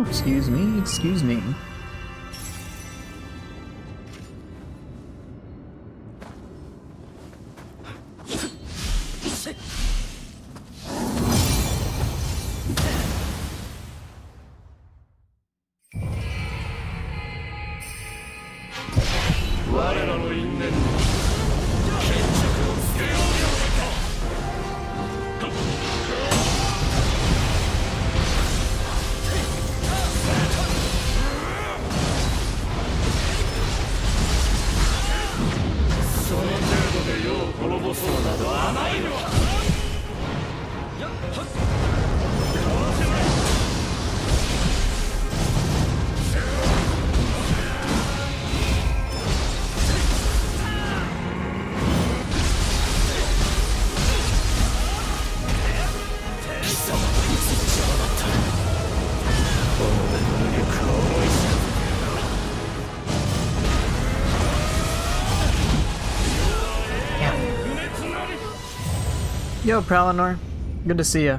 Excuse me, excuse me. Yo, Pralinor. Good to see ya.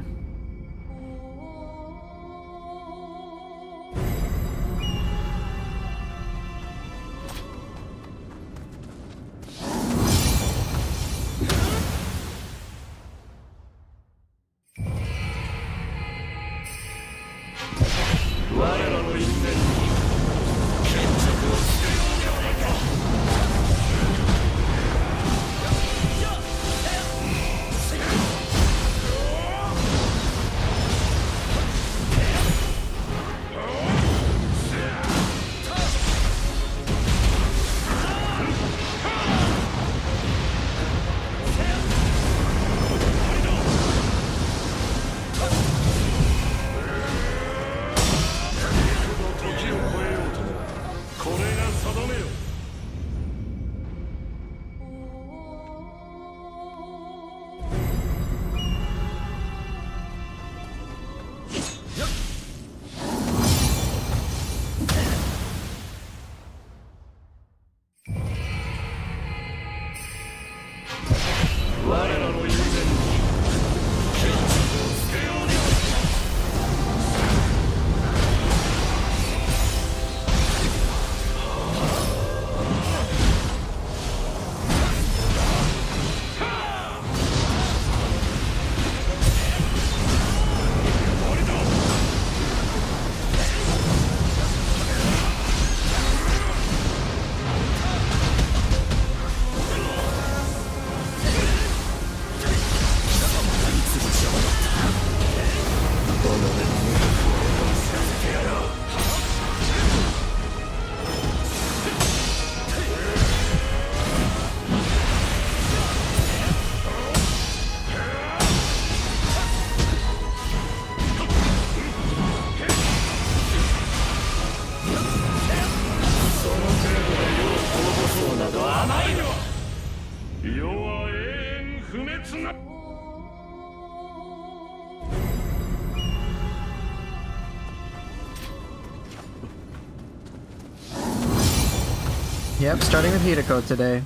Yep, starting with Hideko today.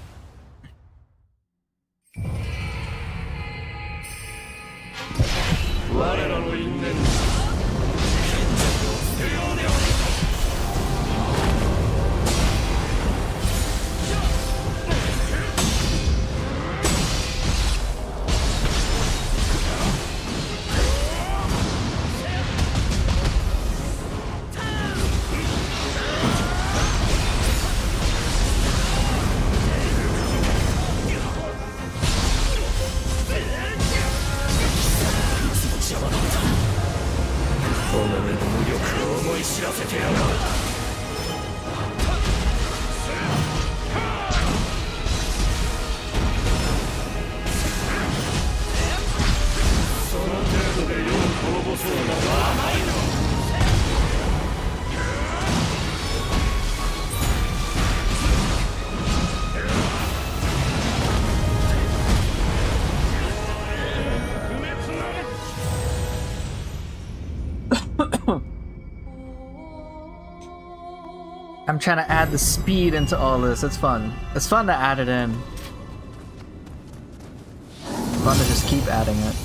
I'm trying to add the speed into all this. It's fun. It's fun to add it in. Fun to just keep adding it.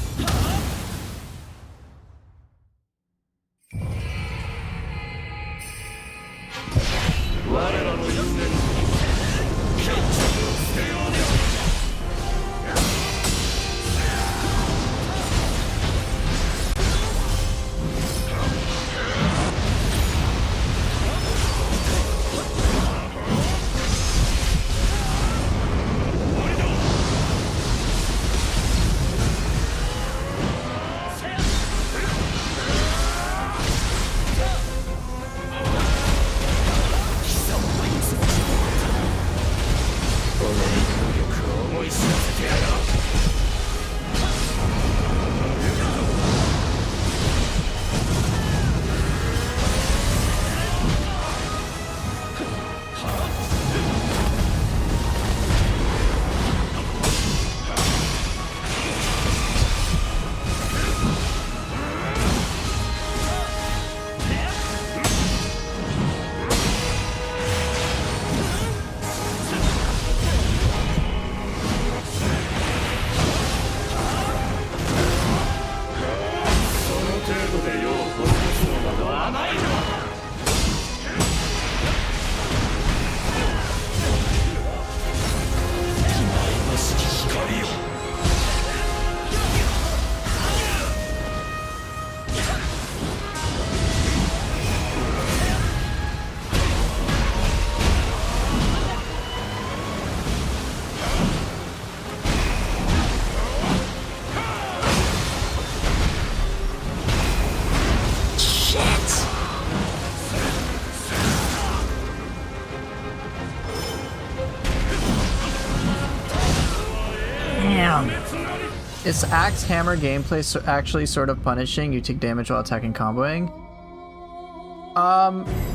Is Axe Hammer gameplay actually sort of punishing? You take damage while attacking comboing?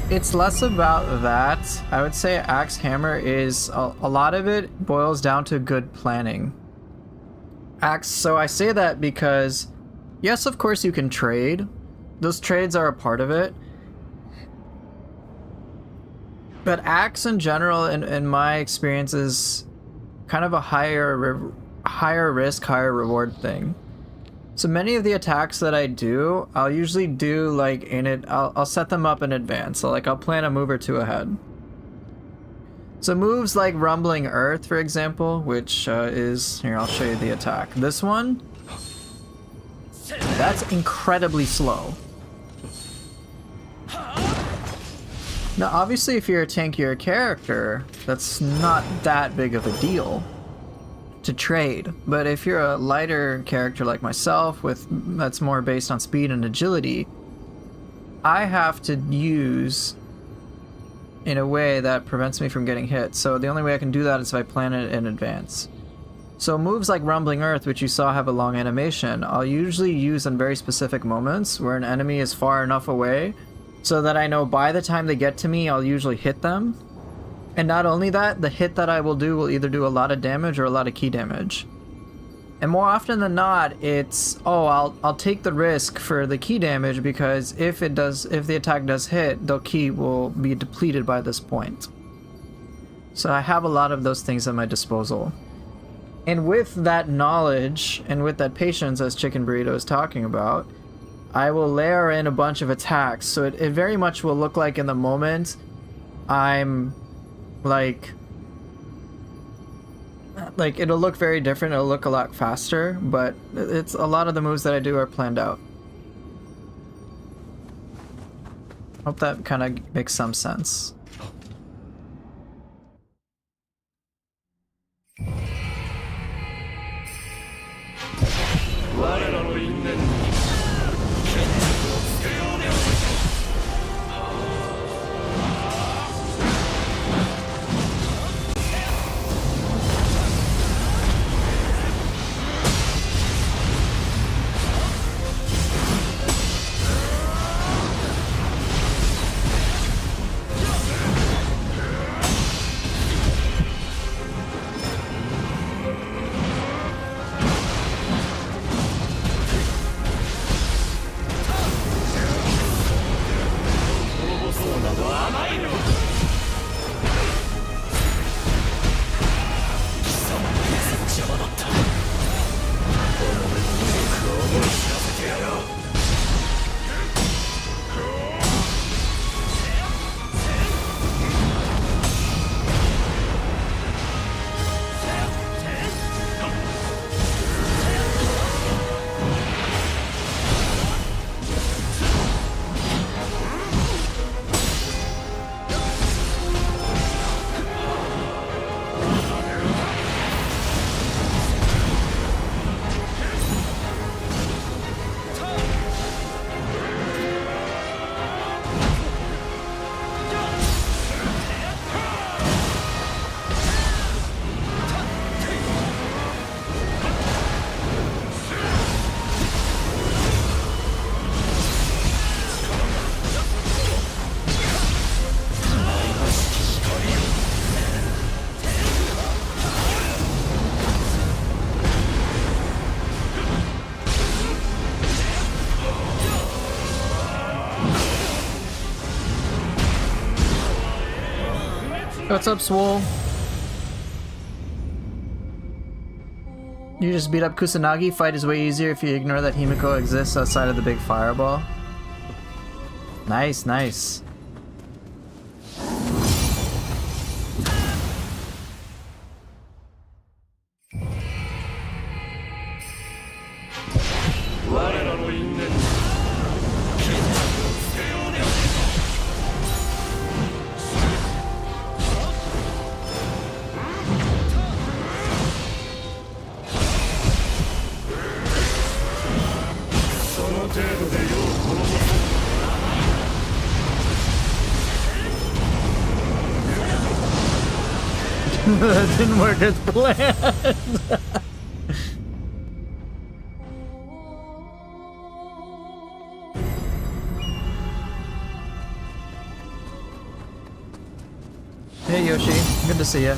It's less about that. I would say Axe Hammer is a lot of it boils down to good planning. So I say that because yes, of course you can trade. Those trades are a part of it. But Axe in general, in my experience, is kind of a higher risk, higher reward thing. So many of the attacks that I do, I'll usually do like I'll set them up in advance. So like I'll plan a move or two ahead. So moves like Rumbling Earth, for example, which is, here, I'll show you the attack. This one, that's incredibly slow. Now obviously if you're a tankier character, that's not that big of a deal to trade, but if you're a lighter character like myself that's more based on speed and agility, I have to use in a way that prevents me from getting hit. So the only way I can do that is if I plan it in advance. So moves like Rumbling Earth, which you saw have a long animation, I'll usually use in very specific moments where an enemy is far enough away so that I know by the time they get to me I'll usually hit them. And not only that, the hit that I will do will either do a lot of damage or a lot of key damage. And more often than not, it's, oh, I'll take the risk for the key damage because if the attack does hit, the key will be depleted by this point. So I have a lot of those things at my disposal. And with that knowledge and with that patience, as Chicken Burrito is talking about, I will layer in a bunch of attacks. So it very much will look like in the moment I'm like it'll look very different, it'll look a lot faster, but it's a lot of the moves that I do are planned out. Hope that kind of makes some sense. What's up, Swole? You just beat up Kusanagi. Fight is way easier if you ignore that Himiko exists outside of the big fireball. Nice, nice. That didn't work as planned. Hey Yoshi, good to see you.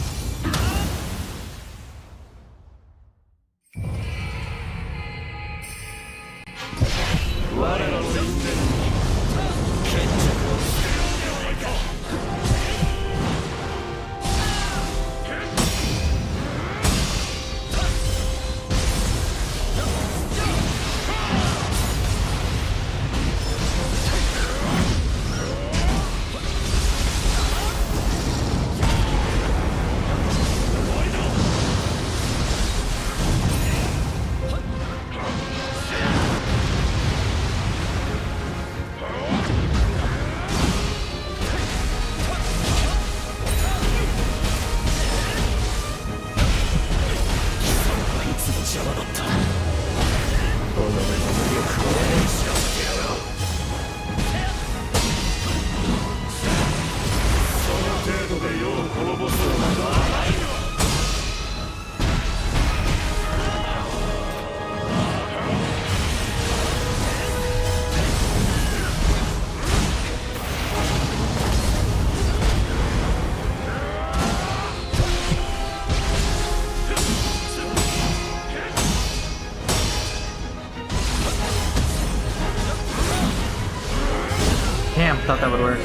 Damn, thought that would work.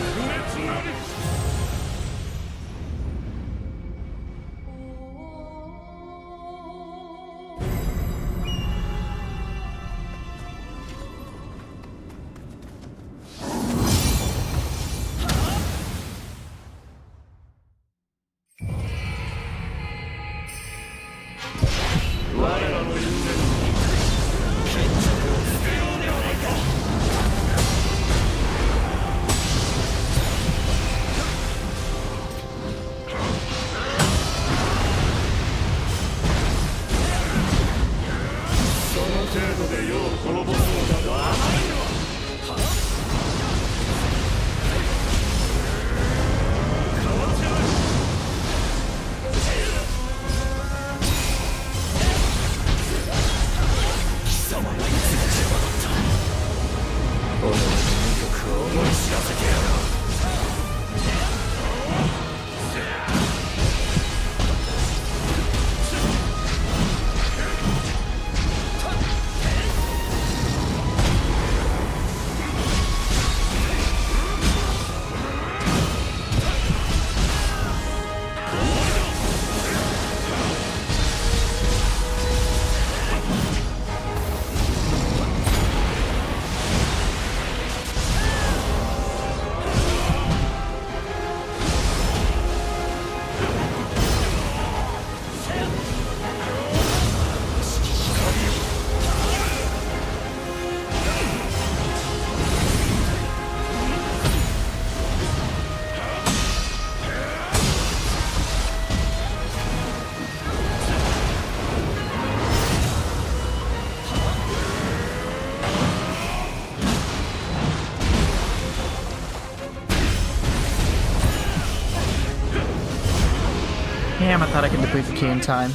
Damn, I thought I could deplete the key in time.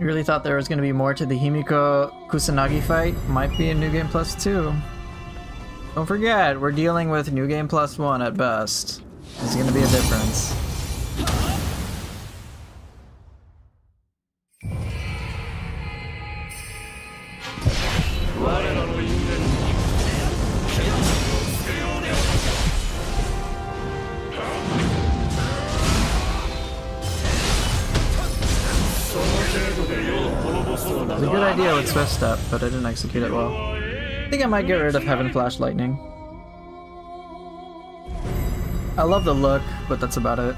You really thought there was going to be more to the Himiko Kusanagi fight? Might be in New Game Plus 2. Don't forget, we're dealing with New Game Plus 1 at best. There's going to be a difference. It's a good idea with Swift Step, but I didn't execute it well. I think I might get rid of Heaven Flash Lightning. I love the look, but that's about it.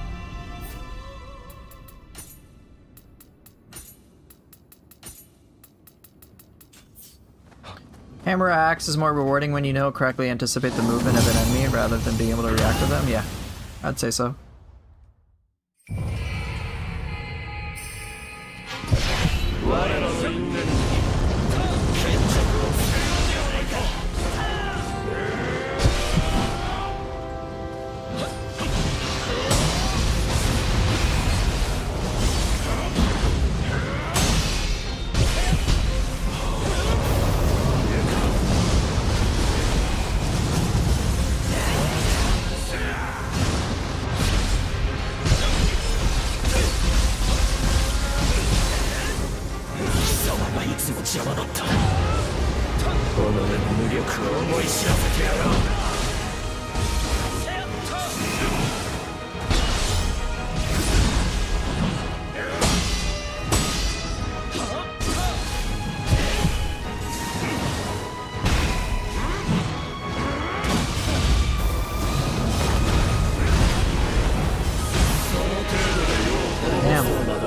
Hammer Axe is more rewarding when you know correctly anticipate the movement of an enemy rather than being able to react to them. Yeah, I'd say so.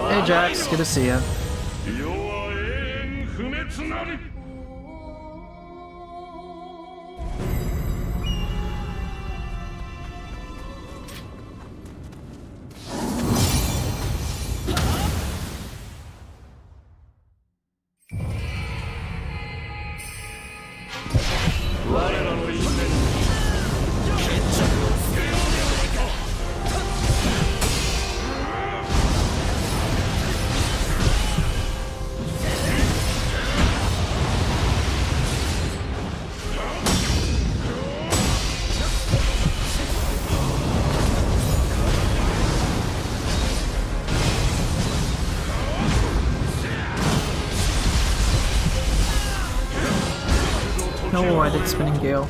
Hey Jax, good to see ya. No, I did Spinning Gale.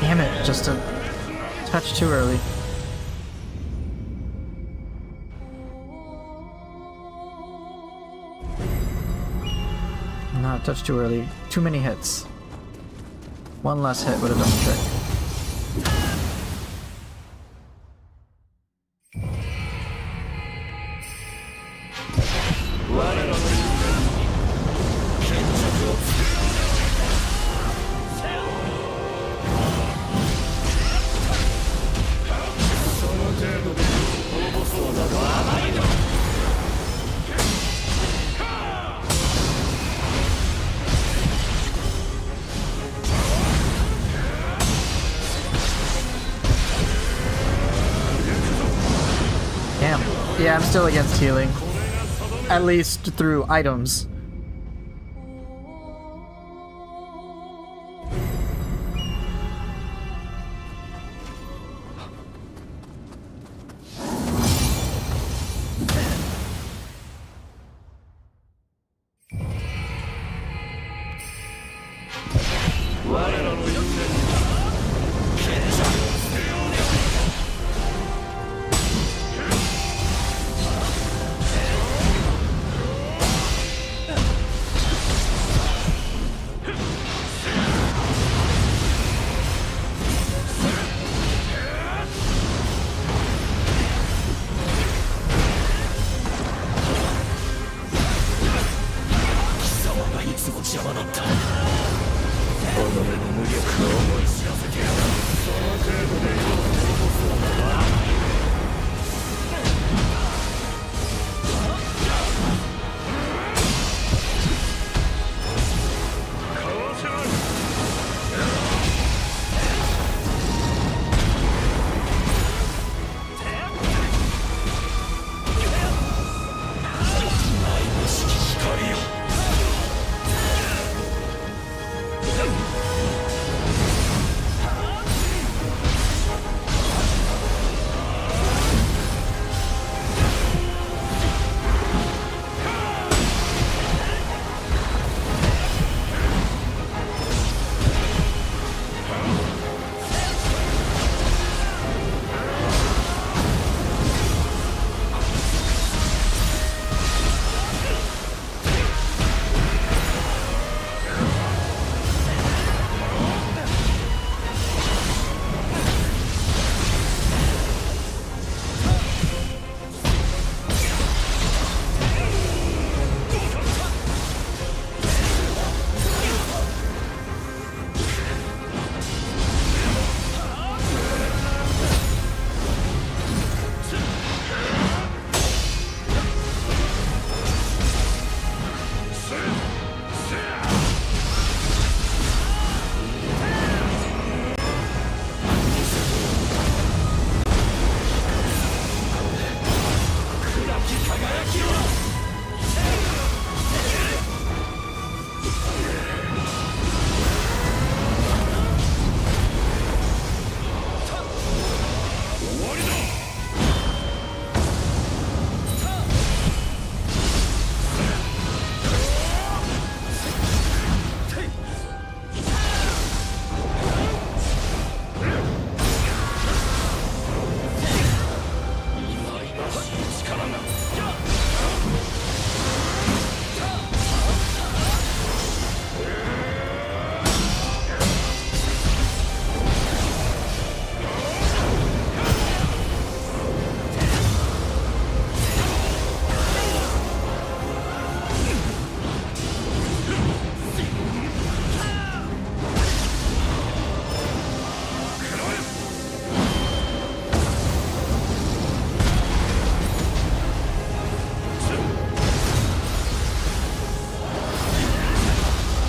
Damn it, just a touch too early. Not a touch too early. Too many hits. One less hit would have done the trick. Yeah, I'm still against healing. At least through items.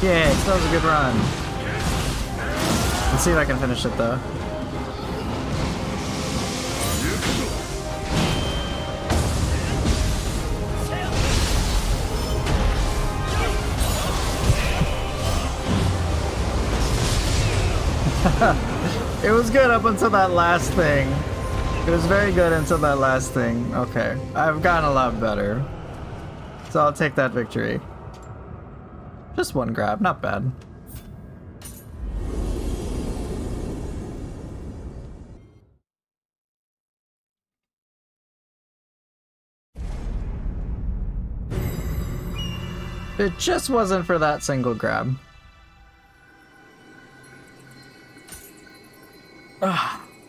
Yeah, still was a good run. Let's see if I can finish it though. It was good up until that last thing. It was very good until that last thing. Okay, I've gotten a lot better. So I'll take that victory. Just one grab, not bad. It just wasn't for that single grab.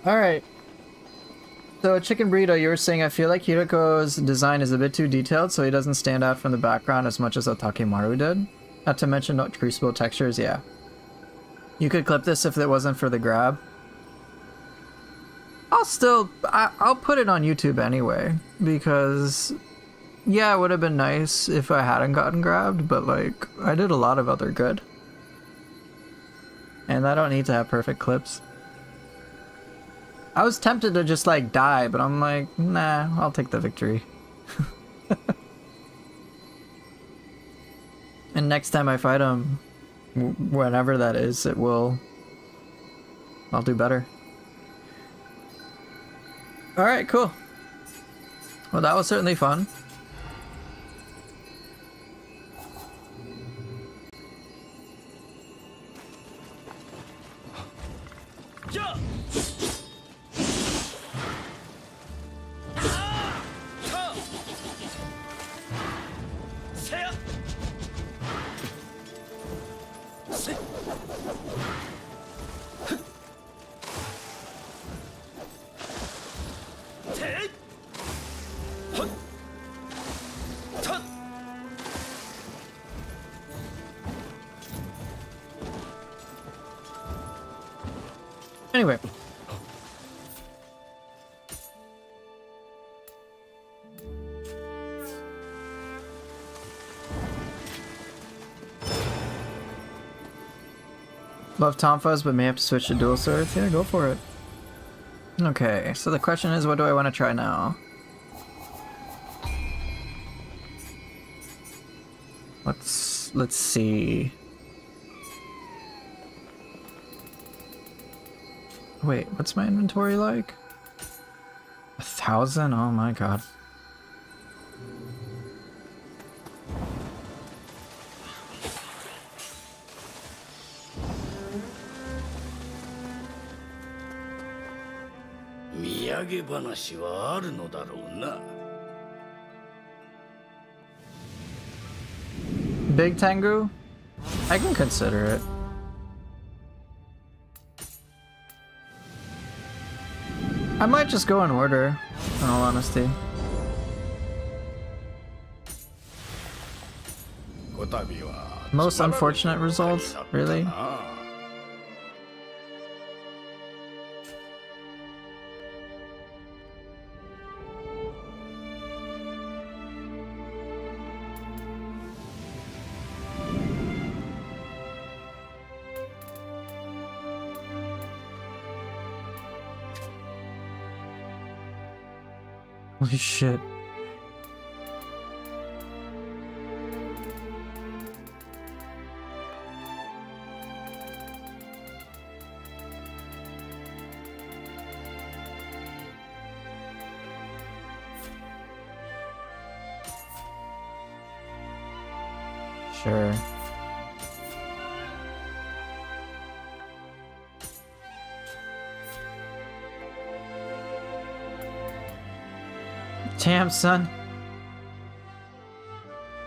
Alright. So, Chicken Burrito, you were saying I feel like Hiroko's design is a bit too detailed, so he doesn't stand out from the background as much as Otakemaru did. Not to mention not crucible textures, yeah. You could clip this if it wasn't for the grab. I'll put it on YouTube anyway, because yeah, it would have been nice if I hadn't gotten grabbed, but like, I did a lot of other good. And I don't need to have perfect clips. I was tempted to just like die, but I'm like, nah, I'll take the victory. And next time I fight him, whenever that is, I'll do better. Alright, cool. Well, that was certainly fun. Anyway. Love Tonfas, but may have to switch to dual swords. Yeah, go for it. Okay, so the question is, what do I want to try now? Let's see. Wait, what's my inventory like? 1,000? Oh my god. Big Tengu? I can consider it. I might just go in order, in all honesty. Most unfortunate results? Really? Holy shit. Sure. Damn, son.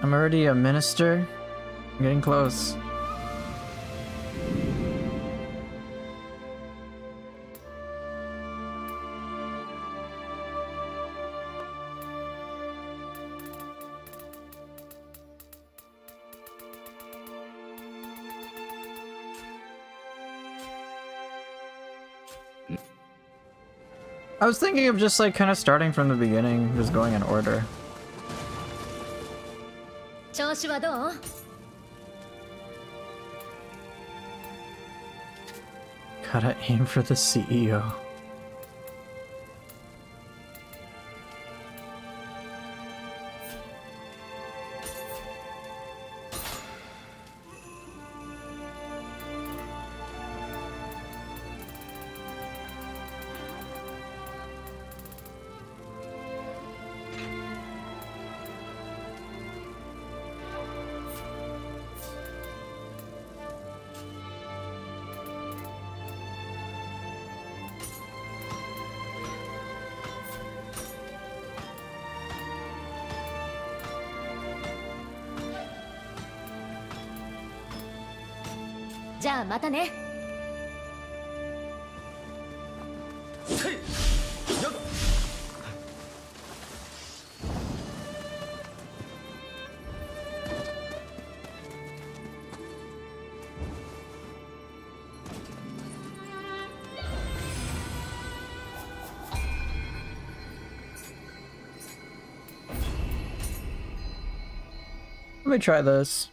I'm already a minister. I'm getting close. I was thinking of just like kind of starting from the beginning, just going in order. Gotta aim for the CEO. Let me try this.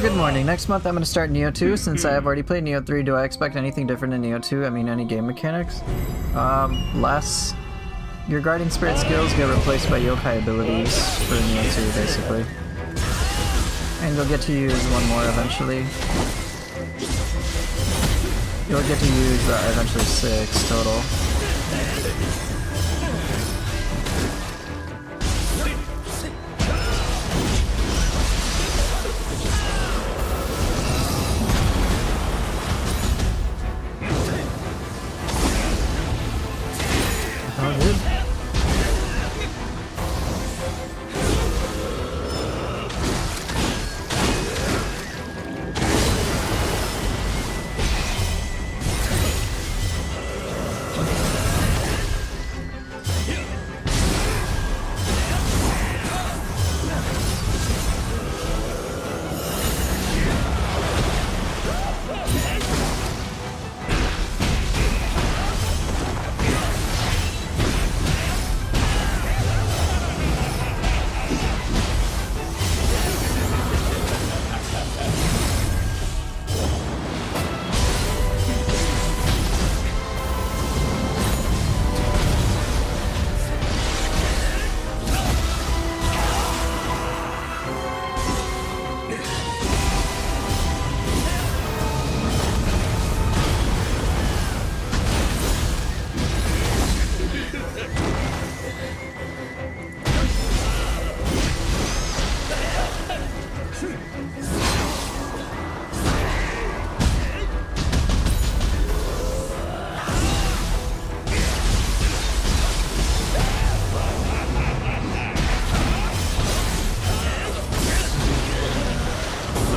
Good morning. Next month I'm going to start Neo 2. Since I have already played Neo 3, do I expect anything different in Neo 2? I mean, any game mechanics? Less. Your guardian spirit skills get replaced by yokai abilities for Neo 2, basically. And you'll get to use one more eventually. You'll get to use eventually 6 total.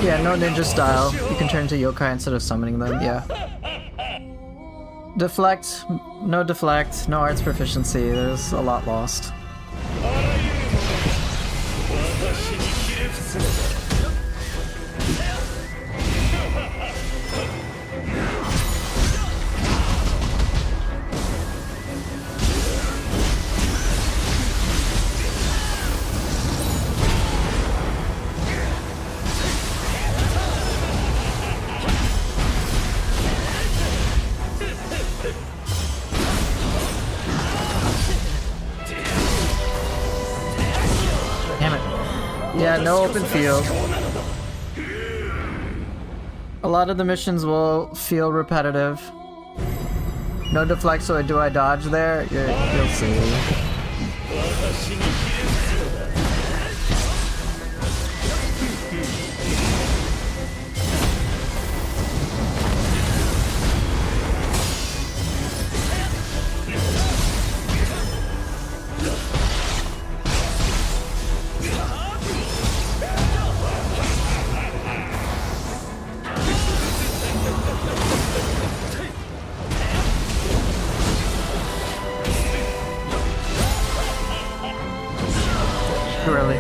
Yeah, no ninja style. You can turn into yokai instead of summoning them, yeah. Deflect, no arts proficiency, there's a lot lost. Yeah, no open field. A lot of the missions will feel repetitive. No deflect, so do I dodge there? You'll see. Too early.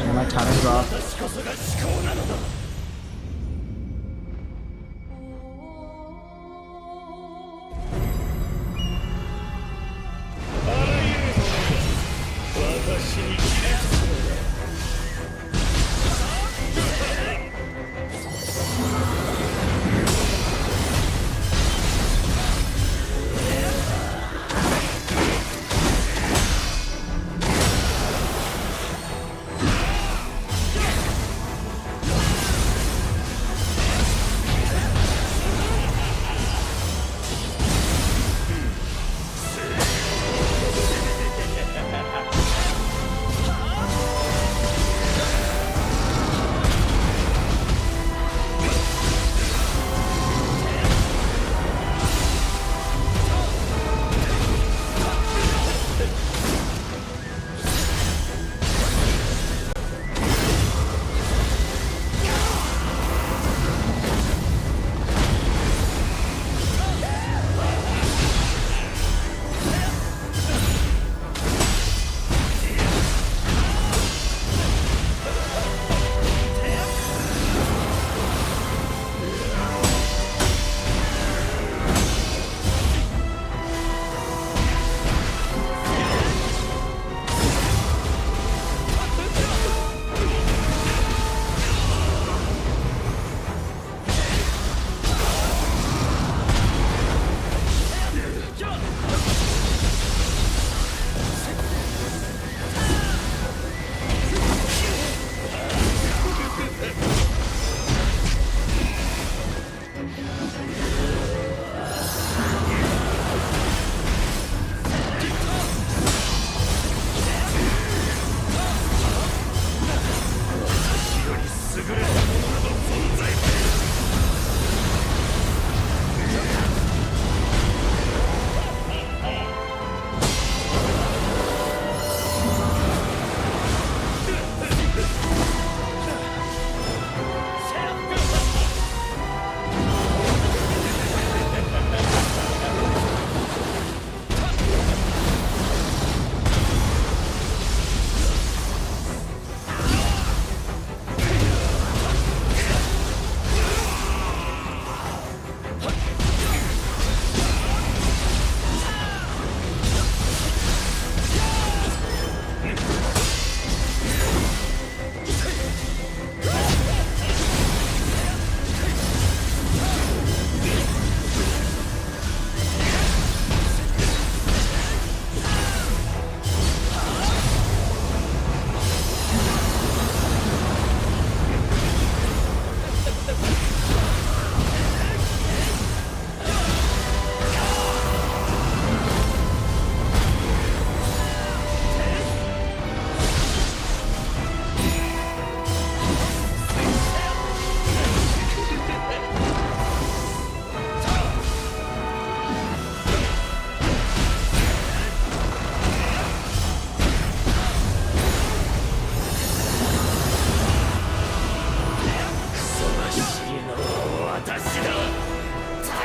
Yeah, my timing's off. This こそが至高なのだ. 「 「 」 「 」 「 」 「 」 「 」 「 」 「 」 「 」 「 」 「」 「」 「」 「」 「」 「」 「」 「」 「」 「」 「」 「」 「」 「」 「」 「」 「」 「」 「」 「」 「」 「」 「」 「」 「」 「」 「」 「」 「」 「」 "" 「」 ""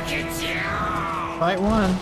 Fight one.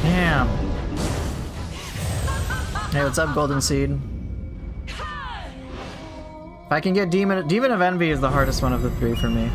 Damn. Hey, what's up, Golden Seed? If I can get Demon of Envy is the hardest one of the three for me.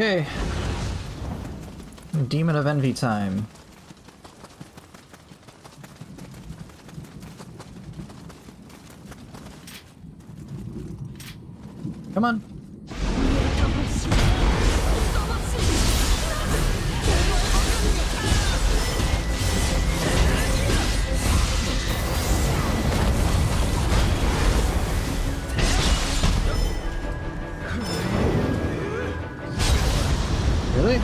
Okay. Demon of Envy time. Come on. Really?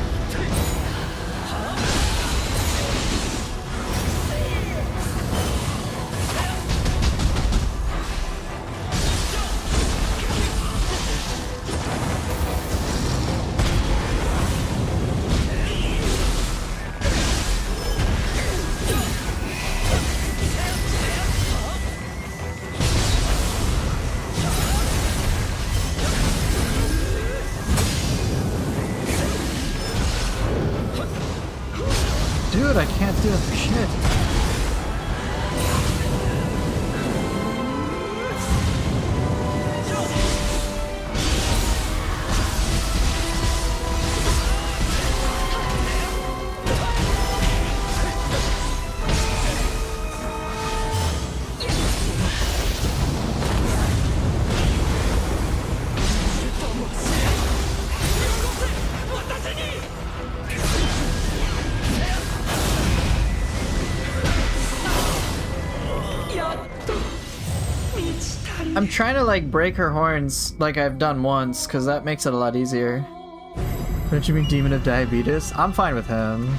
Dude, I can't do it for shit. I'm trying to like break her horns like I've done once, because that makes it a lot easier. Don't you mean Demon of Diabetes? I'm fine with him.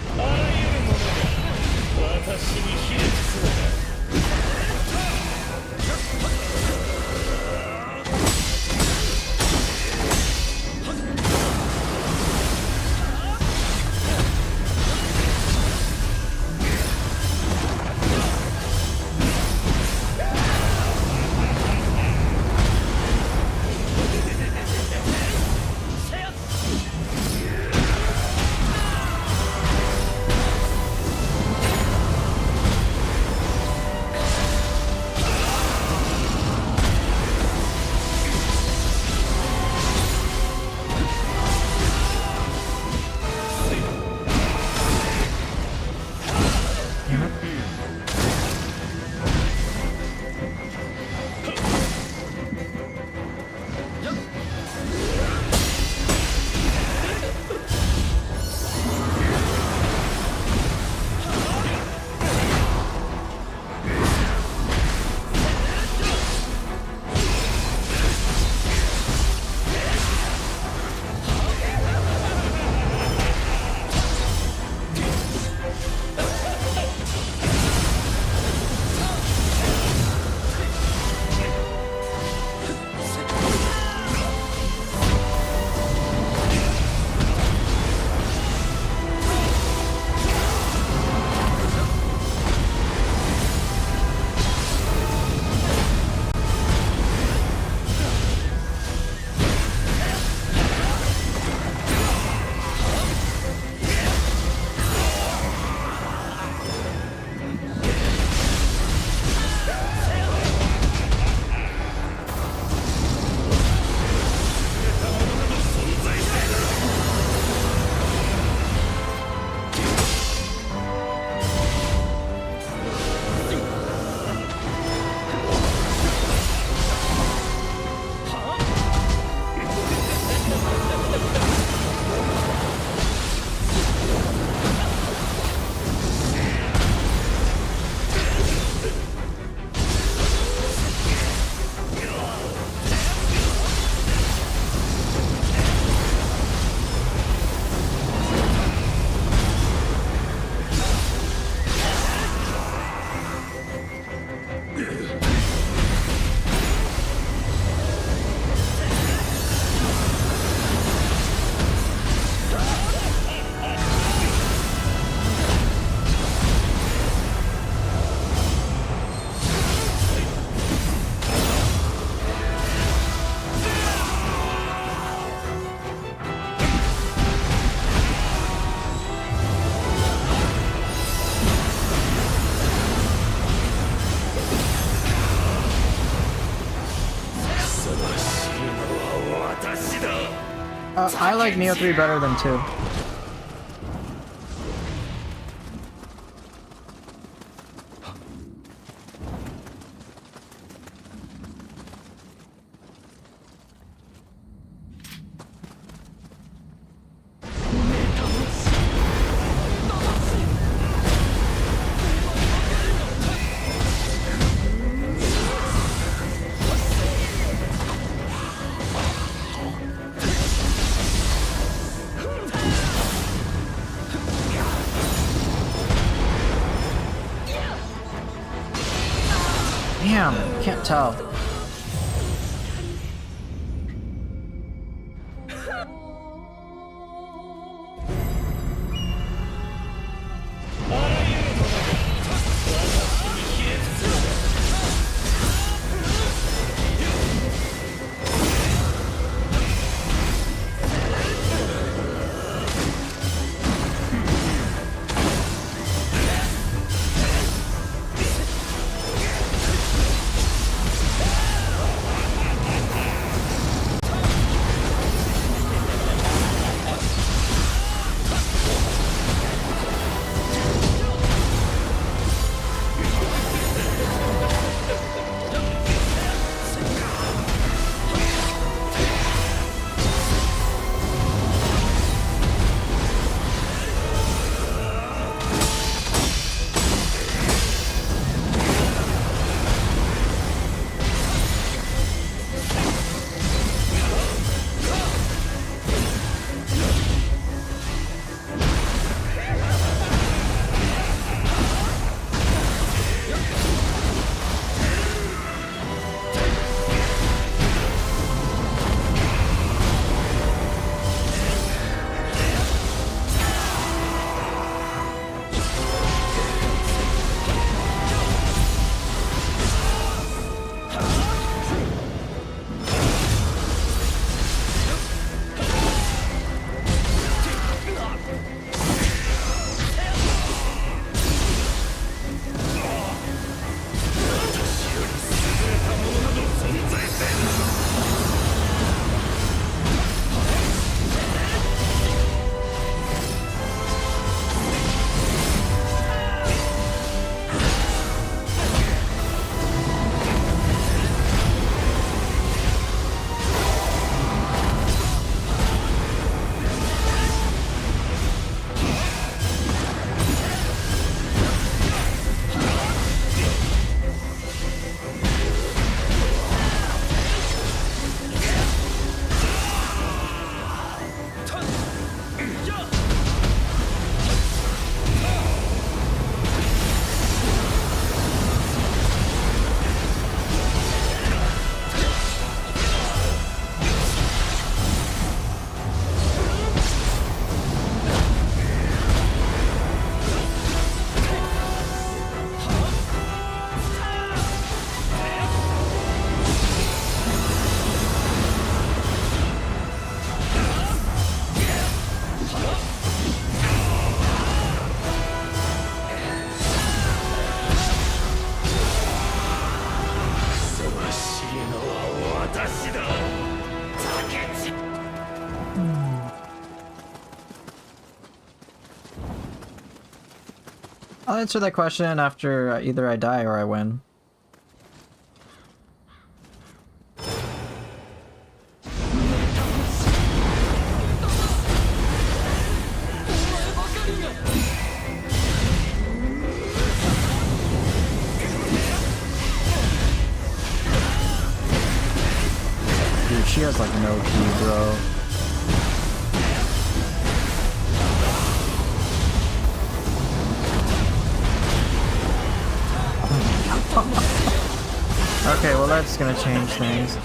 I like Neo 3 better than 2. Damn, can't tell. I'll answer that question after either I die or I win. Dude, she has like no key, bro. Okay, well that's gonna change things.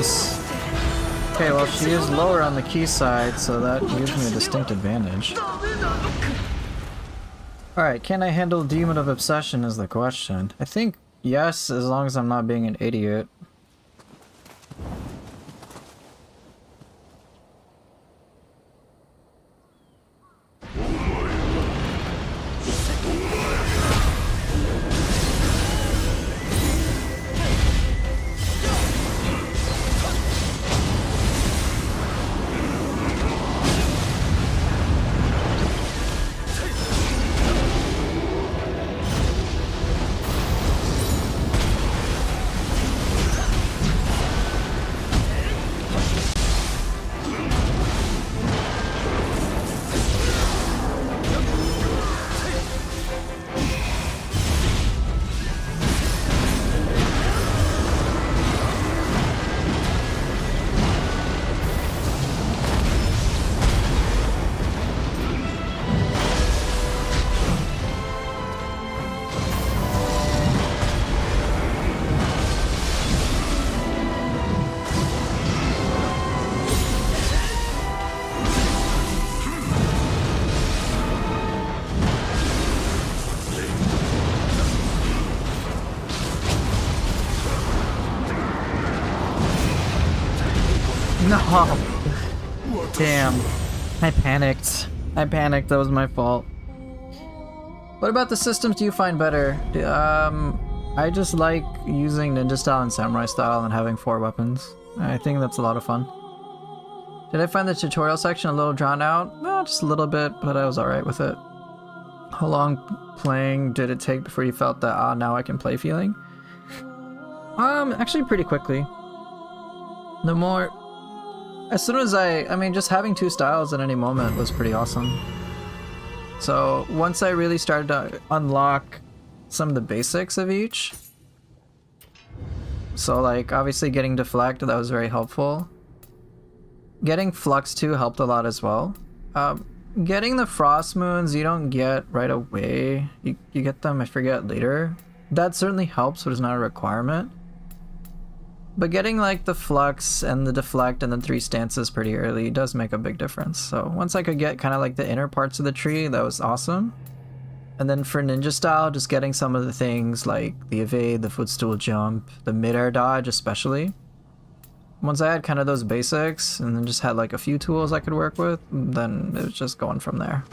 seems... Okay, well she is lower on the key side, so that gives me a distinct advantage. Alright, can I handle Demon of Obsession is the question. I think yes, as long as I'm not being an idiot. No! Damn. I panicked. That was my fault. What about the systems do you find better? I just like using ninja style and samurai style and having 4 weapons. I think that's a lot of fun. Did I find the tutorial section a little drawn out? Well, just a little bit, but I was alright with it. How long playing did it take before you felt that, ah, now I can play feeling? Actually pretty quickly. The more... As soon as I mean, just having 2 styles at any moment was pretty awesome. So once I really started to unlock some of the basics of each, so like obviously getting deflect, that was very helpful. Getting flux too helped a lot as well. Getting the frost moons you don't get right away. You get them, I forget, later. That certainly helps, but it's not a requirement. But getting like the flux and the deflect and the 3 stances pretty early does make a big difference. So once I could get kind of like the inner parts of the tree, that was awesome. And then for ninja style, just getting some of the things like the evade, the footstool jump, the mid-air dodge especially. Once I had kind of those basics and then just had like a few tools I could work with, then it was just going from there.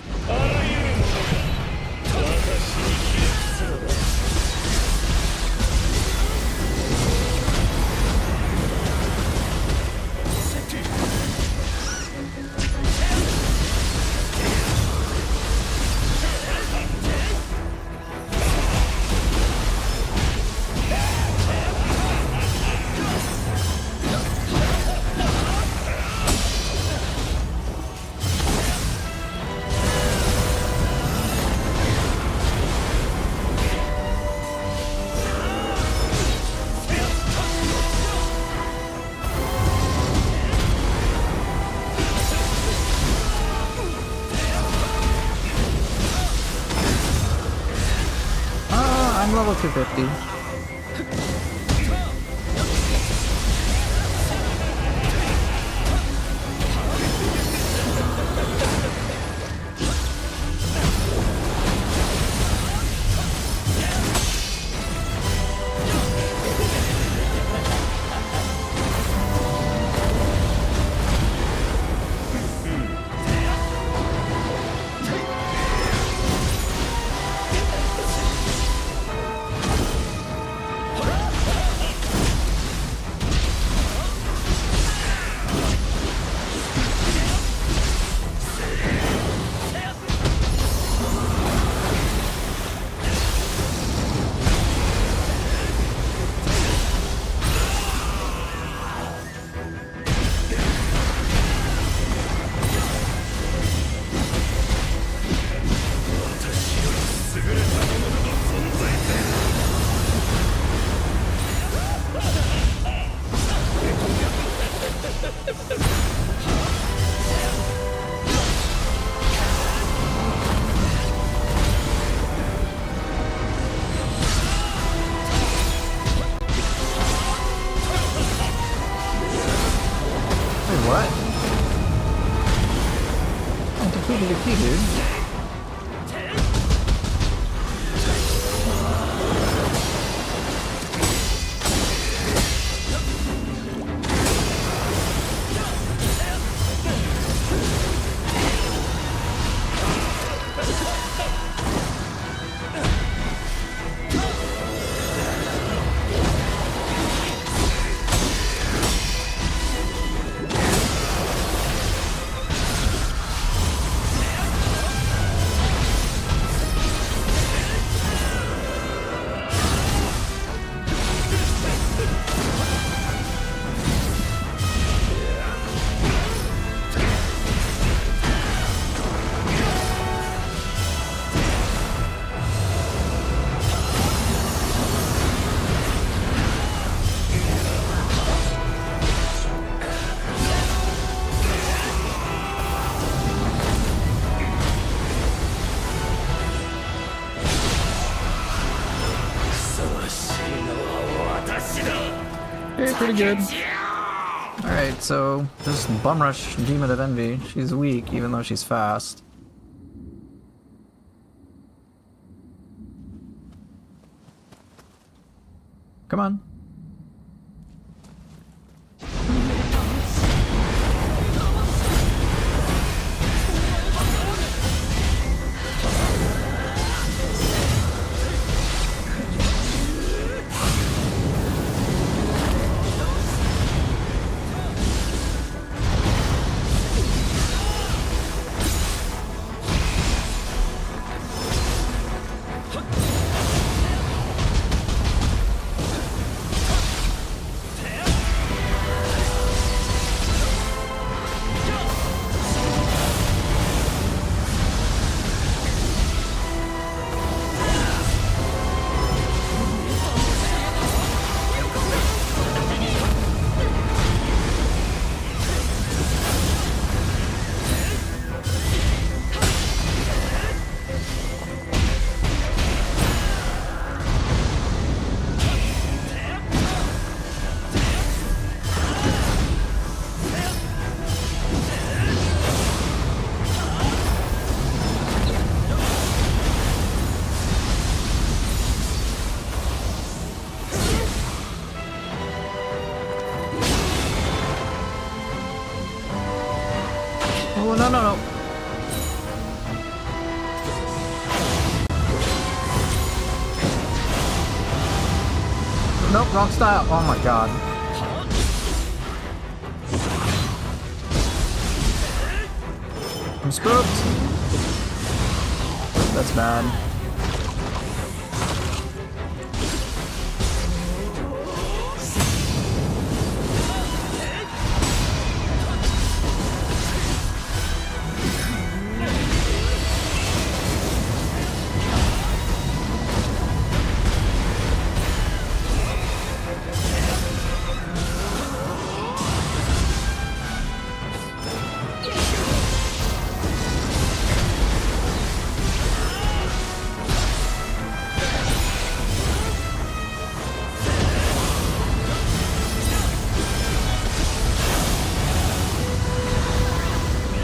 I'm level 250. easy, dude. Okay, pretty good. Alright, so this Bum Rush Demon of Envy, she's weak even though she's fast. Come on. Oh, no, no, no. Nope, wrong style. Oh my god. I'm spooked. That's bad.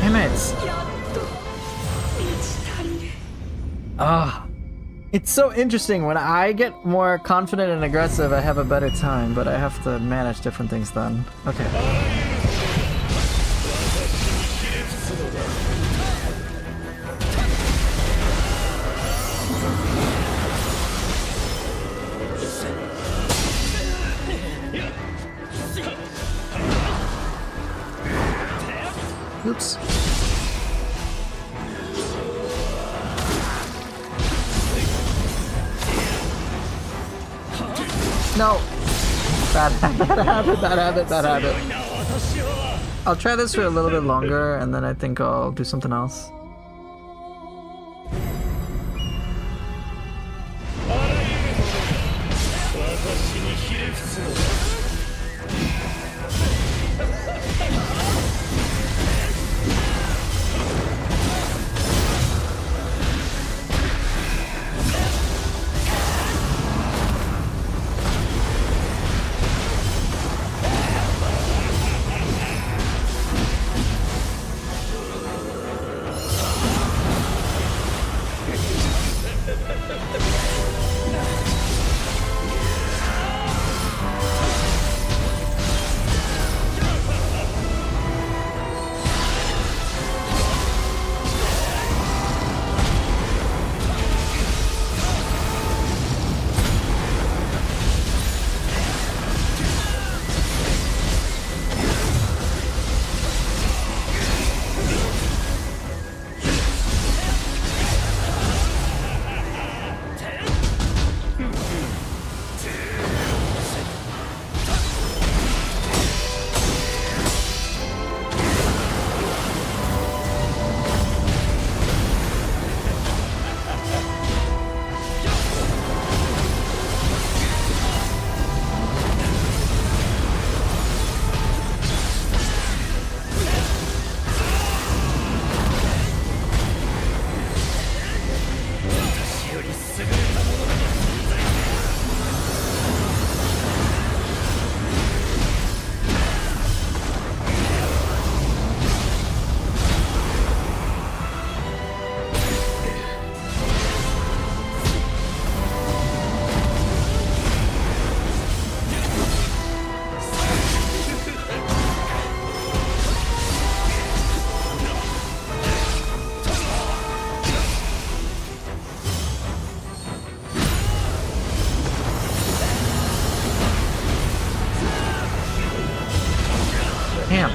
Damn it! Ah, it's so interesting. When I get more confident and aggressive, I have a better time, but I have to manage different things then. Okay. Oops. No! Bad habit, bad habit. I'll try this for a little bit longer, and then I think I'll do something else. Damn.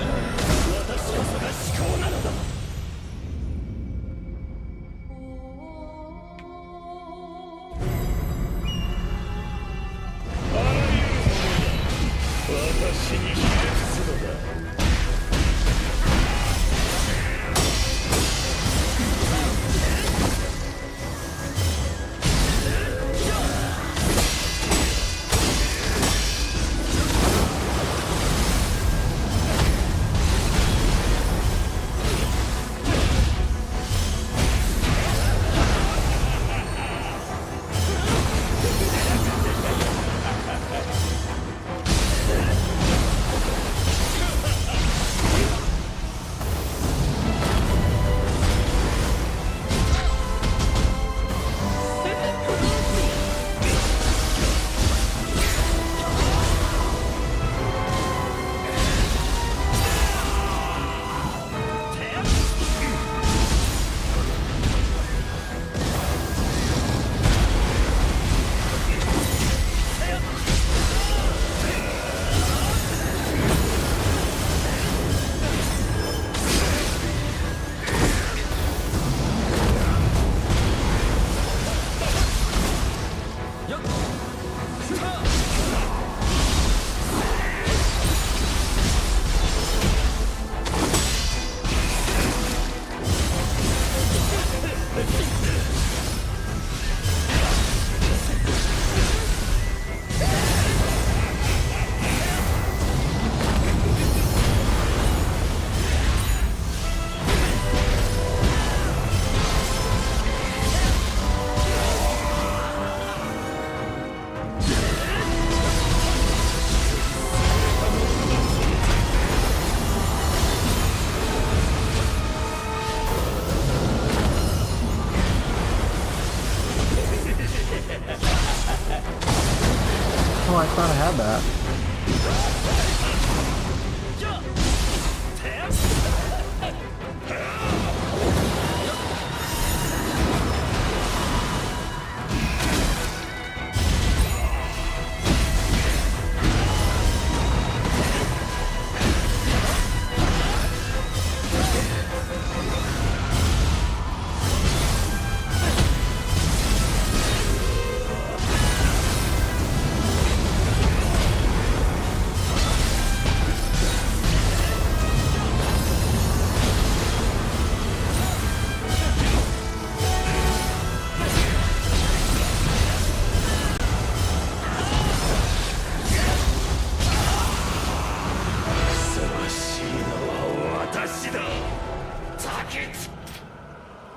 Oh, I thought I had that.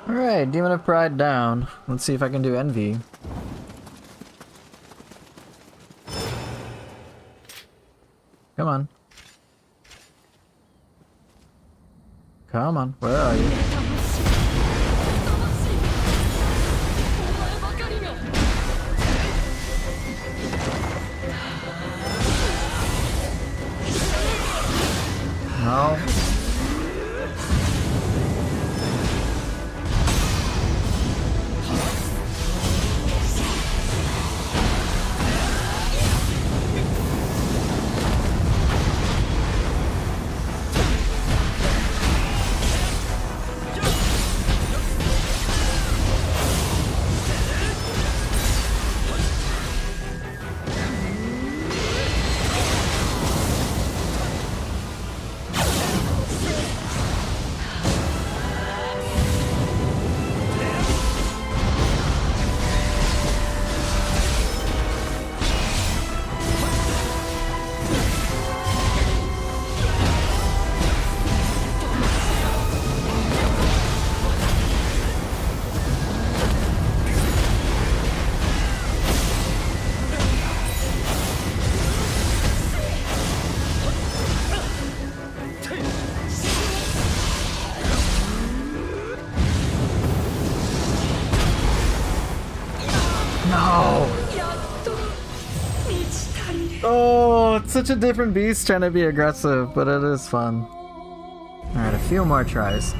Alright, Demon of Pride down. Let's see if I can do Envy. Come on. Come on, where are you? No. No! Oh, it's such a different beast trying to be aggressive, but it is fun. Alright, a few more tries.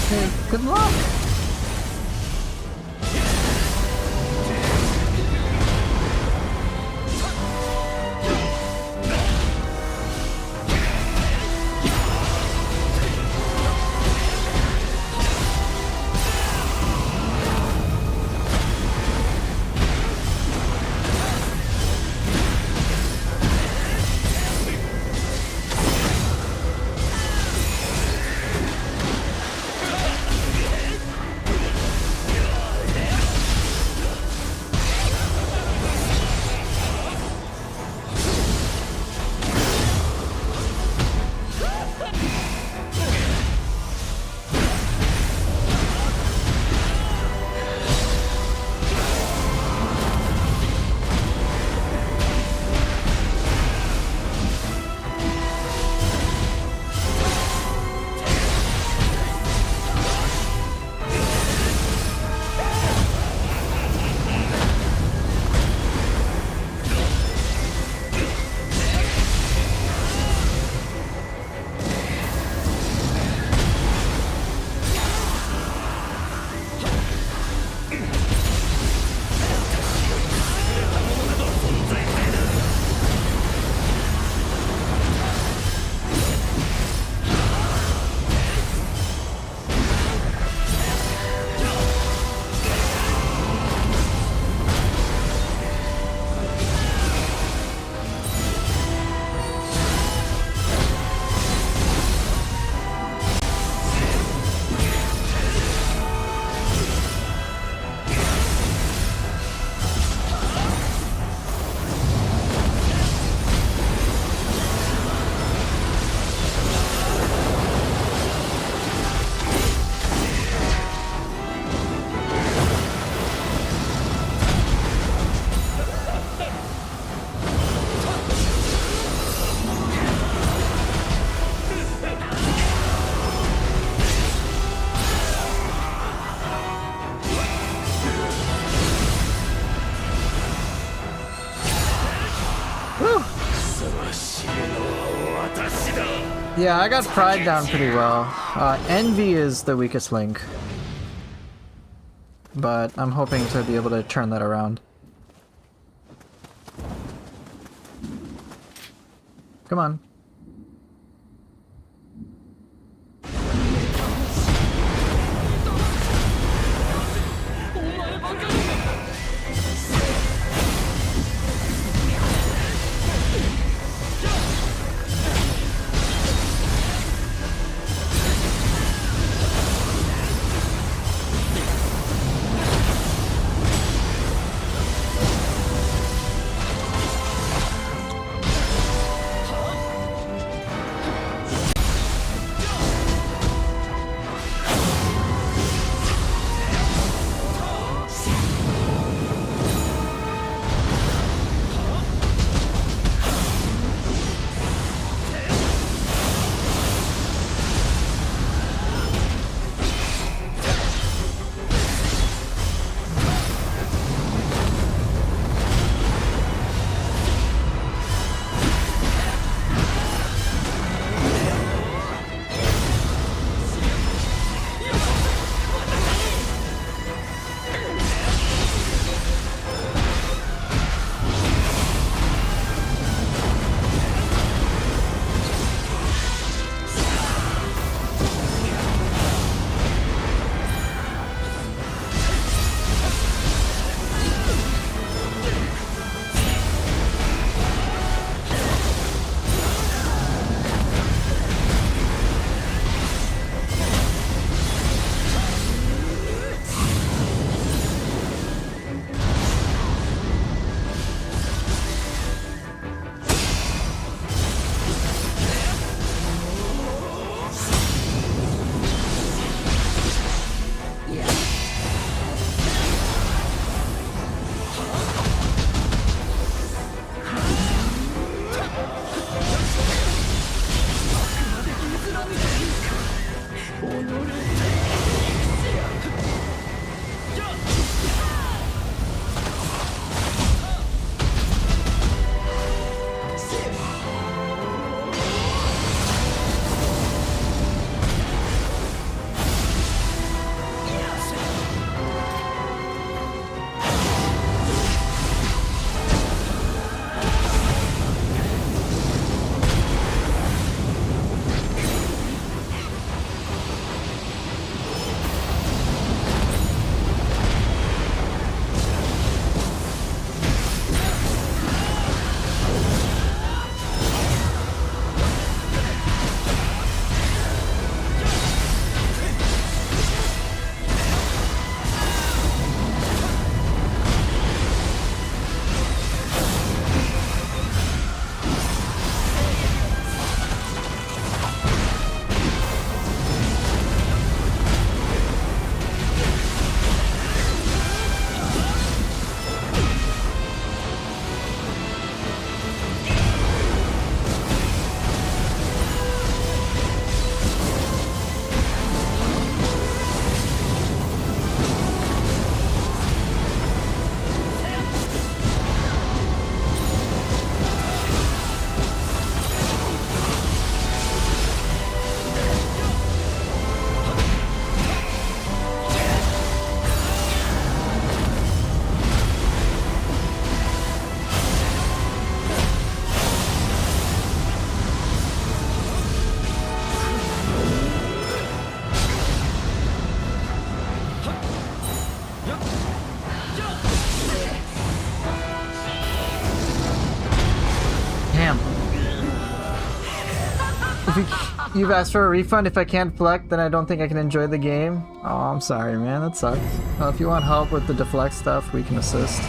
Okay, good luck! Yeah, I got Pride down pretty well. Envy is the weakest link. But I'm hoping to be able to turn that around. Come on. You've asked for a refund. If I can't deflect, then I don't think I can enjoy the game. Oh, I'm sorry, man. That sucks. Well, if you want help with the deflect stuff, we can assist.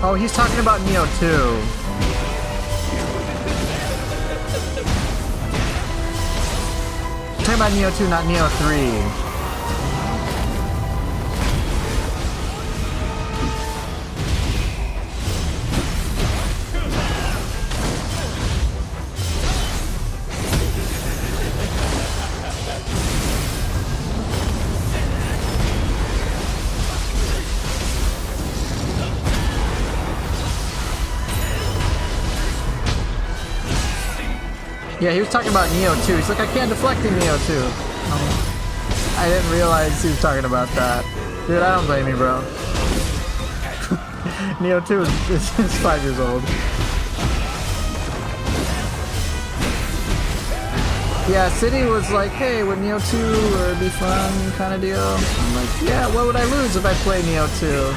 Oh, he's talking about Neo 2. Talking about Neo 2, not Neo 3. Yeah, he was talking about Neo 2. He's like, I can't deflect in Neo 2. I didn't realize he was talking about that. Dude, I don't blame you, bro. Neo 2 is 5 years old. Yeah, City was like, hey, would Neo 2 or be fun kind of deal? I'm like, yeah, what would I lose if I play Neo 2?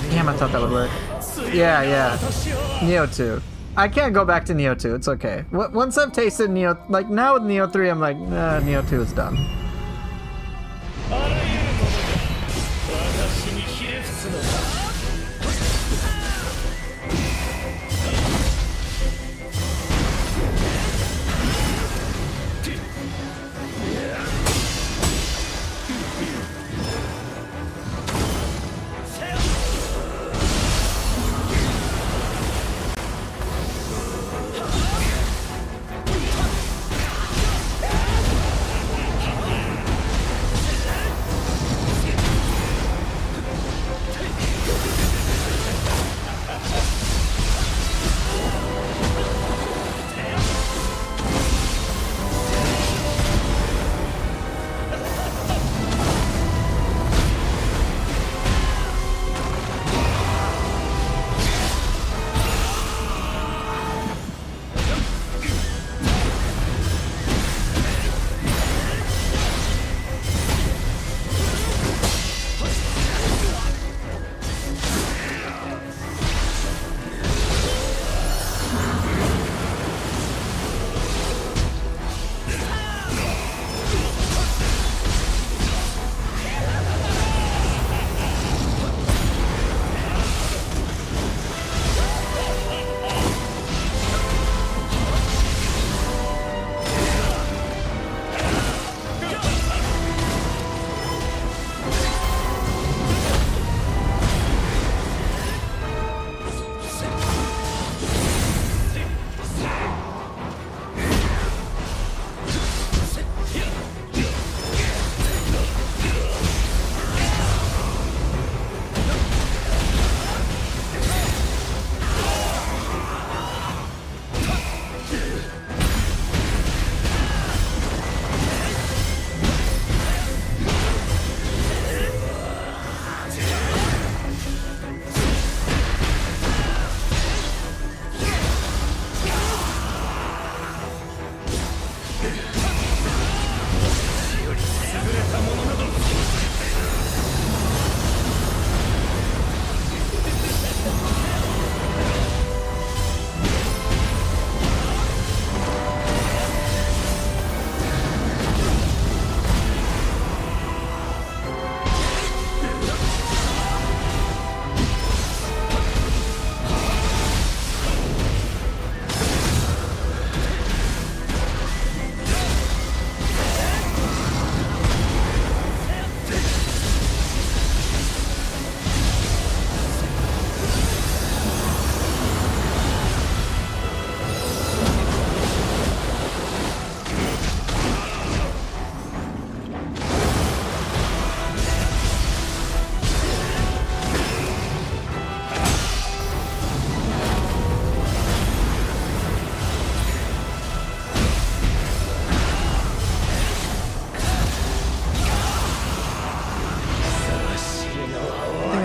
Damn, I thought that would work. Yeah, yeah. Neo 2. I can't go back to Neo 2. It's okay. Once I've tasted Neo... Like, now with Neo 3, I'm like, nah, Neo 2 is done.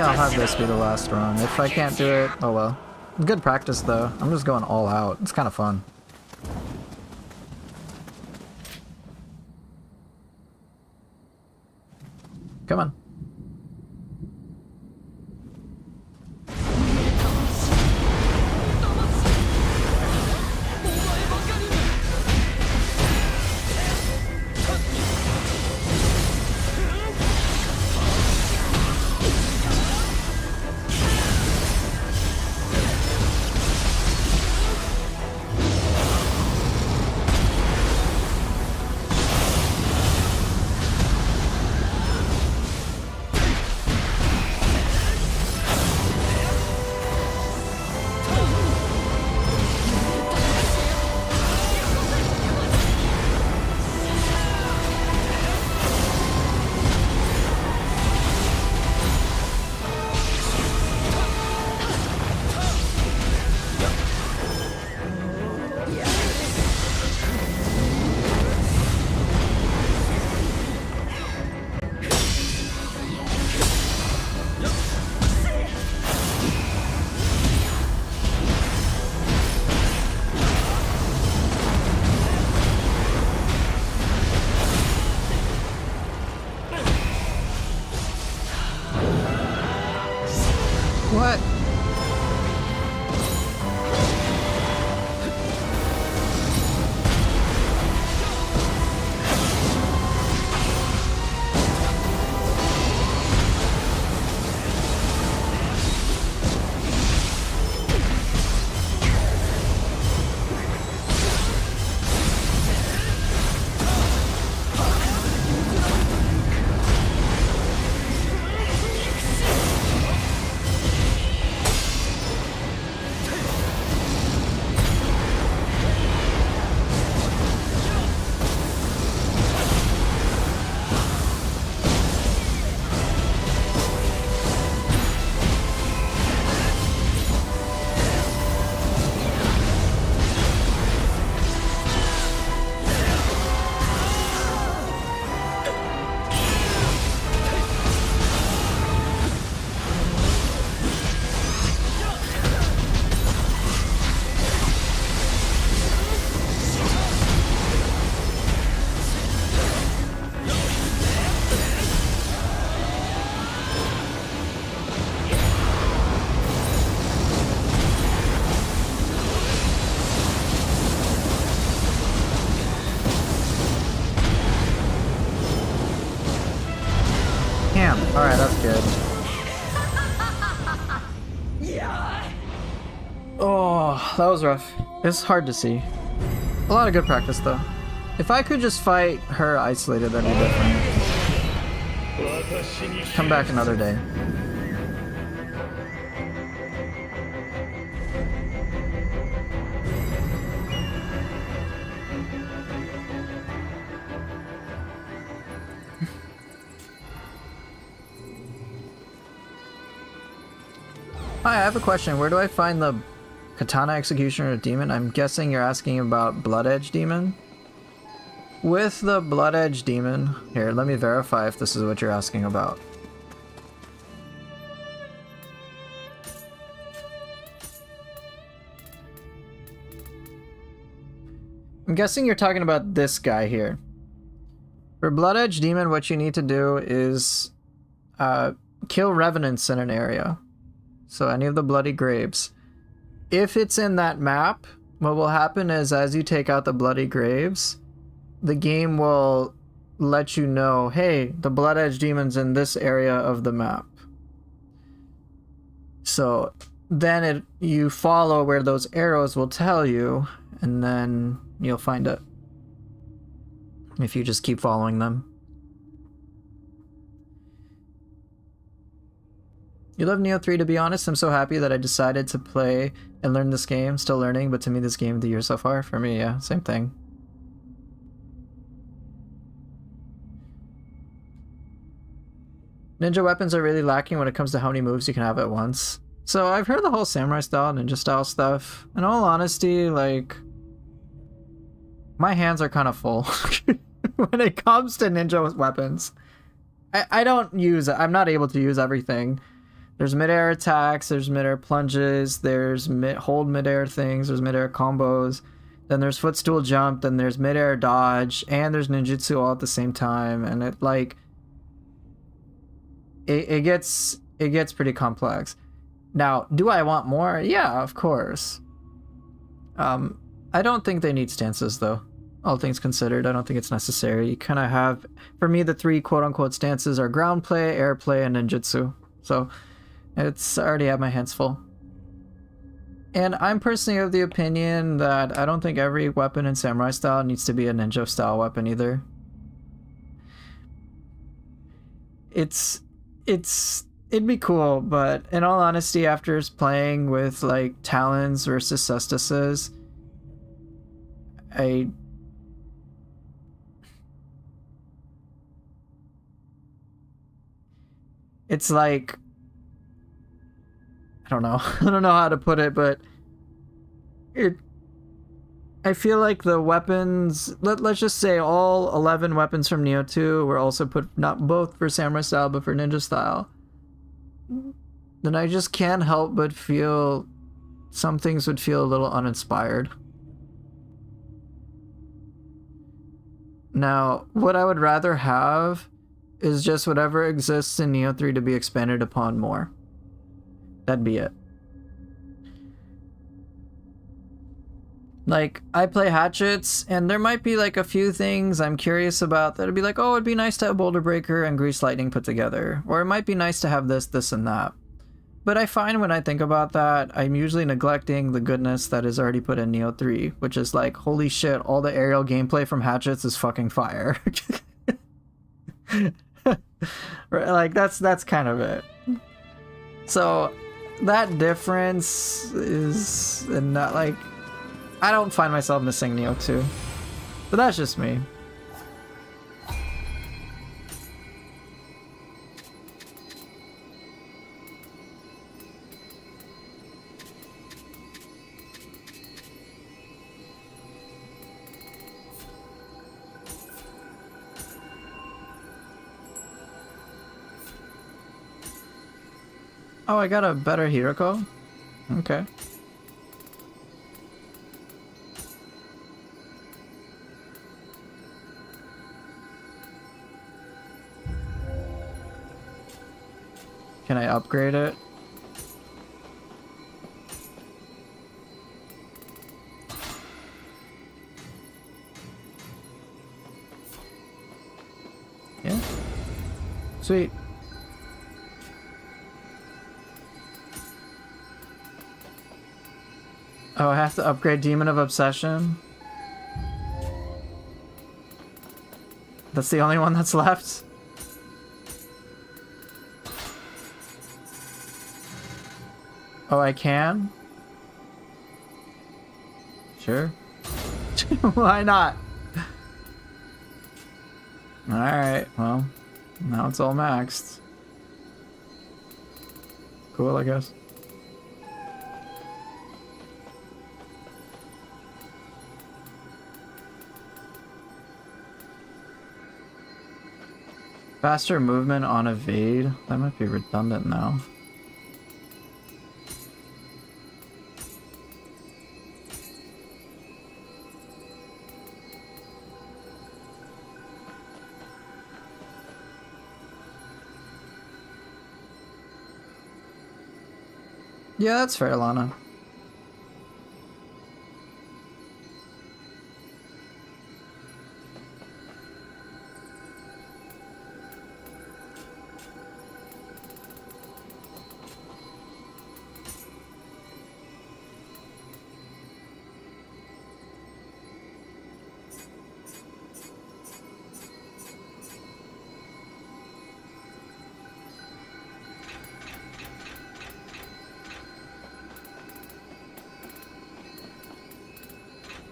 I'll have this be the last run. If I can't do it, oh well. Good practice though. I'm just going all out. It's kind of fun. Come on. What? Damn. Alright, that's good. Oh, that was rough. It's hard to see. A lot of good practice, though. If I could just fight her isolated, that'd be different. Come back another day. Hi, I have a question. Where do I find the Katana Executioner Demon? I'm guessing you're asking about Blood Edge Demon? With the Blood Edge Demon... Here, let me verify if this is what you're asking about. I'm guessing you're talking about this guy here. For Blood Edge Demon, what you need to do is kill Revenants in an area. So any of the Bloody Graves. If it's in that map, what will happen is as you take out the Bloody Graves, the game will let you know, hey, the Blood Edge Demon's in this area of the map. So then you follow where those arrows will tell you, and then you'll find it. If you just keep following them. You love Neo 3, to be honest. I'm so happy that I decided to play and learn this game. Still learning, but to me this game of the year so far. For me, yeah, same thing. Ninja weapons are really lacking when it comes to how many moves you can have at once. So I've heard the whole samurai style, ninja style stuff. In all honesty, like... my hands are kind of full when it comes to ninja weapons. I'm not able to use everything. There's mid-air attacks, there's mid-air plunges, there's hold mid-air things, there's mid-air combos, then there's footstool jump, then there's mid-air dodge, and there's ninjutsu all at the same time, and it like it gets pretty complex. Now, do I want more? Yeah, of course. I don't think they need stances though. All things considered, I don't think it's necessary. You kind of have, for me, the three quote-unquote stances are ground play, air play, and ninjutsu. So it's I already have my hands full. And I'm personally of the opinion that I don't think every weapon in samurai style needs to be a ninja style weapon either. It'd be cool, but in all honesty, after playing with like talons versus cestices, it's like, I don't know. I don't know how to put it, but I feel like the weapons, let's just say all 11 weapons from Neo 2 were also put, not both for samurai style, but for ninja style. Then I just can't help but feel some things would feel a little uninspired. Now, what I would rather have is just whatever exists in Neo 3 to be expanded upon more. That'd be it. Like, I play hatchets, and there might be like a few things I'm curious about that'd be like, oh, it'd be nice to have Boulder Breaker and Grease Lightning put together. Or it might be nice to have this, this, and that. But I find when I think about that, I'm usually neglecting the goodness that is already put in Neo 3, which is like, holy shit, all the aerial gameplay from hatchets is fucking fire. Right, like, that's kind of it. So, that difference is not like, I don't find myself missing Neo 2. But that's just me. Oh, I got a better Hiroko? Okay. Can I upgrade it? Yeah. Sweet. Oh, I have to upgrade Demon of Obsession? That's the only one that's left? Oh, I can? Sure. Why not? Alright, well, now it's all maxed. Cool, I guess. Faster movement on evade? That might be redundant now. Yeah, that's fair, Lana.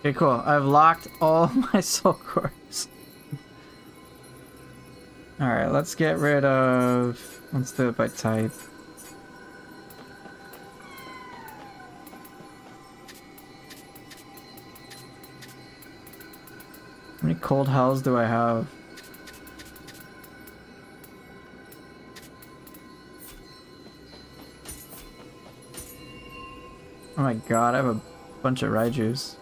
Okay, cool. I've locked all my soul cores. Alright, let's get rid of... Let's do it by type. How many cold hells do I have? Oh my god, I have a bunch of Raijus.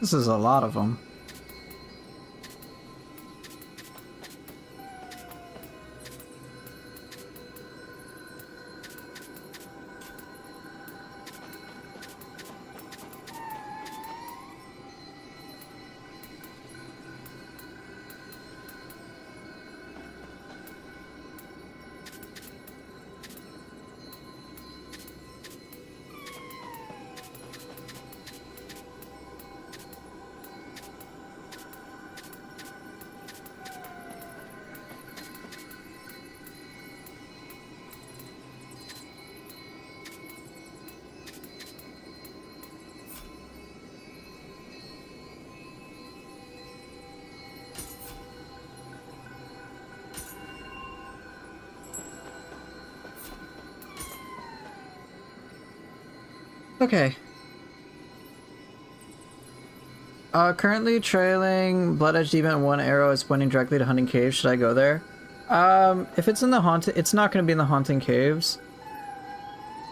This is a lot of them. Okay. Currently trailing Blood Edge Demon, one arrow is pointing directly to Hunting Cave. Should I go there? If it's in the haunted, it's not going to be in the Haunting Caves.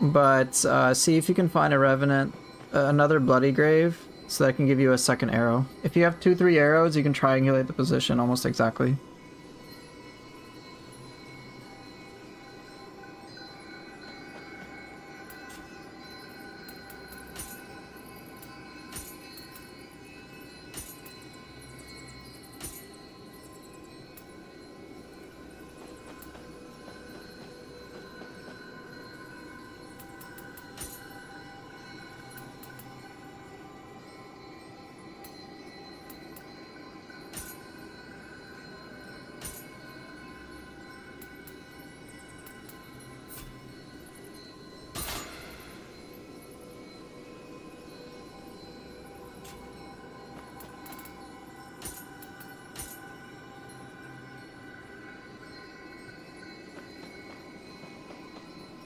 But see if you can find a Revenant, another Bloody Grave, so that can give you a second arrow. If you have 2-3 arrows, you can triangulate the position almost exactly.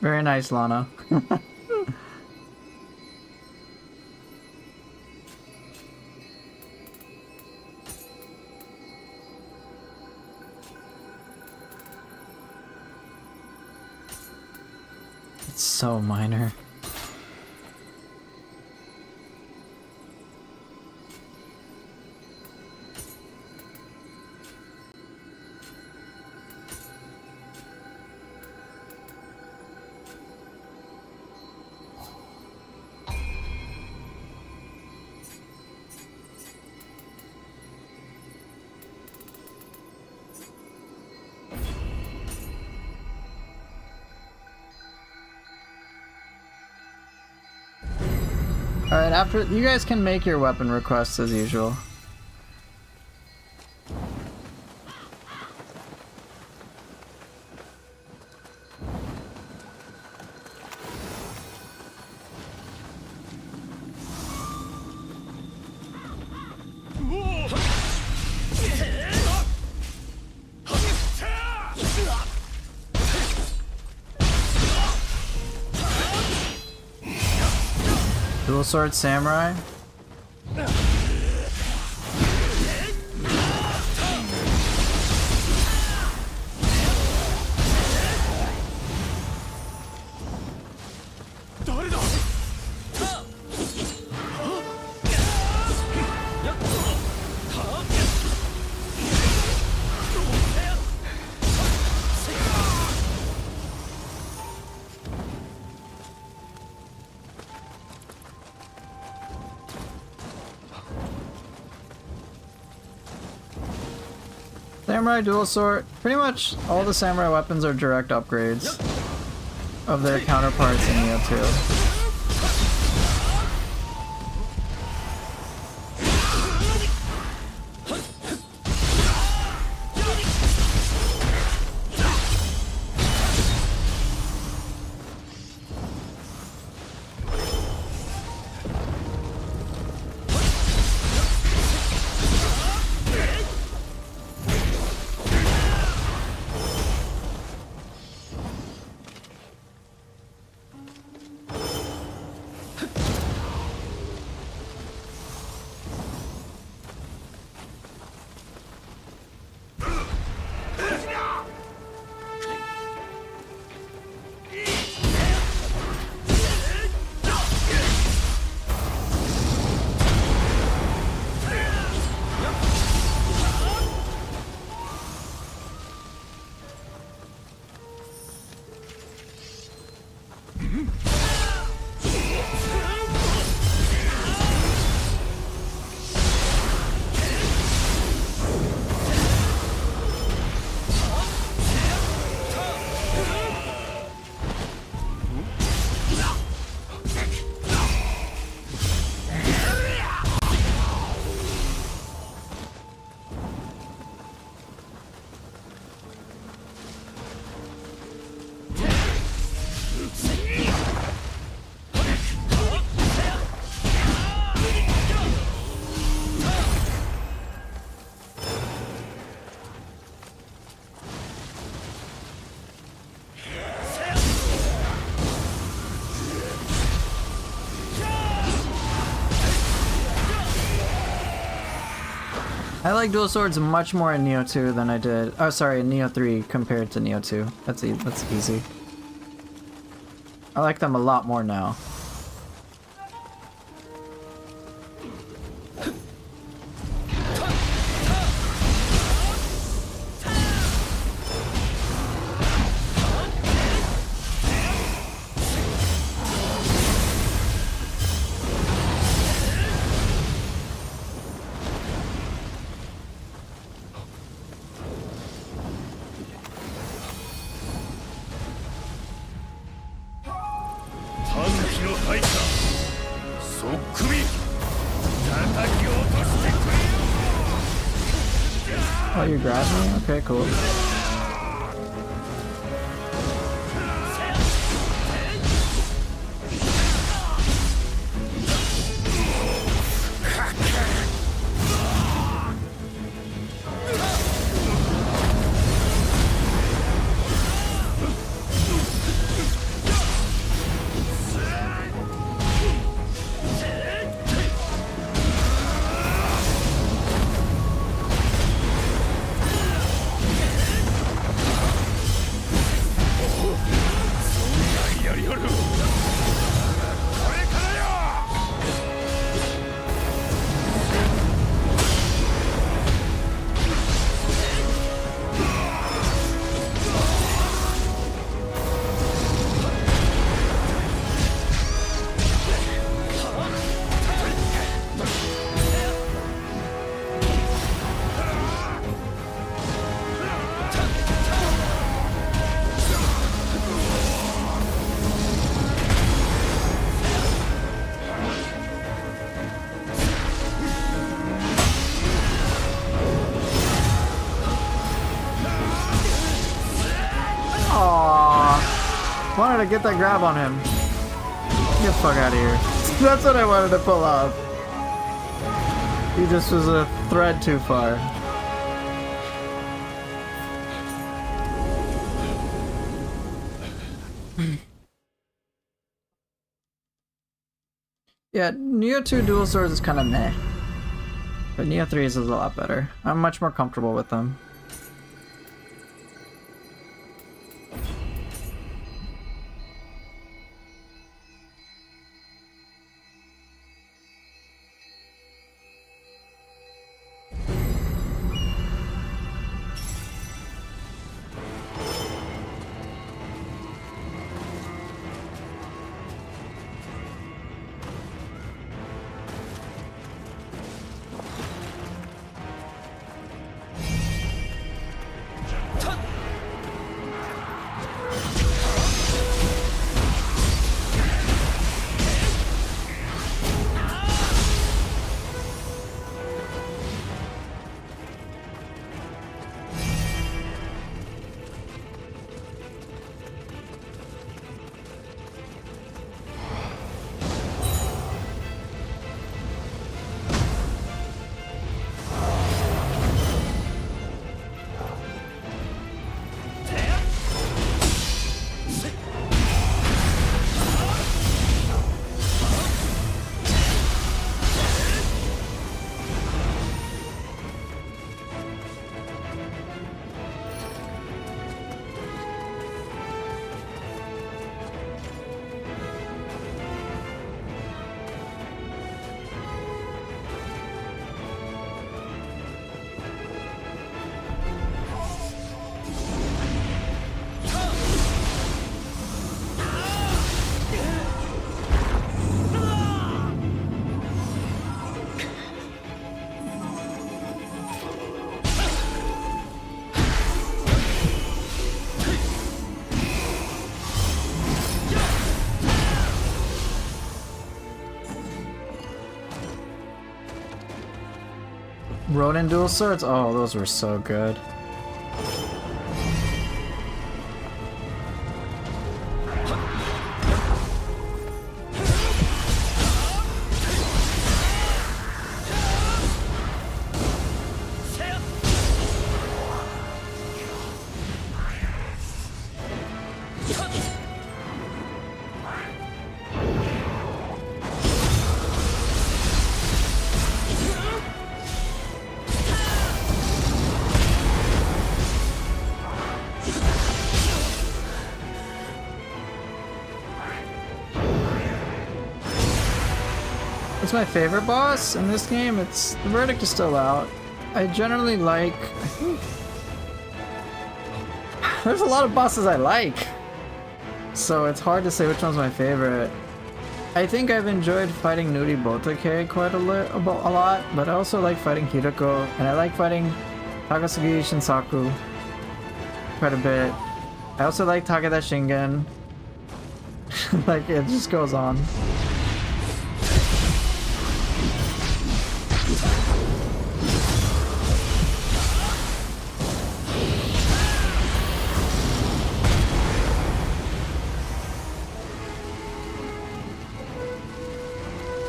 Very nice, Lana. It's so minor. Alright, after you guys can make your weapon requests as usual. Dual sword samurai. Samurai dual sword. Pretty much all the samurai weapons are direct upgrades of their counterparts in Neo 2. I like dual swords much more in Neo 2 than I did. Oh, sorry, in Neo 3 compared to Neo 2. That's easy. I like them a lot more now. Oh, you grabbed me? Okay, cool. to get that grab on him. Get the fuck out of here. That's what I wanted to pull off. He just was a thread too far. Yeah, Neo 2 Dual Swords is kind of meh. But Neo 3 is a lot better. I'm much more comfortable with them. Ronin Dual Swords? Oh, those were so good. It's my favorite boss in this game. It's the verdict is still out. I generally like. I think there's a lot of bosses I like, so it's hard to say which one's my favorite. I think I've enjoyed fighting Nuri Botake quite a lot, but I also like fighting Hiroko, and I like fighting Takasugi Shinsaku quite a bit. I also like Takeda Shingen. Like, it just goes on.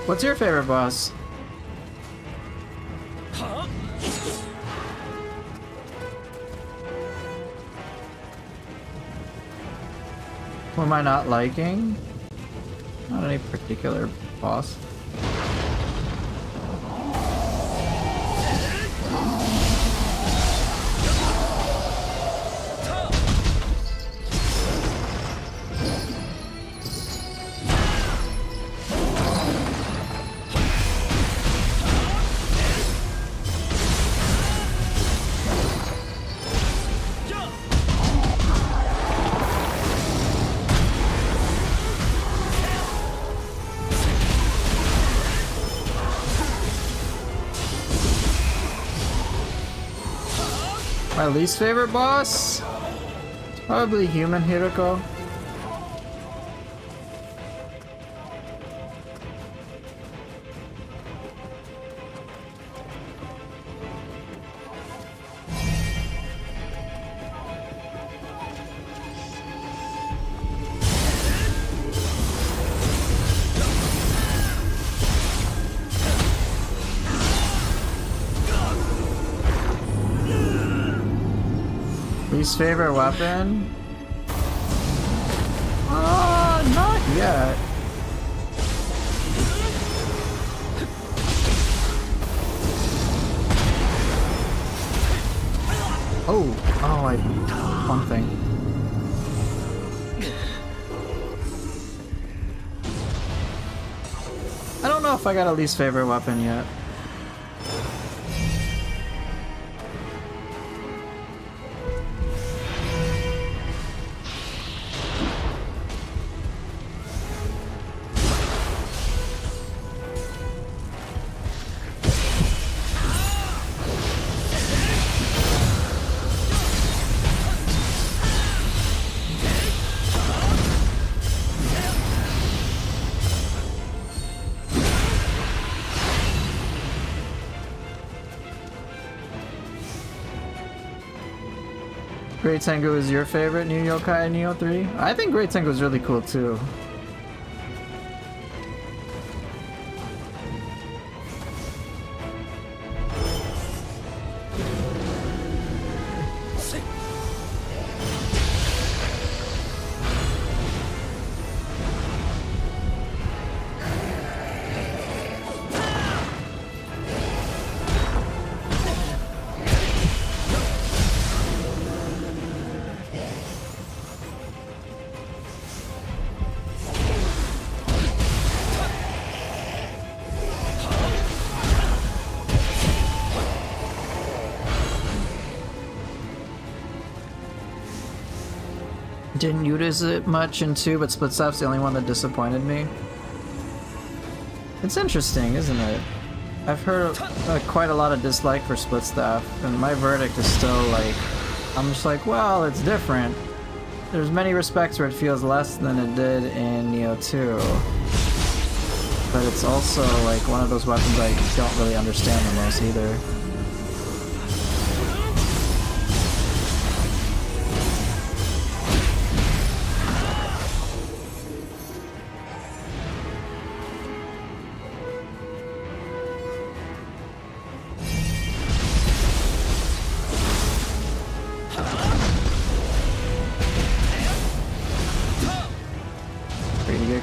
What's your favorite boss? Huh? Who am I not liking? Not any particular boss. My least favorite boss? It's probably Human Hiroko. Least favorite weapon? Not yet. One thing. I don't know if I got a least favorite weapon yet. Great Tengu is your favorite new yokai in Neo 3? I think Great Tengu is really cool too. Didn't use it much in 2, but Split Staff's the only one that disappointed me. It's interesting, isn't it? I've heard quite a lot of dislike for Split Staff, and my verdict is still like, I'm just like, well, it's different. There's many respects where it feels less than it did in Neo 2. But it's also like one of those weapons I don't really understand the most either.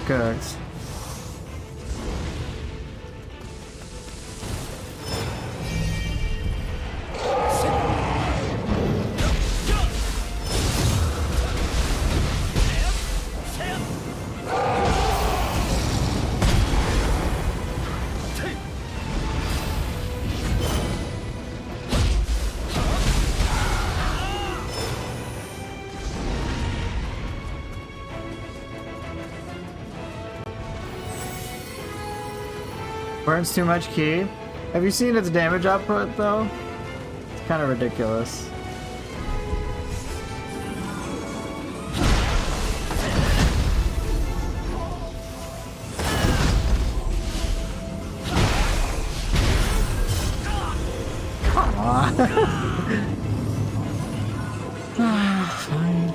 Cooked. Burns too much ki. Have you seen its damage output though? It's kind of ridiculous. Come on. Fine.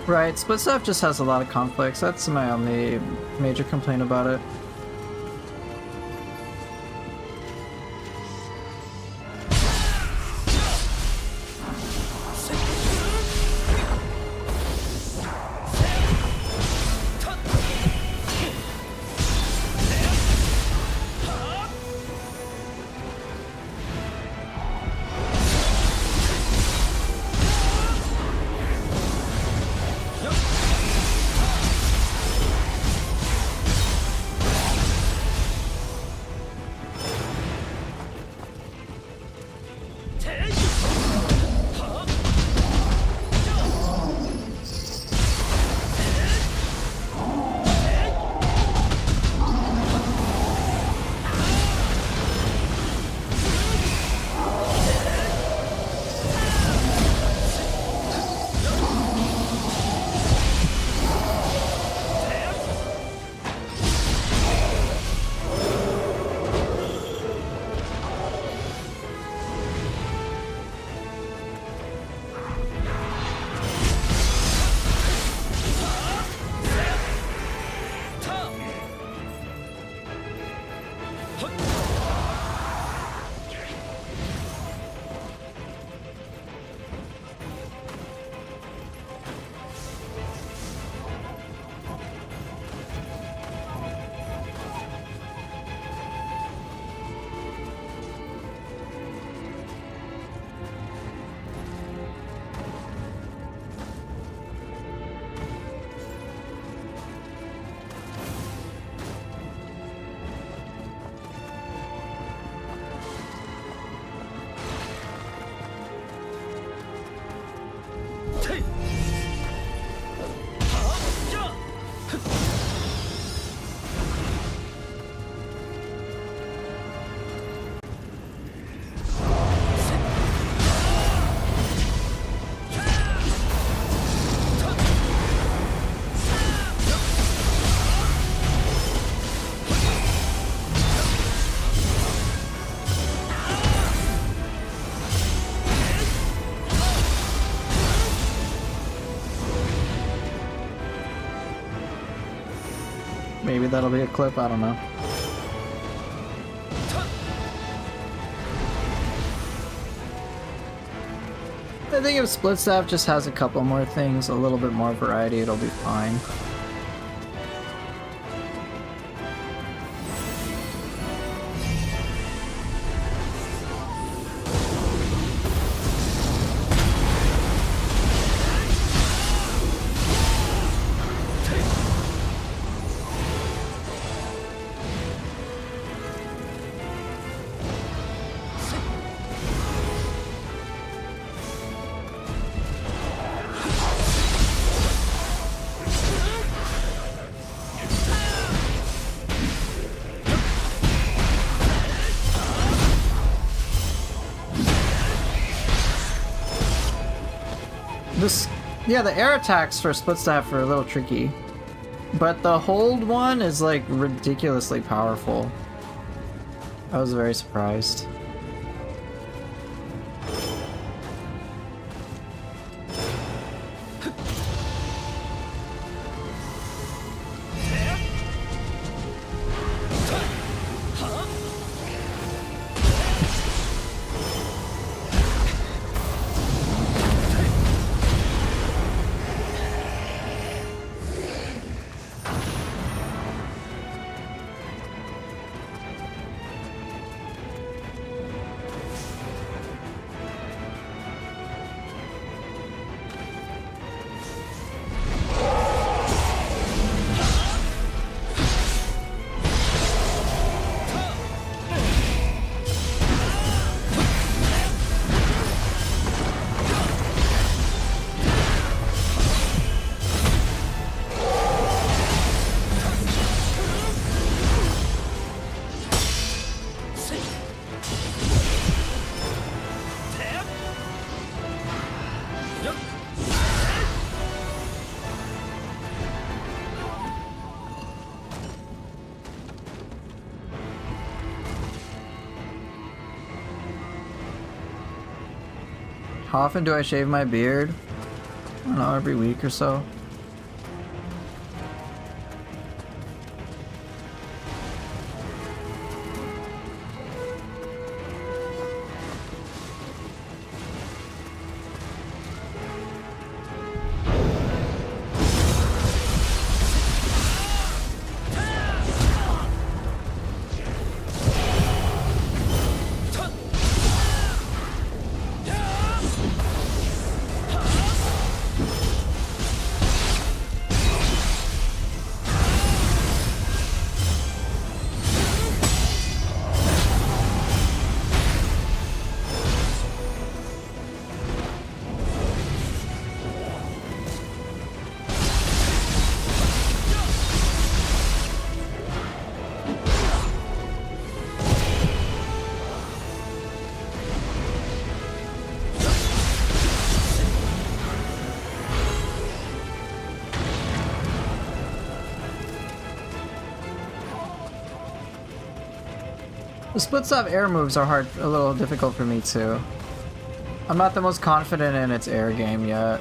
Right, Split Staff just has a lot of conflicts. That's my only major complaint about it. Maybe that'll be a clip, I don't know. I think if Split Staff just has a couple more things, a little bit more variety, it'll be fine. Yeah, the air attacks for Split Staff are a little tricky, but the hold one is like ridiculously powerful. I was very surprised. How often do I shave my beard? I don't know, every week or so. The split stop air moves are a little difficult for me too. I'm not the most confident in its air game yet.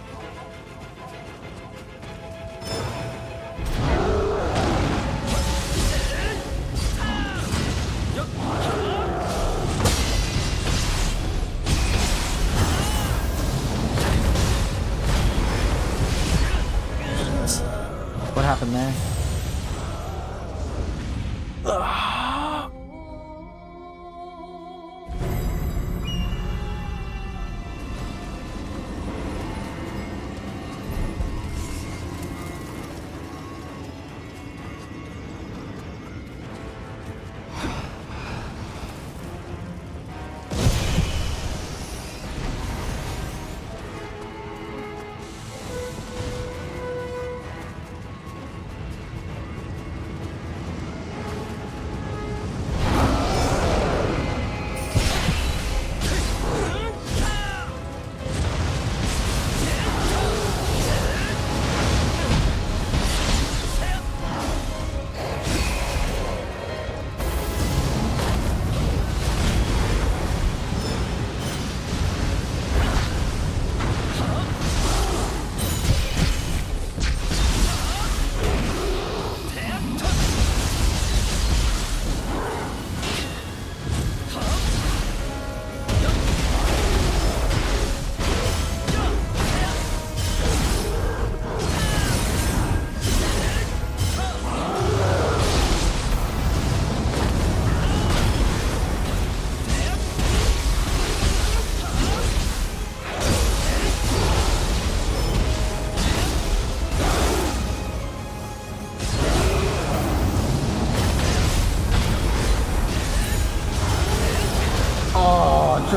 What happened there?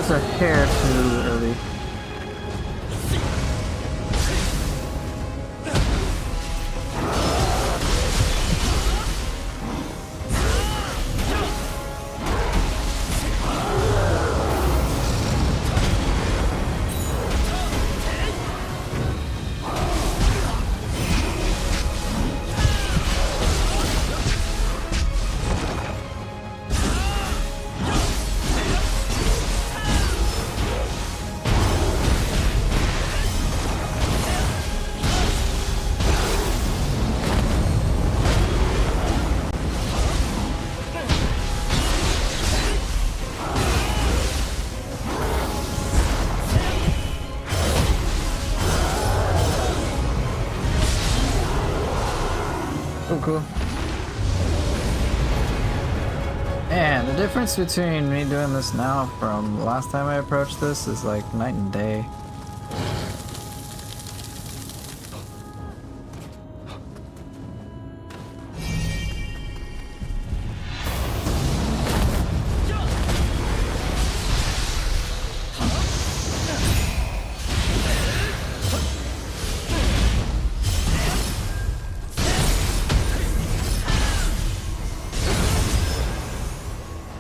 was a hair too early. Oh, cool. Man, the difference between me doing this now from last time I approached this is like night and day.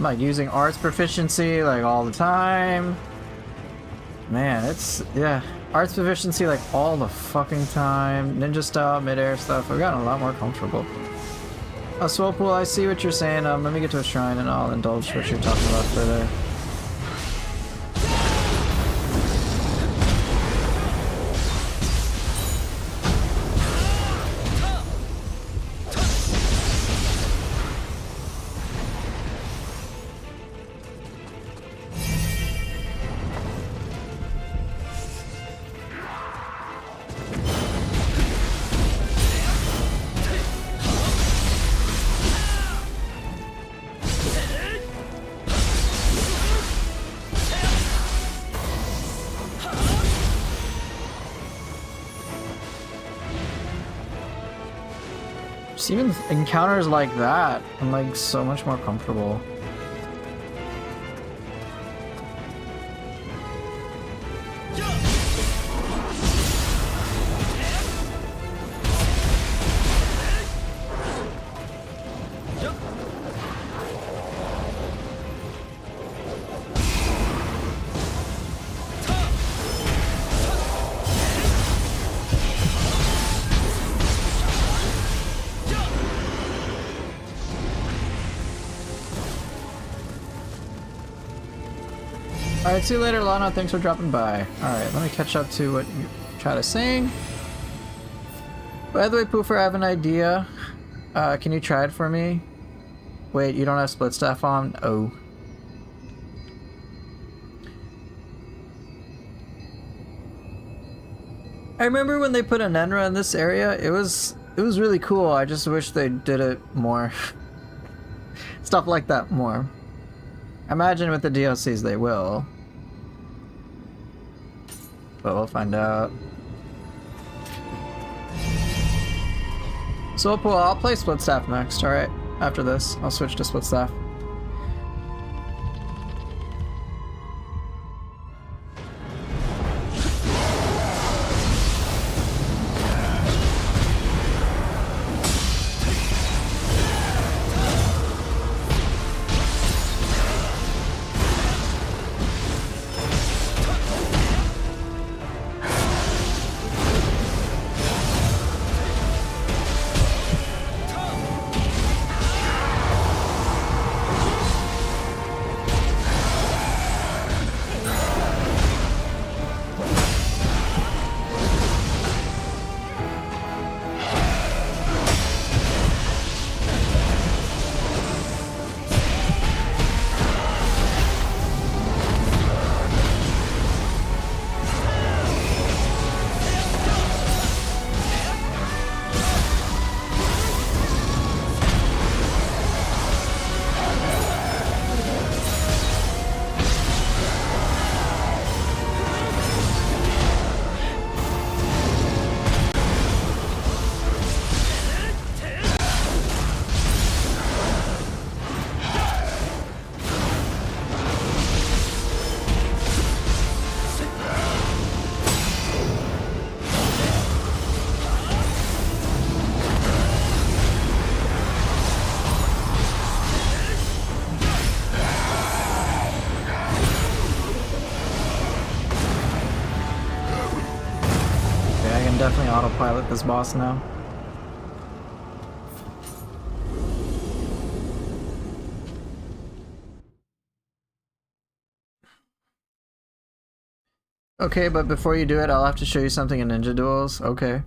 Like using arts proficiency like all the time. Man, it's, yeah, arts proficiency like all the fucking time. Ninja style, mid-air stuff. I've gotten a lot more comfortable. Oh, Swirlpool, I see what you're saying. Let me get to a shrine and I'll indulge what you're talking about further. Just even encounters like that, I'm like so much more comfortable. Alright, see you later, Lana. Thanks for dropping by. Alright, let me catch up to what you try to sing. By the way, Poofer, I have an idea. Can you try it for me? Wait, you don't have split staff on? Oh. I remember when they put an Enra in this area, it was really cool. I just wish they did it more. Stuff like that more. I imagine with the DLCs they will. But we'll find out. So I'll play Split Staff next, alright? After this, I'll switch to Split Staff. autopilot this boss now. Okay, but before you do it, I'll have to show you something in Ninja Duels. Okay.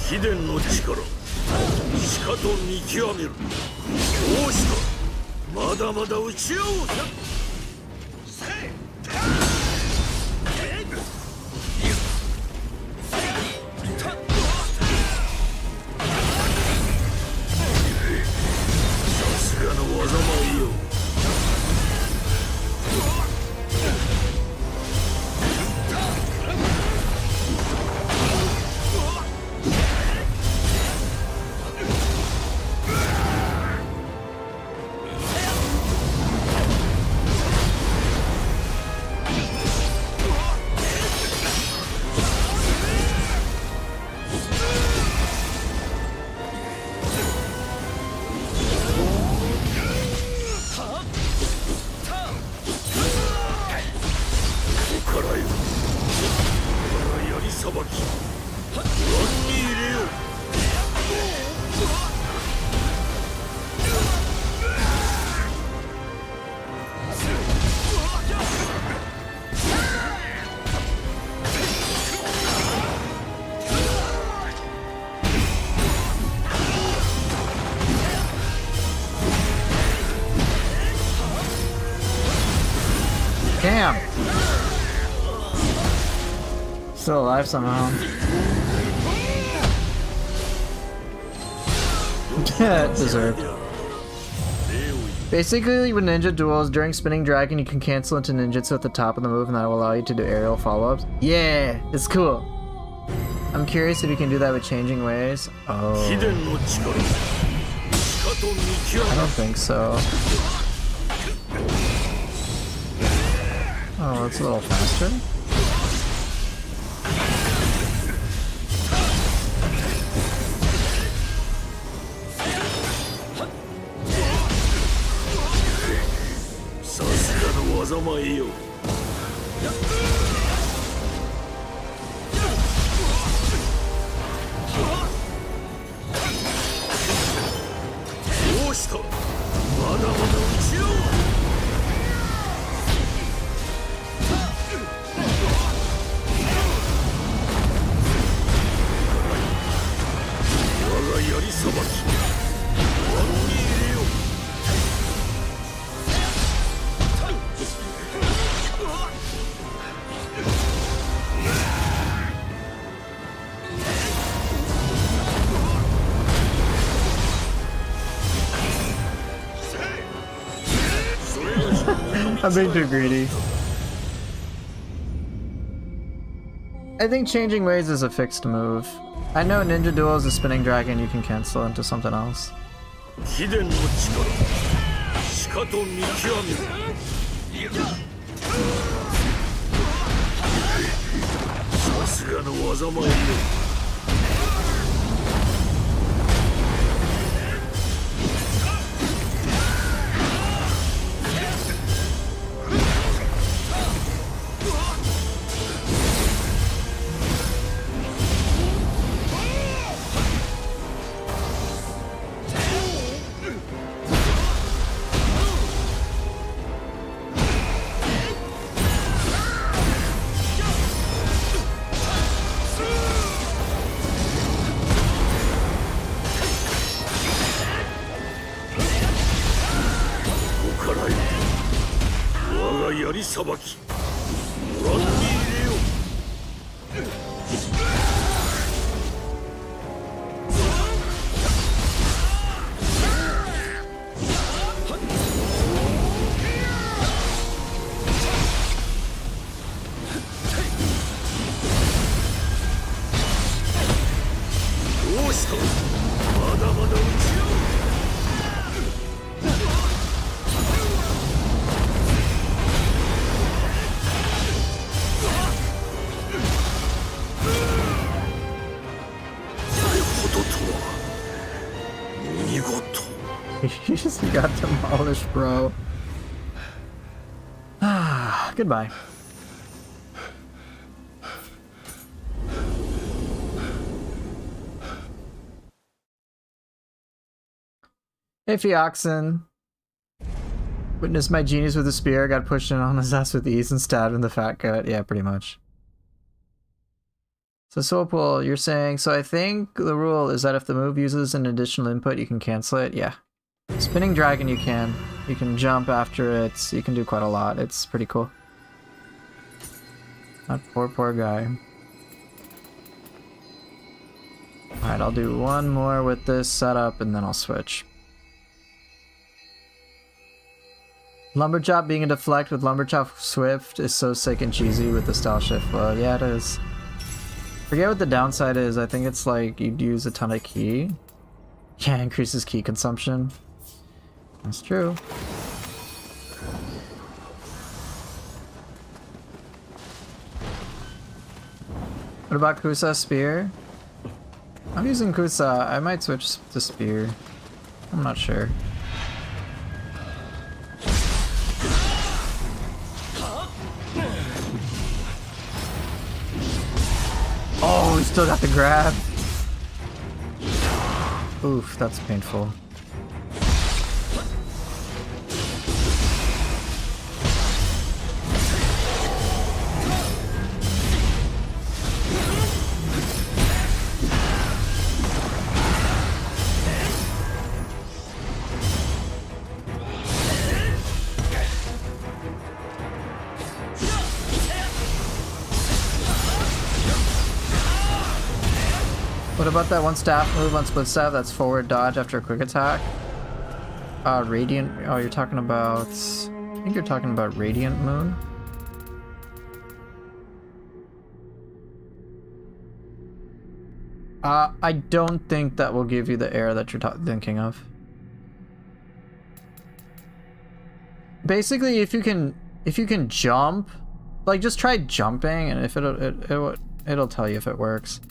秘伝の力、しかと見極める。どうした？まだまだ打ち合おう。さすがの技前よ。Damn! Still alive somehow. Deserved. Basically, with Ninja Duels, during Spinning Dragon, you can cancel into ninjutsu at the top of the move, and that will allow you to do aerial follow-ups. Yeah! It's cool! I'm curious if you can do that with changing ways. Oh. I don't think so. Oh, that's a little faster. I'm being too greedy. I think changing ways is a fixed move. I know Ninja Duel is a Spinning Dragon you can cancel into something else. You just got demolished, bro. Ah, goodbye. Iffy oxen. Witnessed my genius with a spear, got pushed in on his ass with ease and stabbed in the fat gut. Yeah, pretty much. So Soulpool, you're saying, so I think the rule is that if the move uses an additional input, you can cancel it? Yeah. Spinning Dragon you can. You can jump after it, you can do quite a lot. It's pretty cool. That poor guy. Alright, I'll do one more with this setup and then I'll switch. Lumberchop being a deflect with Lumberchop Swift is so sick and cheesy with the style shift flow. Yeah, it is. Forget what the downside is. I think it's like you'd use a ton of ki. Yeah, increases ki consumption. That's true. What about Kusa Spear? I'm using Kusa. I might switch to Spear. I'm not sure. Oh, he still got the grab. Oof, that's painful. What about that one staff move on split staff that's forward dodge after a quick attack? Radiant. Oh, you're talking about. I think you're talking about Radiant Moon. I don't think that will give you the air that you're thinking of. Basically, if you can jump, like just try jumping, and if it'll tell you if it works.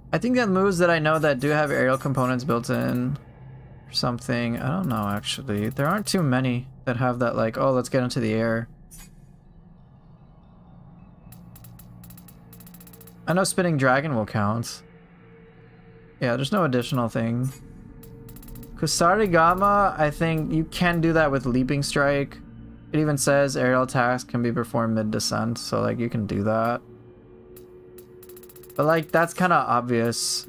I think that moves that I know that do have aerial components built in or something. I don't know, actually. There aren't too many that have that, like, oh, let's get into the air. I know Spinning Dragon will count. Yeah, there's no additional thing. Kusarigama, I think you can do that with Leaping Strike. It even says aerial attacks can be performed mid-descent, so, like, you can do that. But, like, that's kind of obvious.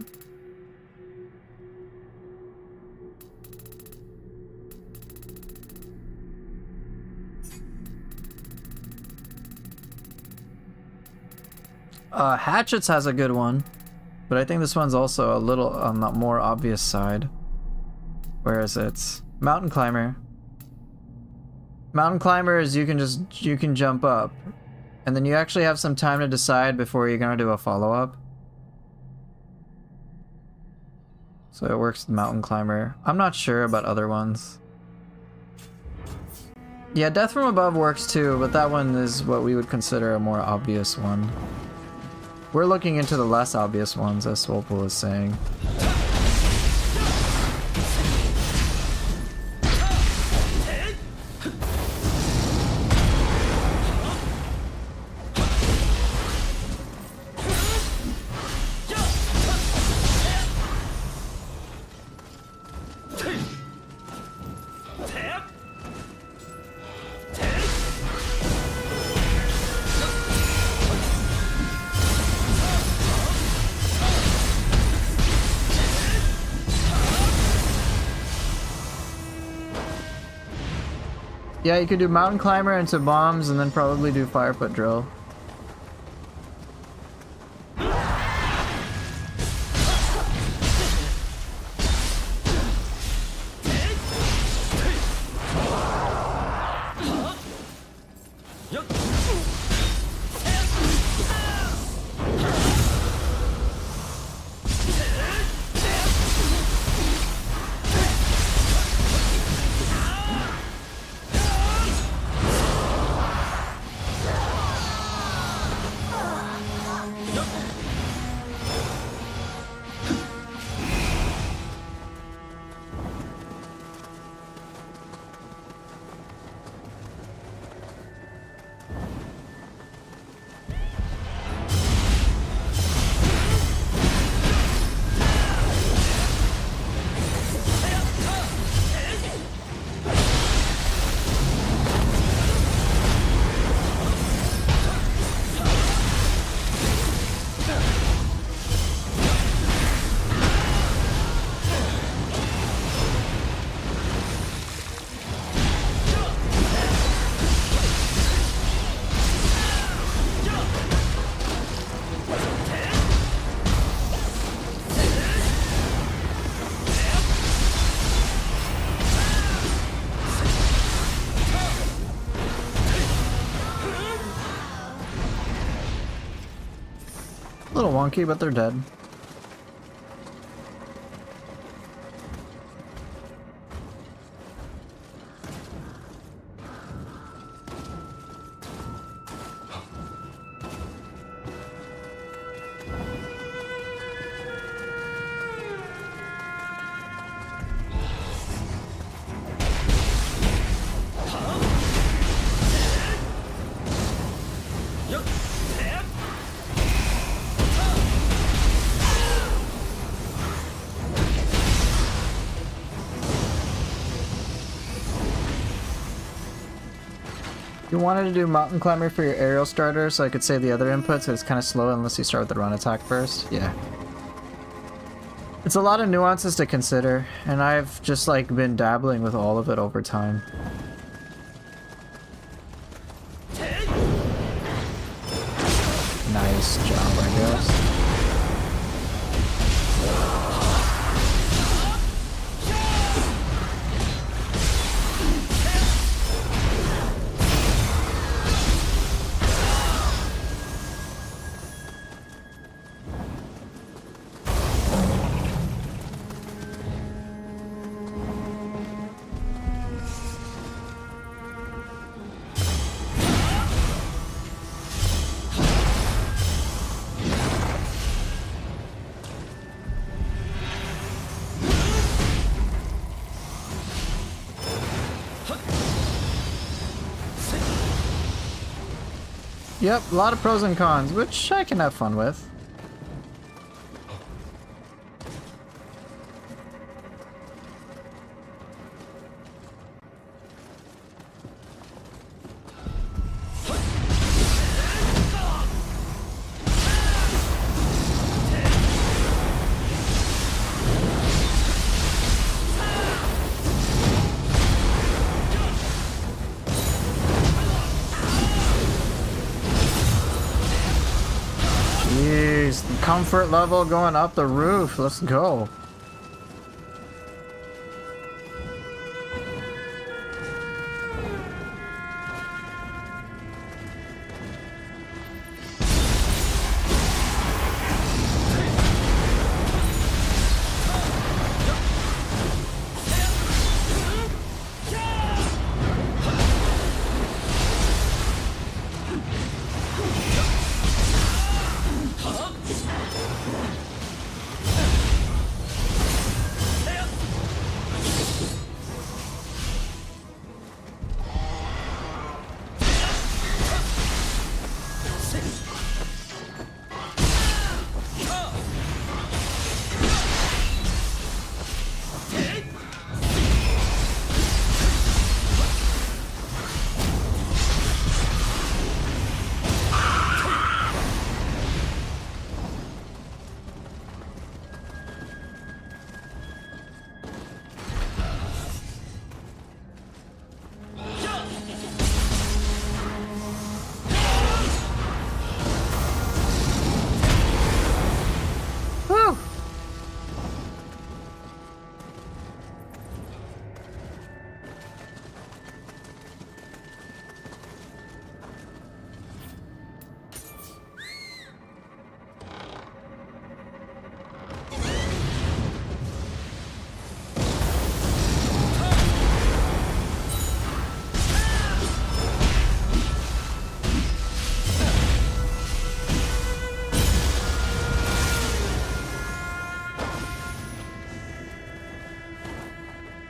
Hatchets has a good one. But I think this one's also a little on the more obvious side. Where is it? Mountain Climber. Mountain Climber is you can jump up. And then you actually have some time to decide before you're gonna do a follow-up. So it works with Mountain Climber. I'm not sure about other ones. Yeah, Death from Above works too, but that one is what we would consider a more obvious one. We're looking into the less obvious ones, as Swolpool is saying. Yeah, you could do Mountain Climber into bombs and then probably do Firefoot Drill. little wonky, but they're dead. You wanted to do mountain climber for your aerial starter so I could save the other inputs, so it's kind of slow unless you start with the run attack first? Yeah. It's a lot of nuances to consider, and I've just like been dabbling with all of it over time. Nice job, I guess. Yep, a lot of pros and cons, which I can have fun with. Jeez, comfort level going up the roof. Let's go.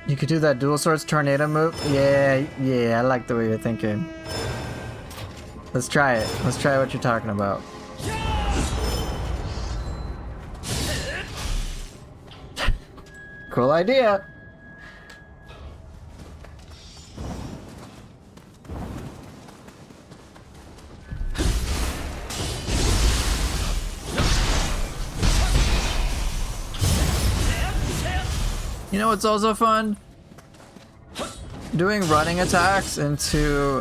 You could do that dual swords tornado move. Yeah, I like the way you're thinking. Let's try it. Let's try what you're talking about. Cool idea. You know what's also fun? Doing running attacks into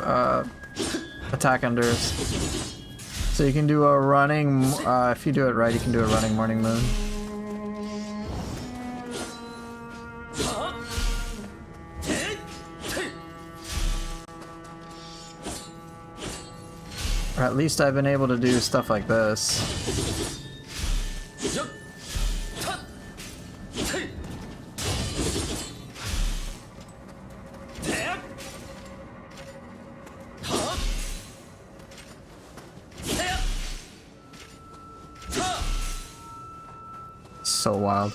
attack unders. So you can do a running, if you do it right, you can do a running morning moon. Or at least I've been able to do stuff like this. so wild.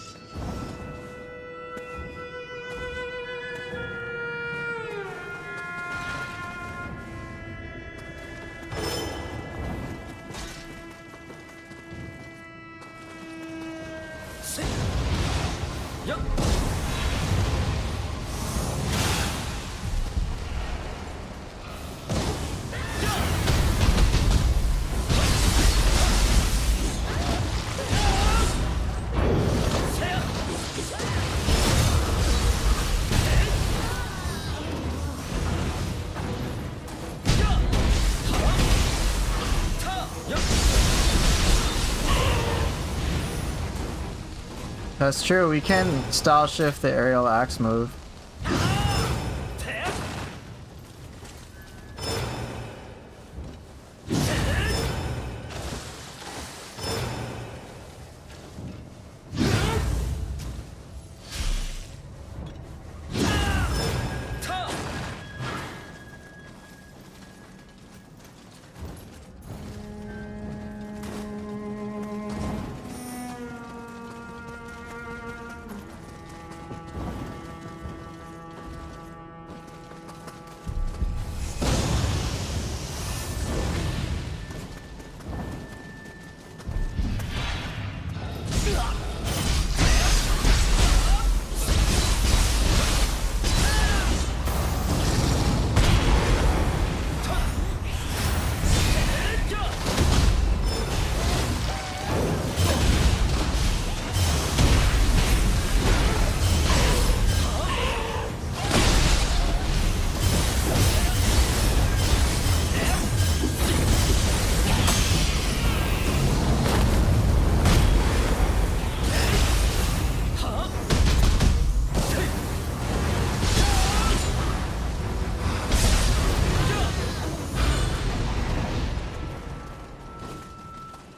That's true, we can style shift the aerial axe move.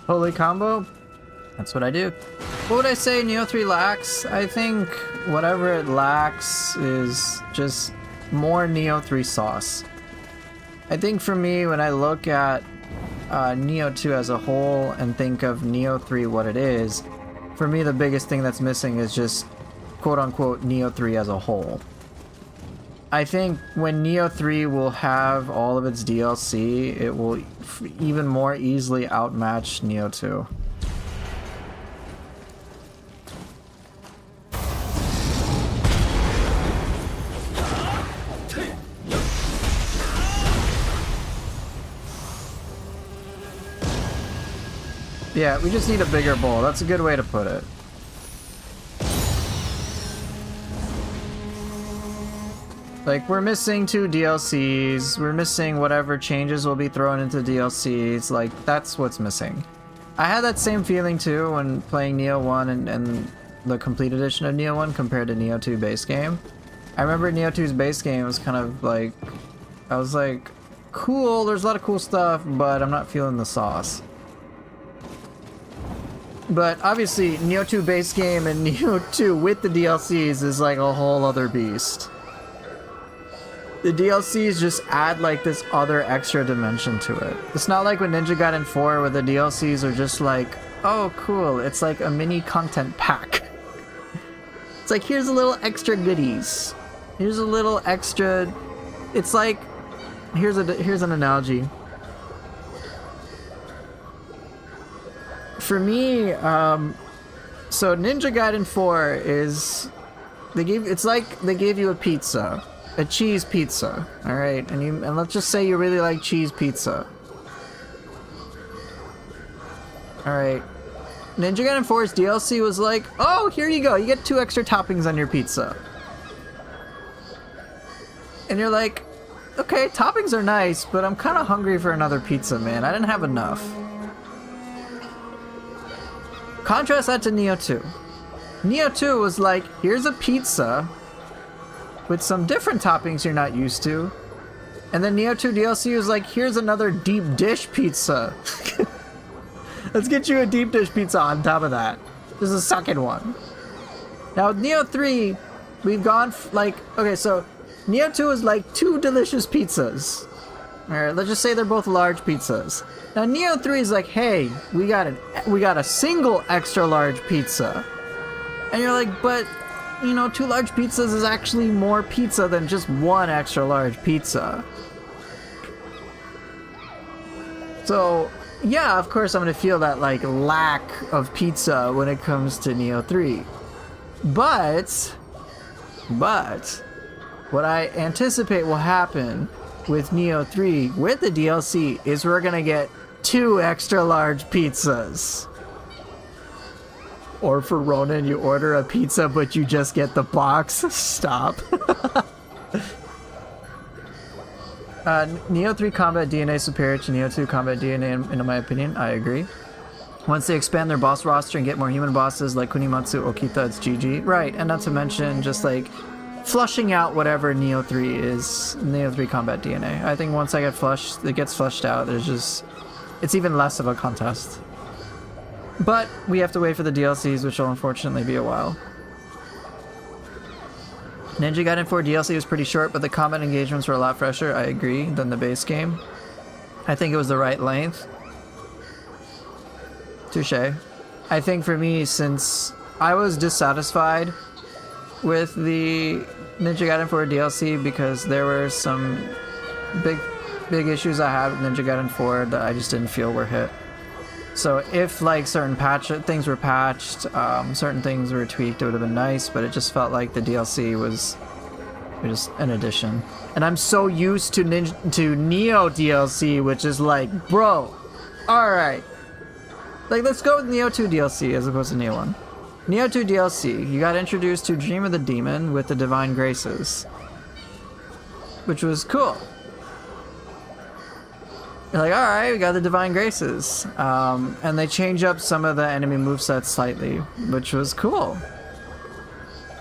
Holy combo? That's what I do. What would I say Neo 3 lacks? I think whatever it lacks is just more Neo 3 sauce. I think for me, when I look at Neo 2 as a whole and think of Neo 3 what it is, for me the biggest thing that's missing is just quote-unquote Neo 3 as a whole. I think when Neo 3 will have all of its DLC, it will even more easily outmatch Neo 2. Yeah, we just need a bigger bowl. That's a good way to put it. Like, we're missing 2 DLCs, we're missing whatever changes will be thrown into DLCs, like, that's what's missing. I had that same feeling too when playing Neo 1 and the complete edition of Neo 1 compared to Neo 2 base game. I remember Neo 2's base game was kind of like, I was like, cool, there's a lot of cool stuff, but I'm not feeling the sauce. But obviously, Neo 2 base game and Neo 2 with the DLCs is like a whole other beast. The DLCs just add like this other extra dimension to it. It's not like with Ninja Gaiden 4 where the DLCs are just like, oh cool, it's like a mini content pack. It's like, here's a little extra goodies. Here's a little extra... It's like, here's an analogy. For me, so Ninja Gaiden 4 is... It's like they gave you a pizza. A cheese pizza, all right, and let's just say you really like cheese pizza. All right, Ninja Gaiden 4's DLC was like, oh, here you go, you get 2 extra toppings on your pizza, and you're like, okay, toppings are nice, but I'm kind of hungry for another pizza, man. I didn't have enough. Contrast that to Neo 2. Neo 2 was like, here's a pizza with some different toppings you're not used to. And then Neo 2 DLC was like, here's another deep dish pizza. Let's get you a deep dish pizza on top of that. This is the second one. Now with Neo 3, we've gone like, okay, so Neo 2 is like 2 delicious pizzas. Alright, let's just say they're both large pizzas. Now Neo 3 is like, hey, we got a single extra large pizza. And you're like, but, you know, 2 large pizzas is actually more pizza than just 1 extra large pizza. So, yeah, of course I'm gonna feel that, like, lack of pizza when it comes to Neo 3. But, what I anticipate will happen with Neo 3 with the DLC is we're gonna get 2 extra large pizzas. Or for Ronin, you order a pizza but you just get the box. Stop. Neo 3 combat DNA superior to Neo 2 combat DNA in my opinion. I agree. Once they expand their boss roster and get more human bosses like Kunimatsu, Okita, it's GG. Right, and not to mention just like flushing out whatever Neo 3 is, Neo 3 combat DNA. I think once it gets flushed out, it's even less of a contest. But we have to wait for the DLCs, which will unfortunately be a while. Ninja Gaiden 4 DLC was pretty short, but the combat engagements were a lot fresher, I agree, than the base game. I think it was the right length. Touché. I think for me, since I was dissatisfied with the Ninja Gaiden 4 DLC because there were some big issues I had with Ninja Gaiden 4 that I just didn't feel were hit. So if like certain things were patched, certain things were tweaked, it would have been nice, but it just felt like the DLC was just an addition. And I'm so used to Neo DLC, which is like, bro, alright. Like, let's go with Neo 2 DLC as opposed to Neo 1. Neo 2 DLC, you got introduced to Dream of the Demon with the Divine Graces, which was cool. You're like, alright, we got the Divine Graces. And they change up some of the enemy movesets slightly, which was cool.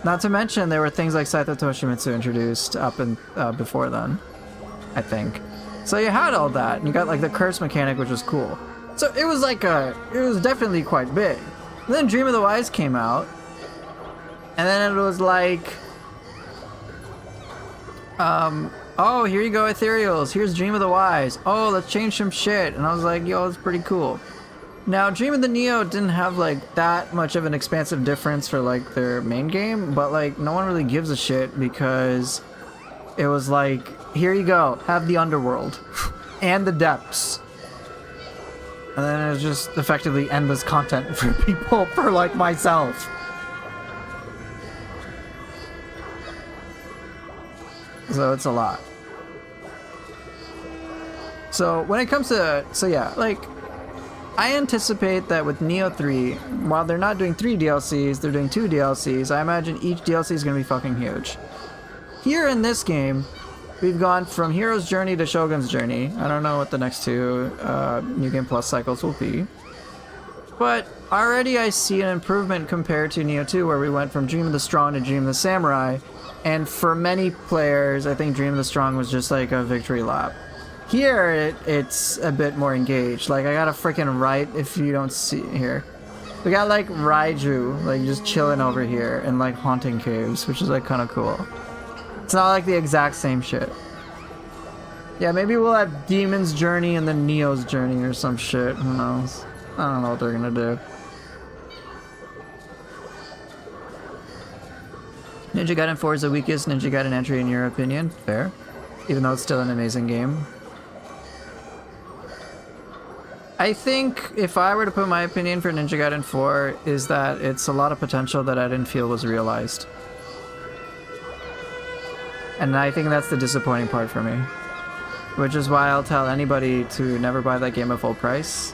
Not to mention, there were things like Saito Toshimitsu introduced up and before then, I think. So you had all that, and you got like the curse mechanic, which was cool. So it was like it was definitely quite big. And then Dream of the Wise came out, and then it was like, oh, here you go, Ethereals. Here's Dream of the Wise. Oh, let's change some shit. And I was like, yo, it's pretty cool. Now, Dream of the Neo didn't have like that much of an expansive difference for like their main game, but like no one really gives a shit because it was like, here you go, have the underworld and the depths. And then it was just effectively endless content for people, for like myself. So it's a lot. So when it comes to, so yeah, like, I anticipate that with Neo 3, while they're not doing 3 DLCs, they're doing 2 DLCs, I imagine each DLC is going to be fucking huge. Here in this game, we've gone from Hero's Journey to Shogun's Journey. I don't know what the next 2 New Game Plus cycles will be. But already I see an improvement compared to Neo 2, where we went from Dream of the Strong to Dream of the Samurai. And for many players, I think Dream of the Strong was just like a victory lap. Here, it's a bit more engaged. Like, I got a freaking right, if you don't see here. We got like Raiju, like just chilling over here in like haunting caves, which is like kind of cool. It's not like the exact same shit. Yeah, maybe we'll have Demon's Journey and then Neo's Journey or some shit. Who knows? I don't know what they're gonna do. Ninja Gaiden 4 is the weakest Ninja Gaiden entry in your opinion. Fair. Even though it's still an amazing game. I think if I were to put my opinion for Ninja Gaiden 4 is that it's a lot of potential that I didn't feel was realized. And I think that's the disappointing part for me. Which is why I'll tell anybody to never buy that game at full price.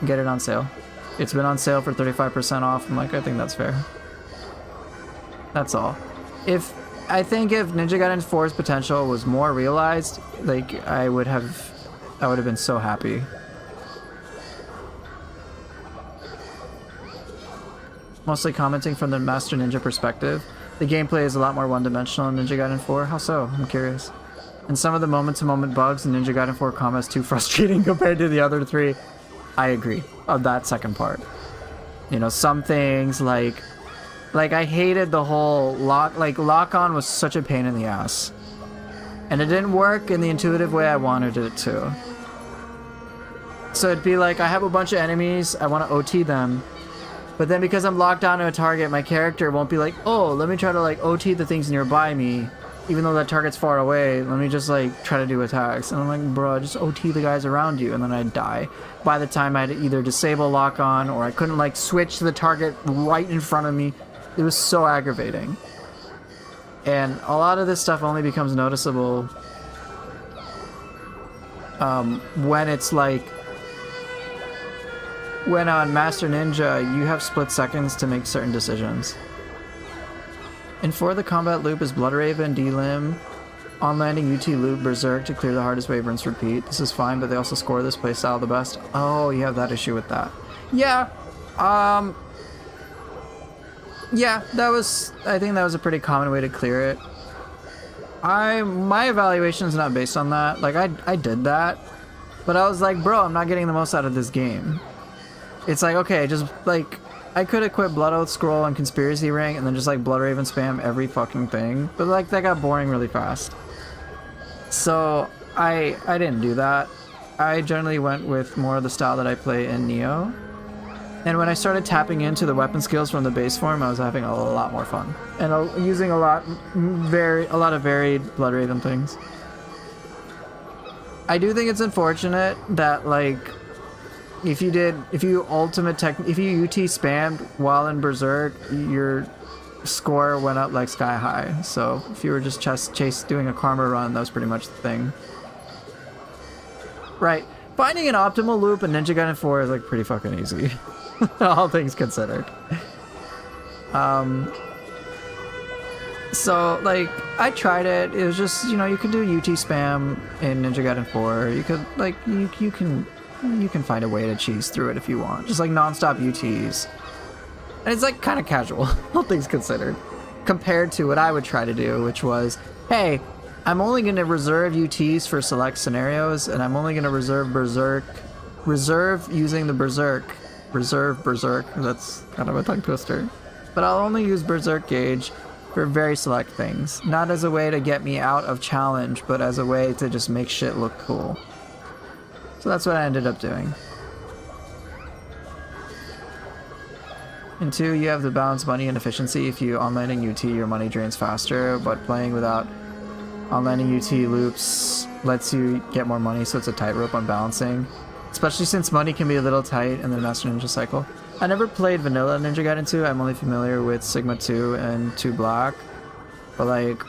Get it on sale. It's been on sale for 35% off. I'm like, I think that's fair. That's all. I think if Ninja Gaiden 4's potential was more realized, like, I would have been so happy. Mostly commenting from the Master Ninja perspective. The gameplay is a lot more one-dimensional in Ninja Gaiden 4. How so? I'm curious. And some of the moment-to-moment bugs in Ninja Gaiden 4 combat is too frustrating compared to the other 3. I agree on that second part. You know, some things like I hated the whole lock-on was such a pain in the ass. And it didn't work in the intuitive way I wanted it to. So it'd be like, I have a bunch of enemies, I want to OT them, But then because I'm locked onto a target, my character won't be like, oh, let me try to like OT the things nearby me. Even though that target's far away, let me just like try to do attacks. And I'm like, bro, just OT the guys around you, and then I'd die. By the time I'd either disable lock on or I couldn't like switch to the target right in front of me. It was so aggravating. And a lot of this stuff only becomes noticeable when it's like, when on Master Ninja, you have split seconds to make certain decisions. And for the combat loop is Bloodraven, D-Limb, on landing UT loop, Berserk to clear the hardest wave, rinse, repeat. This is fine, but they also score this playstyle the best. Oh, you have that issue with that. Yeah, yeah, I think that was a pretty common way to clear it. My evaluation is not based on that. Like, I did that, but I was like, bro, I'm not getting the most out of this game. It's like, okay, just like, I could equip Blood Oath Scroll and Conspiracy Ring and then just like Bloodraven spam every fucking thing, but like that got boring really fast. So I didn't do that. I generally went with more of the style that I play in Neo. And when I started tapping into the weapon skills from the base form, I was having a lot more fun and using a lot of varied Bloodraven things. I do think it's unfortunate that like if you UT spammed while in Berserk, your score went up like sky high. So if you were just doing a karma run, that was pretty much the thing. Right. Finding an optimal loop in Ninja Gaiden 4 is like pretty fucking easy. All things considered. So like I tried it. It was just, you know, you can do UT spam in Ninja Gaiden 4. You could like you can find a way to cheese through it if you want. Just like non-stop UTs. And it's like kind of casual, all things considered. Compared to what I would try to do, which was, hey, I'm only going to reserve UTs for select scenarios, and I'm only going to reserve Berserk. Reserve using the Berserk. Reserve Berserk. That's kind of a tongue twister. But I'll only use Berserk gauge for very select things. Not as a way to get me out of challenge, but as a way to just make shit look cool. So that's what I ended up doing. And 2, you have to balance money and efficiency. If you on-landing UT, your money drains faster, but playing without on-landing UT loops lets you get more money, so it's a tightrope on balancing. Especially since money can be a little tight in the Master Ninja cycle. I never played vanilla Ninja Gaiden 2, I'm only familiar with Sigma 2 and 2 Black. But like,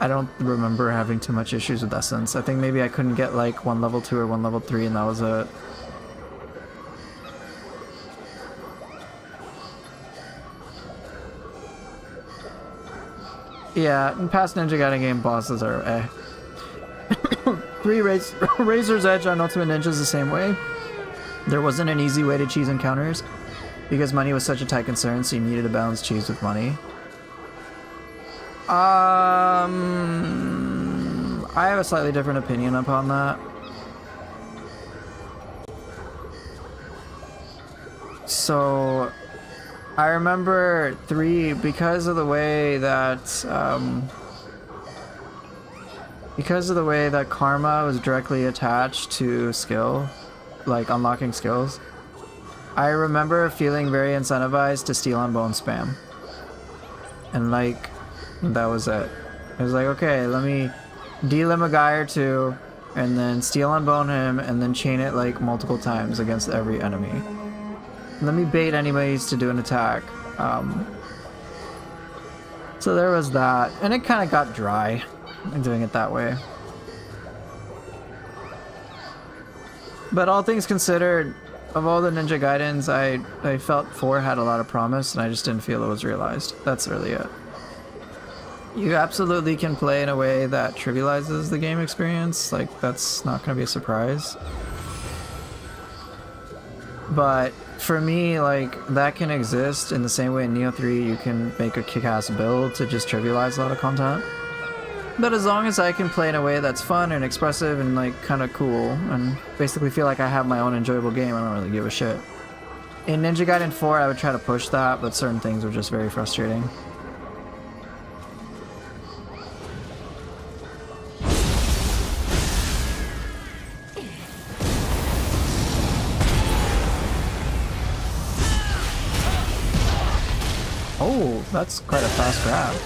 I don't remember having too much issues with Essence. I think maybe I couldn't get like one level 2 or one level 3 and that was it. Yeah, in past Ninja Gaiden game bosses are eh. 3 Razor's Edge on Ultimate Ninja is the same way. There wasn't an easy way to cheese encounters because money was such a tight concern, so you needed to balance cheese with money. I have a slightly different opinion upon that. So, I remember 3, because of the way that karma was directly attached to skill, like unlocking skills, I remember feeling very incentivized to steal on bone spam. And like, that was it. It was like, okay, let me D-limb a guy or 2, and then steal on bone him, and then chain it like multiple times against every enemy. Let me bait enemies to do an attack. So there was that, and it kind of got dry doing it that way. But all things considered, of all the Ninja Gaidens, I felt 4 had a lot of promise, and I just didn't feel it was realized. That's really it. You absolutely can play in a way that trivializes the game experience, like that's not going to be a surprise. But for me, like, that can exist in the same way in Neo 3 you can make a kick-ass build to just trivialize a lot of content. But as long as I can play in a way that's fun and expressive and like kind of cool and basically feel like I have my own enjoyable game, I don't really give a shit. In Ninja Gaiden 4 I would try to push that, but certain things were just very frustrating. Oh, that's quite a fast grab.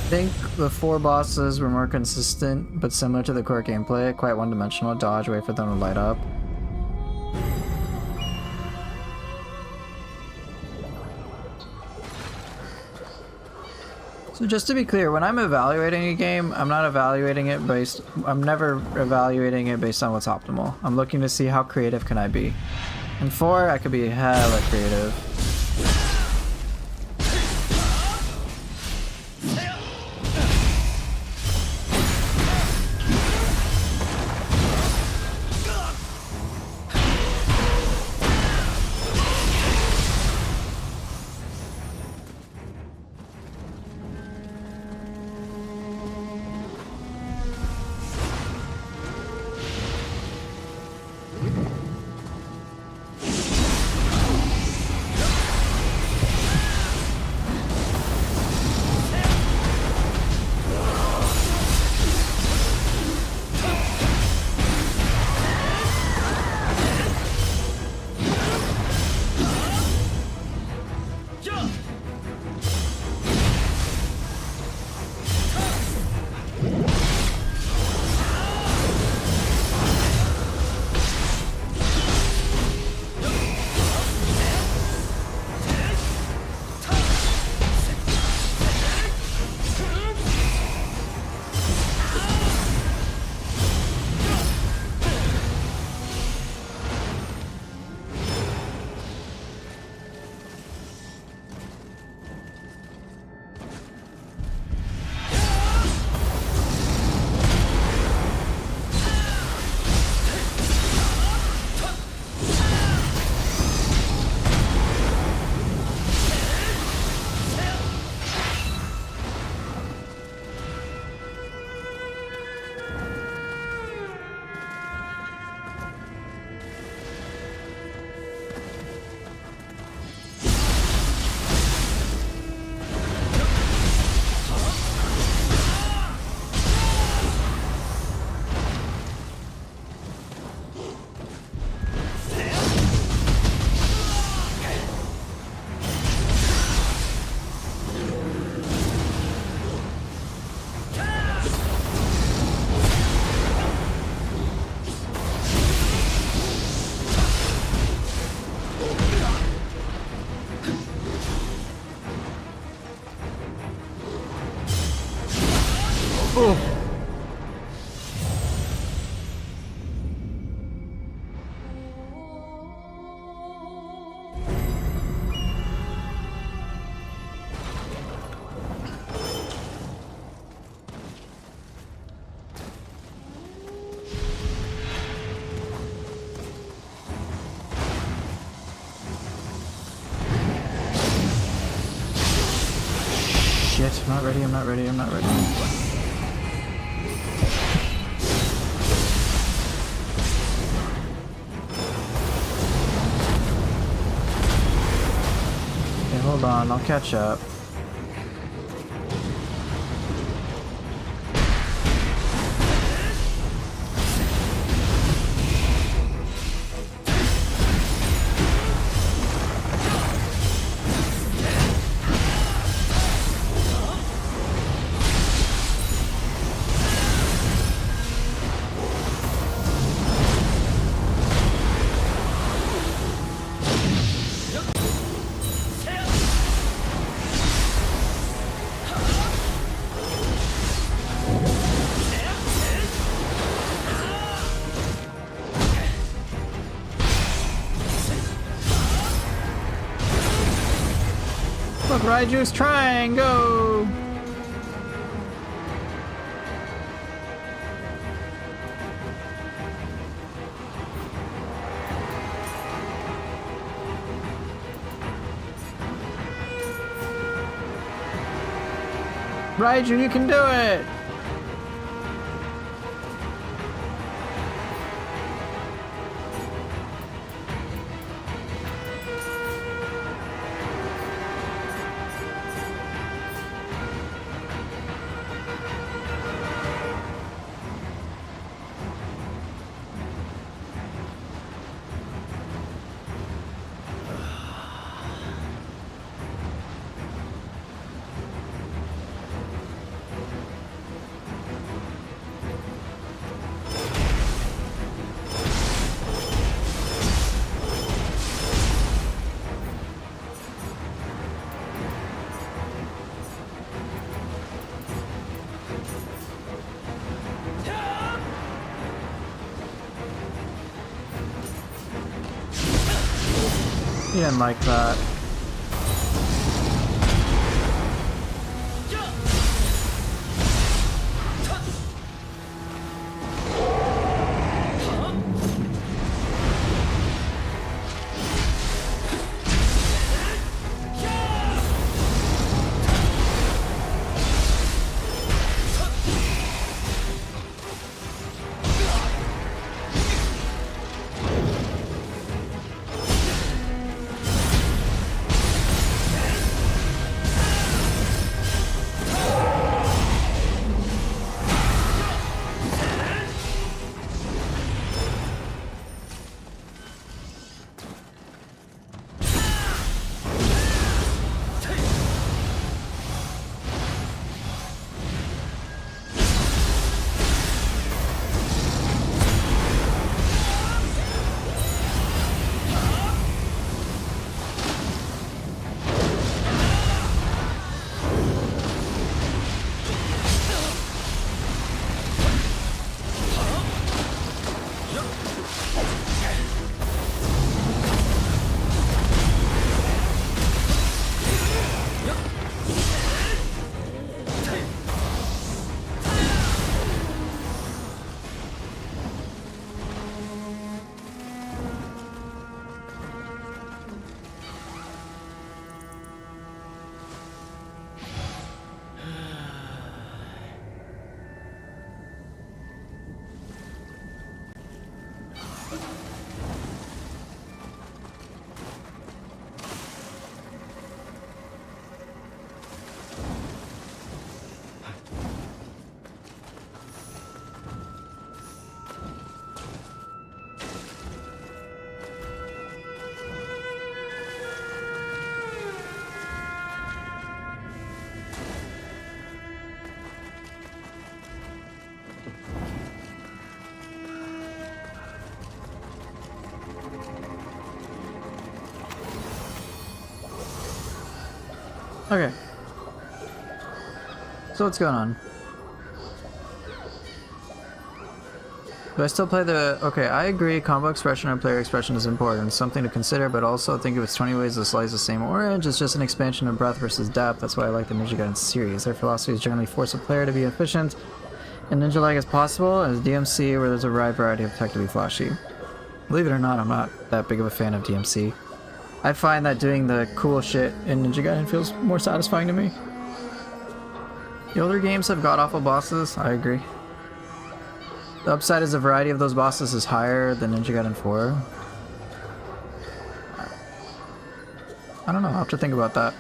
I think the 4 bosses were more consistent, but similar to the core gameplay, quite one-dimensional. Dodge, wait for them to light up. So just to be clear, when I'm evaluating a game, I'm never evaluating it based on what's optimal. I'm looking to see how creative can I be. In 4, I could be hella creative. Shit, I'm not ready, I'm not ready, I'm not ready. Okay, hold on, I'll catch up. Look, Raiju's trying, go! Raiju, you can do it! He didn't like that. Okay. So what's going on? Do I still play the... Okay, I agree, combo expression and player expression is important, something to consider, but also think of its 20 ways to slice the same orange. It's just an expansion of breadth versus depth. That's why I like the Ninja Gaiden series. Their philosophy is generally force a player to be efficient and ninja-like as possible, as DMC, where there's a wide variety of tech to be flashy. Believe it or not, I'm not that big of a fan of DMC. I find that doing the cool shit in Ninja Gaiden feels more satisfying to me. The older games have god-awful bosses, I agree. The upside is the variety of those bosses is higher than Ninja Gaiden 4. I don't know, I'll have to think about that.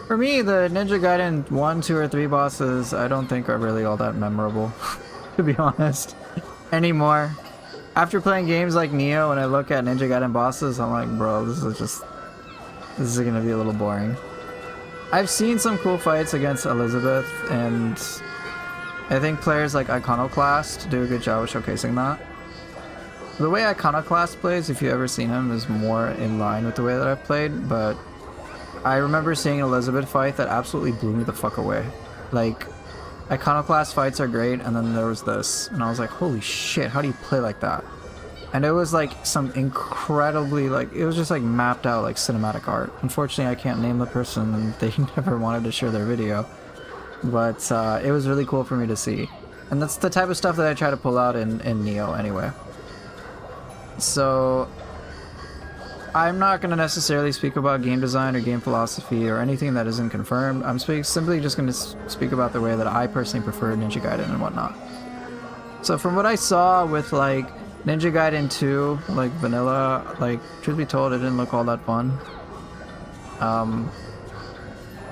For me, the Ninja Gaiden 1, 2, or 3 bosses I don't think are really all that memorable, to be honest, anymore. After playing games like Neo, when I look at Ninja Gaiden bosses, I'm like, bro, this is gonna be a little boring. I've seen some cool fights against Elizabeth, and I think players like Iconoclast do a good job of showcasing that. The way Iconoclast plays, if you've ever seen him, is more in line with the way that I've played, but I remember seeing an Elizabeth fight that absolutely blew me the fuck away. Like, Iconoclast fights are great, and then there was this, and I was like, holy shit, how do you play like that? And it was like some incredibly, like, it was just like mapped out like cinematic art. Unfortunately, I can't name the person and they never wanted to share their video. But it was really cool for me to see. And that's the type of stuff that I try to pull out in Neo anyway. So I'm not going to necessarily speak about game design or game philosophy or anything that isn't confirmed. I'm simply just going to speak about the way that I personally prefer Ninja Gaiden and whatnot. So from what I saw with like Ninja Gaiden 2, like vanilla, like truth be told, it didn't look all that fun.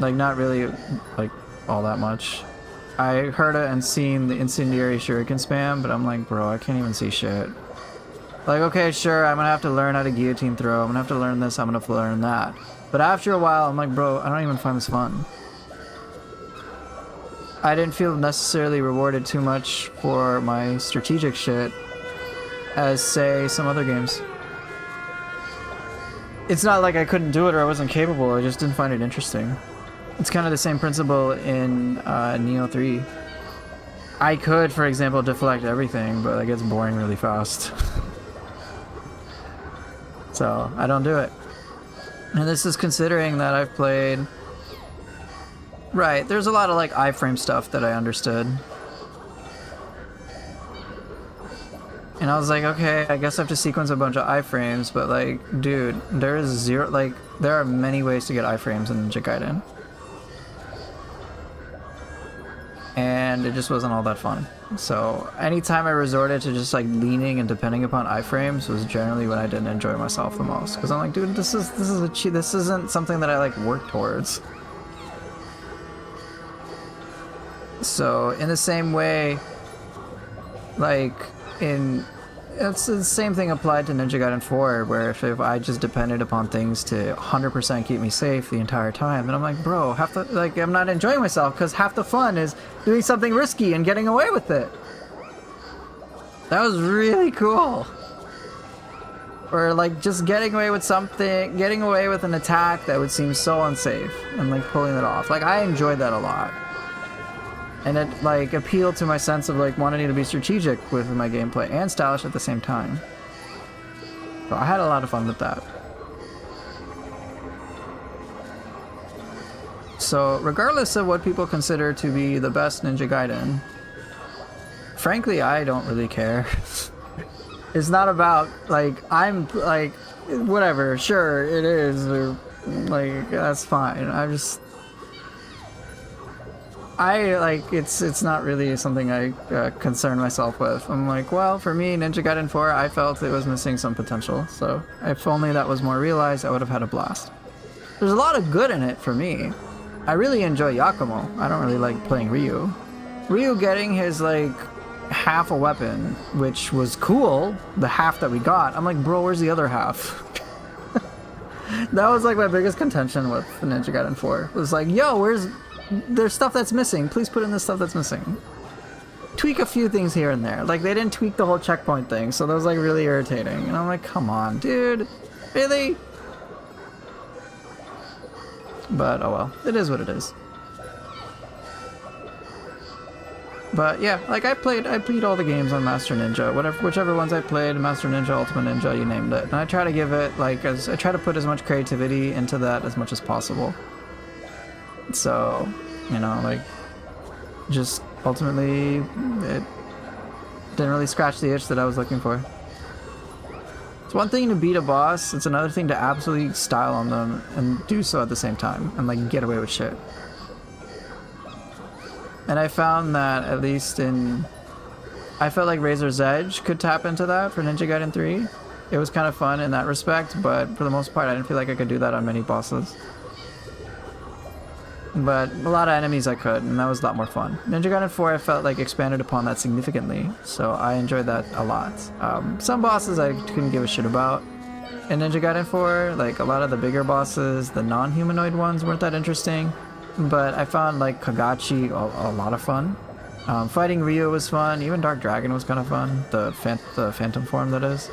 Like not really like all that much. I heard it and seen the incendiary shuriken spam, but I'm like, bro, I can't even see shit. Like, okay, sure, I'm gonna have to learn how to guillotine throw, I'm gonna have to learn this, I'm gonna have to learn that. But after a while, I'm like, bro, I don't even find this fun. I didn't feel necessarily rewarded too much for my strategic shit as, say, some other games. It's not like I couldn't do it or I wasn't capable, I just didn't find it interesting. It's kind of the same principle in Neo 3. I could, for example, deflect everything, but it gets boring really fast. So, I don't do it. And this is considering that I've played... Right, there's a lot of like iframe stuff that I understood. And I was like, okay, I guess I have to sequence a bunch of iframes, but like, dude, there is zero, like, there are many ways to get iframes in Ninja Gaiden. And it just wasn't all that fun. So anytime I resorted to just like leaning and depending upon iframes was generally when I didn't enjoy myself the most. Because I'm like, dude, this isn't something that I like work towards. So in the same way, like it's the same thing applied to Ninja Gaiden 4, where if I just depended upon things to 100% keep me safe the entire time, then I'm like, bro, I'm not enjoying myself because half the fun is doing something risky and getting away with it. That was really cool. Or like just getting away with something, getting away with an attack that would seem so unsafe and like pulling it off. Like I enjoyed that a lot. And it like appealed to my sense of like wanting to be strategic with my gameplay and stylish at the same time. So I had a lot of fun with that. So regardless of what people consider to be the best Ninja Gaiden, frankly I don't really care. It's not about like I'm like whatever, sure it is, or like that's fine. It's not really something I concern myself with. I'm like, well, for me, Ninja Gaiden 4, I felt it was missing some potential. So if only that was more realized, I would have had a blast. There's a lot of good in it for me. I really enjoy Yakumo. I don't really like playing Ryu. Ryu getting his like half a weapon, which was cool, the half that we got. I'm like, bro, where's the other half? That was like my biggest contention with Ninja Gaiden 4. It was like, yo, there's stuff that's missing. Please put in the stuff that's missing. Tweak a few things here and there. Like, they didn't tweak the whole checkpoint thing, so that was, like, really irritating. And I'm like, come on, dude. Really? But, oh well. It is what it is. But, yeah, like, I played all the games on Master Ninja. Whichever ones I played, Master Ninja, Ultimate Ninja, you named it. And I try to give it, like, I try to put as much creativity into that as much as possible. So, you know, like, just ultimately, it didn't really scratch the itch that I was looking for. It's one thing to beat a boss, it's another thing to absolutely style on them and do so at the same time and, like, get away with shit. And I found that, at least I felt like Razor's Edge could tap into that for Ninja Gaiden 3. It was kind of fun in that respect, but for the most part, I didn't feel like I could do that on many bosses. But a lot of enemies I could, and that was a lot more fun. Ninja Gaiden 4 I felt like expanded upon that significantly, so I enjoyed that a lot. Some bosses I couldn't give a shit about. In Ninja Gaiden 4, like a lot of the bigger bosses, the non-humanoid ones weren't that interesting, but I found like Kagachi a lot of fun. Fighting Ryu was fun, even Dark Dragon was kind of fun, the phantom form that is.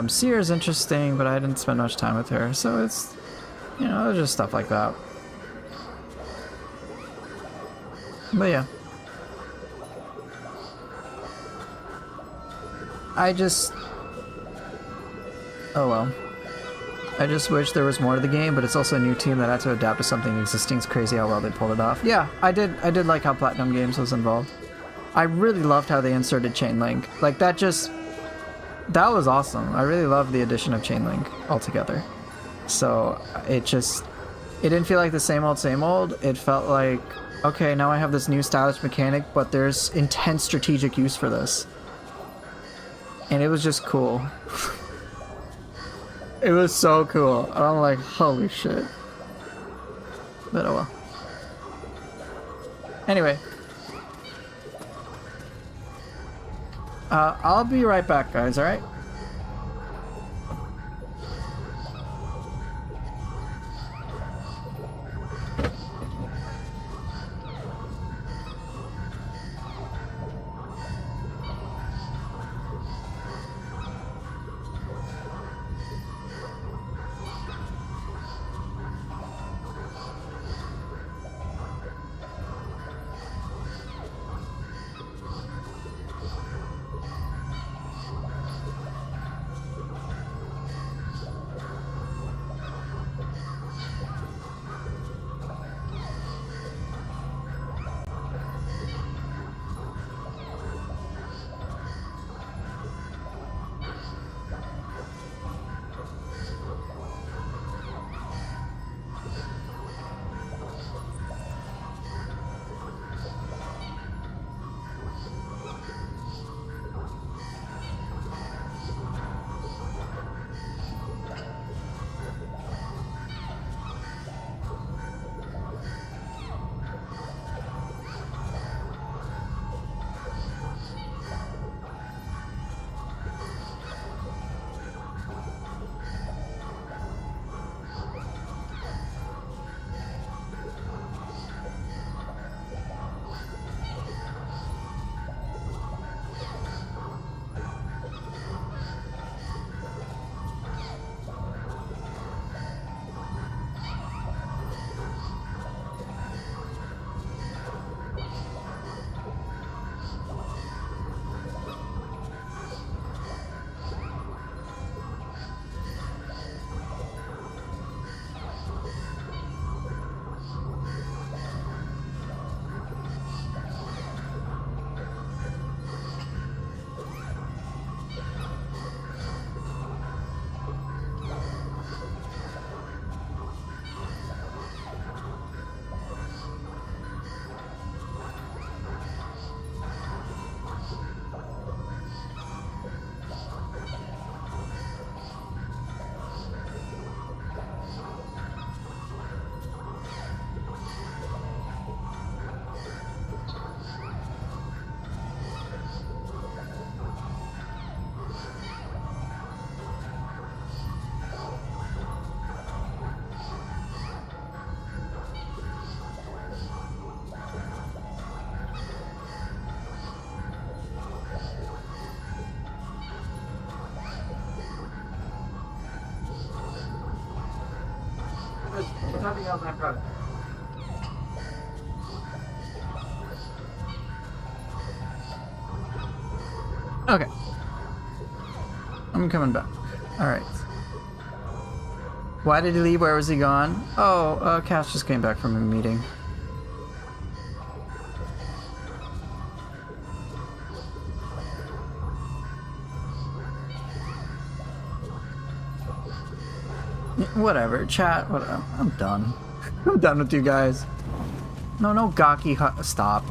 Seer's interesting, but I didn't spend much time with her, so it's, you know, it was just stuff like that. But yeah. I just... Oh well. I just wish there was more to the game, but it's also a new team that had to adapt to something existing. It's crazy how well they pulled it off. Yeah, I did like how Platinum Games was involved. I really loved how they inserted Chain Link. Like, that was awesome. I really loved the addition of Chain Link altogether. So, it didn't feel like the same old. It felt like, okay, now I have this new stylish mechanic, but there's intense strategic use for this. And it was just cool. It was so cool. I'm like, holy shit. But oh well. Anyway. I'll be right back, guys, alright? Nothing else I've got. Okay. I'm coming back. Alright. Why did he leave? Where was he gone? Oh, Cass just came back from a meeting. Whatever, chat, whatever. I'm done. I'm done with you guys. No Gaki, stop.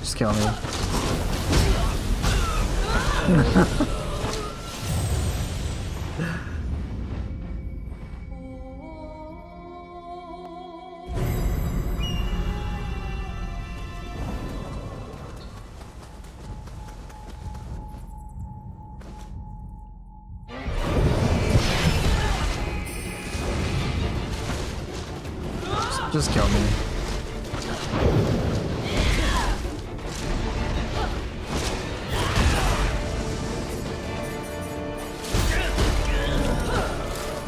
Just kill me. Just kill me.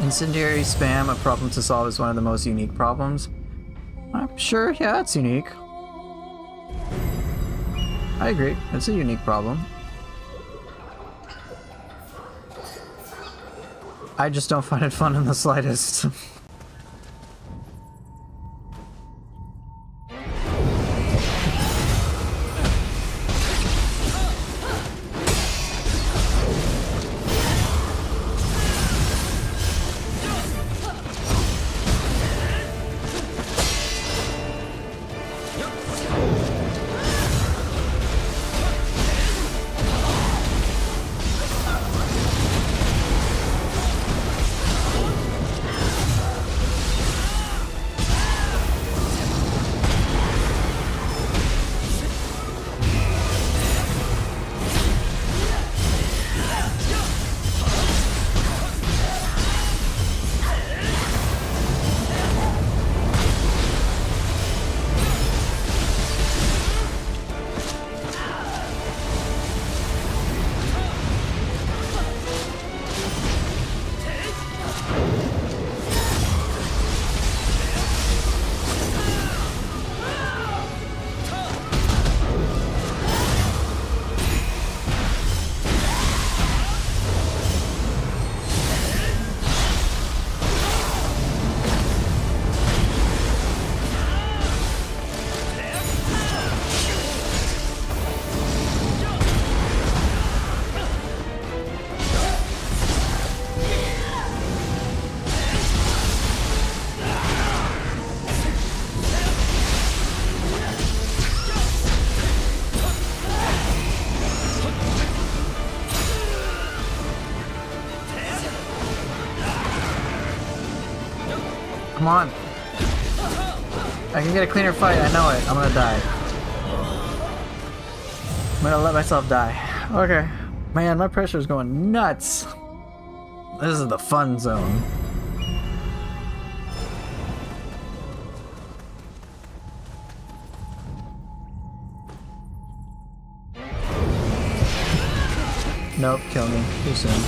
Incendiary spam, a problem to solve, is one of the most unique problems. I'm sure, yeah, it's unique. I agree, it's a unique problem. I just don't find it fun in the slightest. Come on. I can get a cleaner fight, I know it. I'm gonna die. I'm gonna let myself die. Okay. Man, my pressure is going nuts. This is the fun zone. Nope, kill me. Too soon.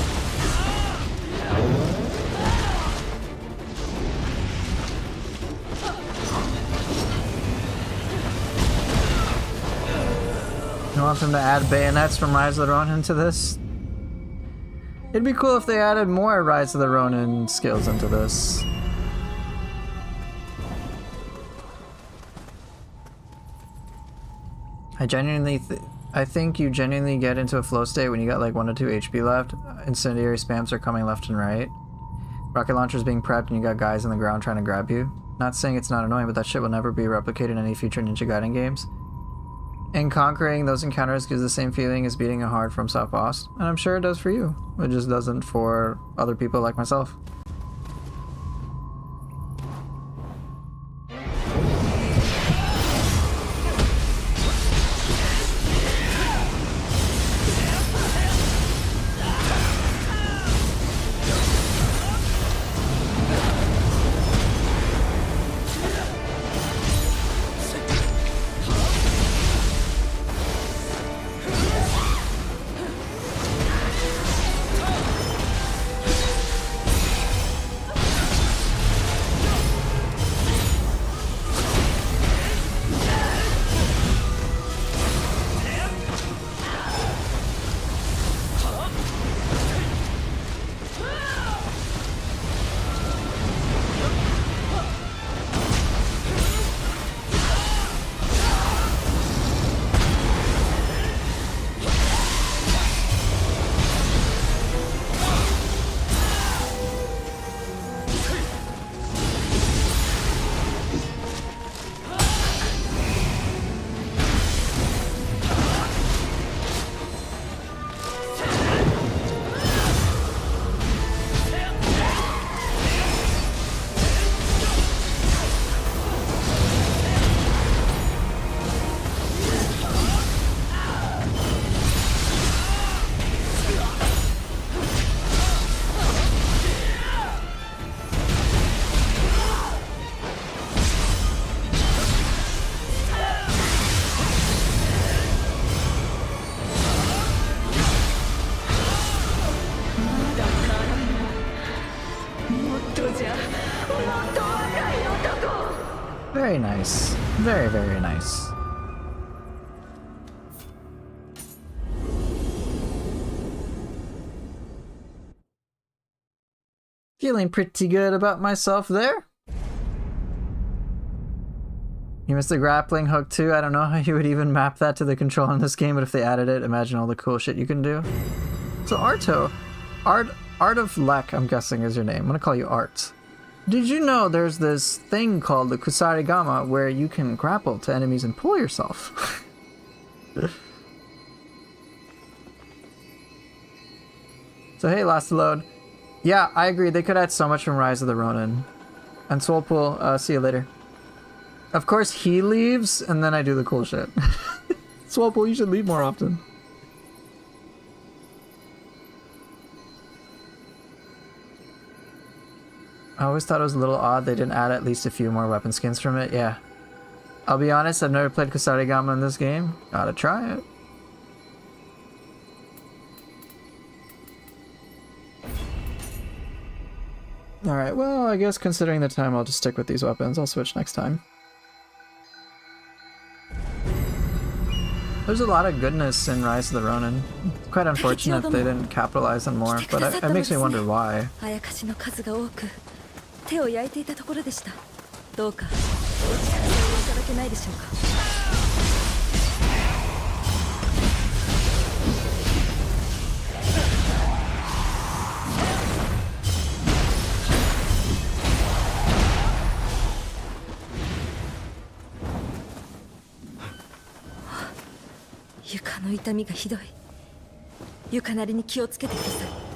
You want them to add bayonets from Rise of the Ronin to this? It'd be cool if they added more Rise of the Ronin skills into this. I think you genuinely get into a flow state when you got like 1 to 2 HP left. Incendiary spams are coming left and right. Rocket launchers being prepped and you got guys on the ground trying to grab you. Not saying it's not annoying, but that shit will never be replicated in any future Ninja Gaiden games. And conquering those encounters gives the same feeling as beating a hard FromSoft boss, and I'm sure it does for you. It just doesn't for other people like myself. Very nice. Very, very nice. Feeling pretty good about myself there. You missed the grappling hook too. I don't know how you would even map that to the control in this game, but if they added it, imagine all the cool shit you can do. So Arto, Art of Lek, I'm guessing is your name. I'm gonna call you Art. Did you know there's this thing called the Kusarigama where you can grapple to enemies and pull yourself? So hey, last load. Yeah, I agree. They could add so much from Rise of the Ronin. And Soulpool, see you later. Of course, he leaves, and then I do the cool shit. Soulpool, you should leave more often. I always thought it was a little odd they didn't add at least a few more weapon skins from it. Yeah. I'll be honest, I've never played Kusarigama in this game. Gotta try it. Alright, well, I guess considering the time, I'll just stick with these weapons. I'll switch next time. There's a lot of goodness in Rise of the Ronin. It's quite unfortunate they didn't capitalize on more, but it makes me wonder why. 手を焼いていたところでした。どうかお力添えいただけないでしょうか。床の痛みがひどい。床なりに気をつけてください。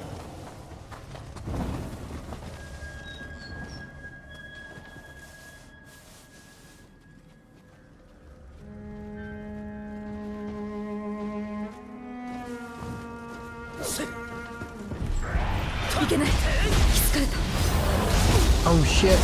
Oh shit.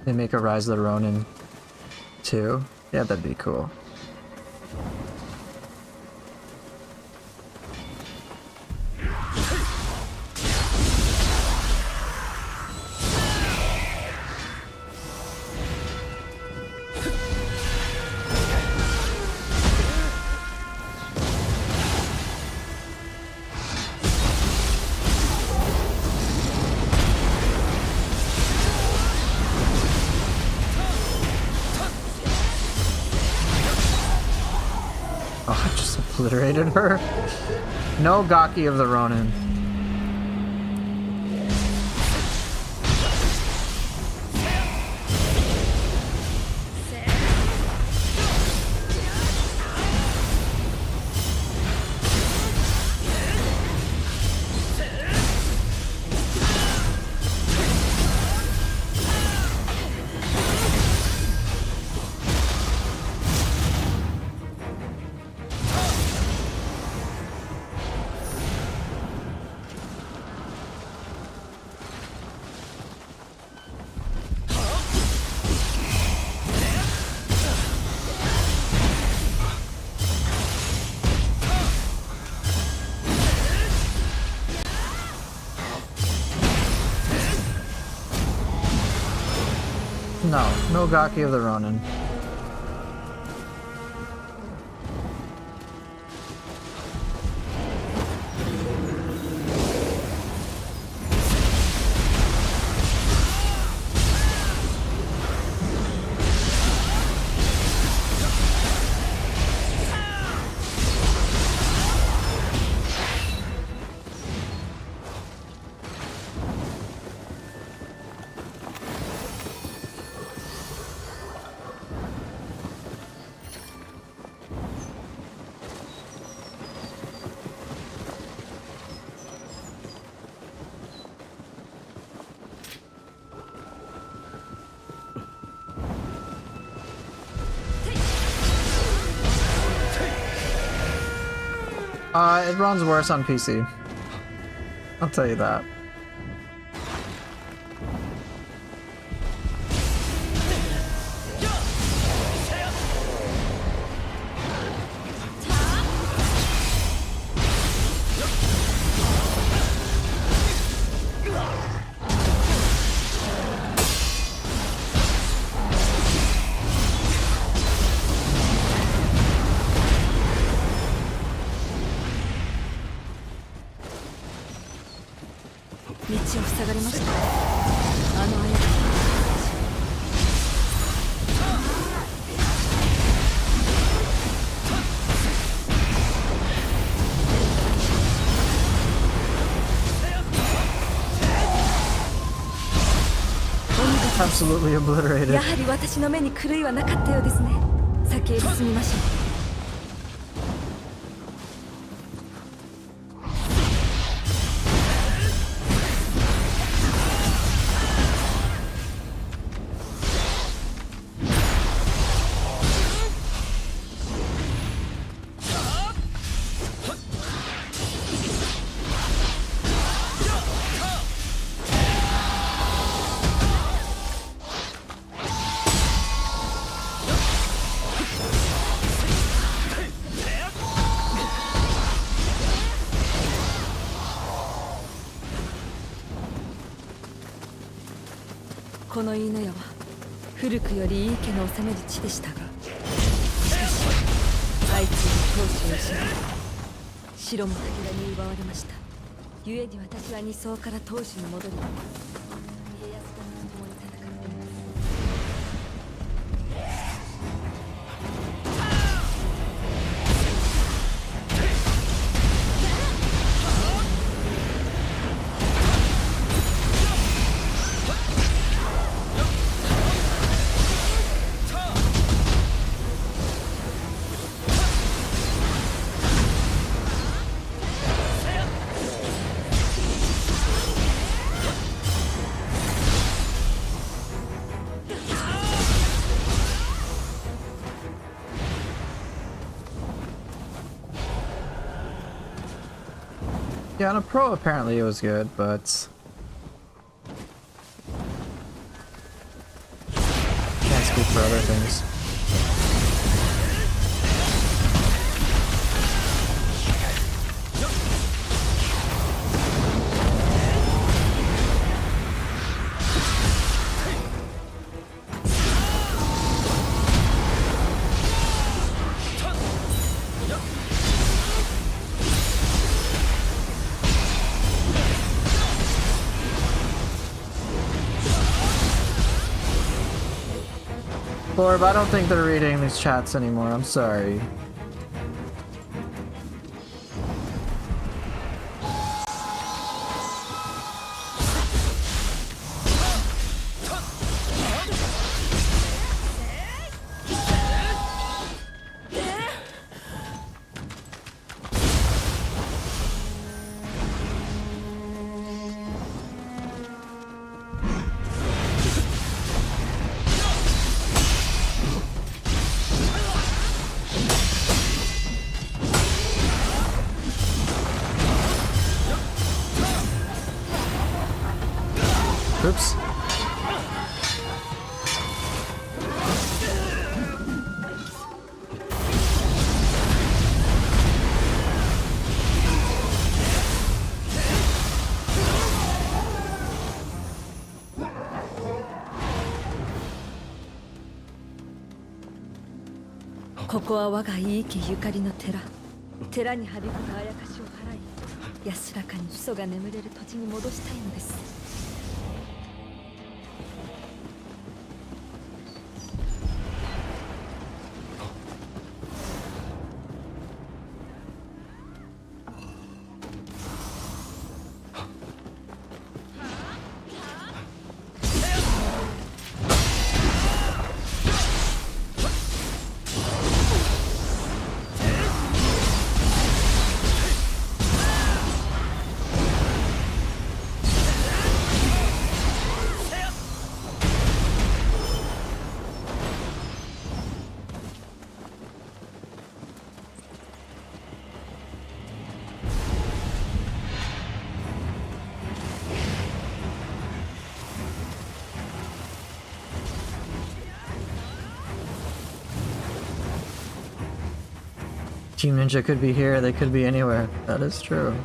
They make a Rise of the Ronin 2? Yeah, that'd be cool. Oh, I just obliterated her. No Gaki of the Ronin. No Gaki of the Ronin. It runs worse on PC. I'll tell you that. Absolutely obliterated. やはり私の目に狂いはなかったようですね。先へ進みましょう。この犬屋は古くよりいい家の治める地でしたが、しかし相次いで当主を失い城も武田に奪われました。故に私は二層から当主に戻り、家康殿と共に戦っています。Yeah, on a pro apparently it was good, but can't speak for other things. Orb, I don't think they're reading these chats anymore, I'm sorry. Oops.ここは我が井伊家ゆかりの寺。寺にはびこるあやかしを払い、安らかに始祖が眠れる土地に戻したいのです。Team Ninja could be here, they could be anywhere. That is true.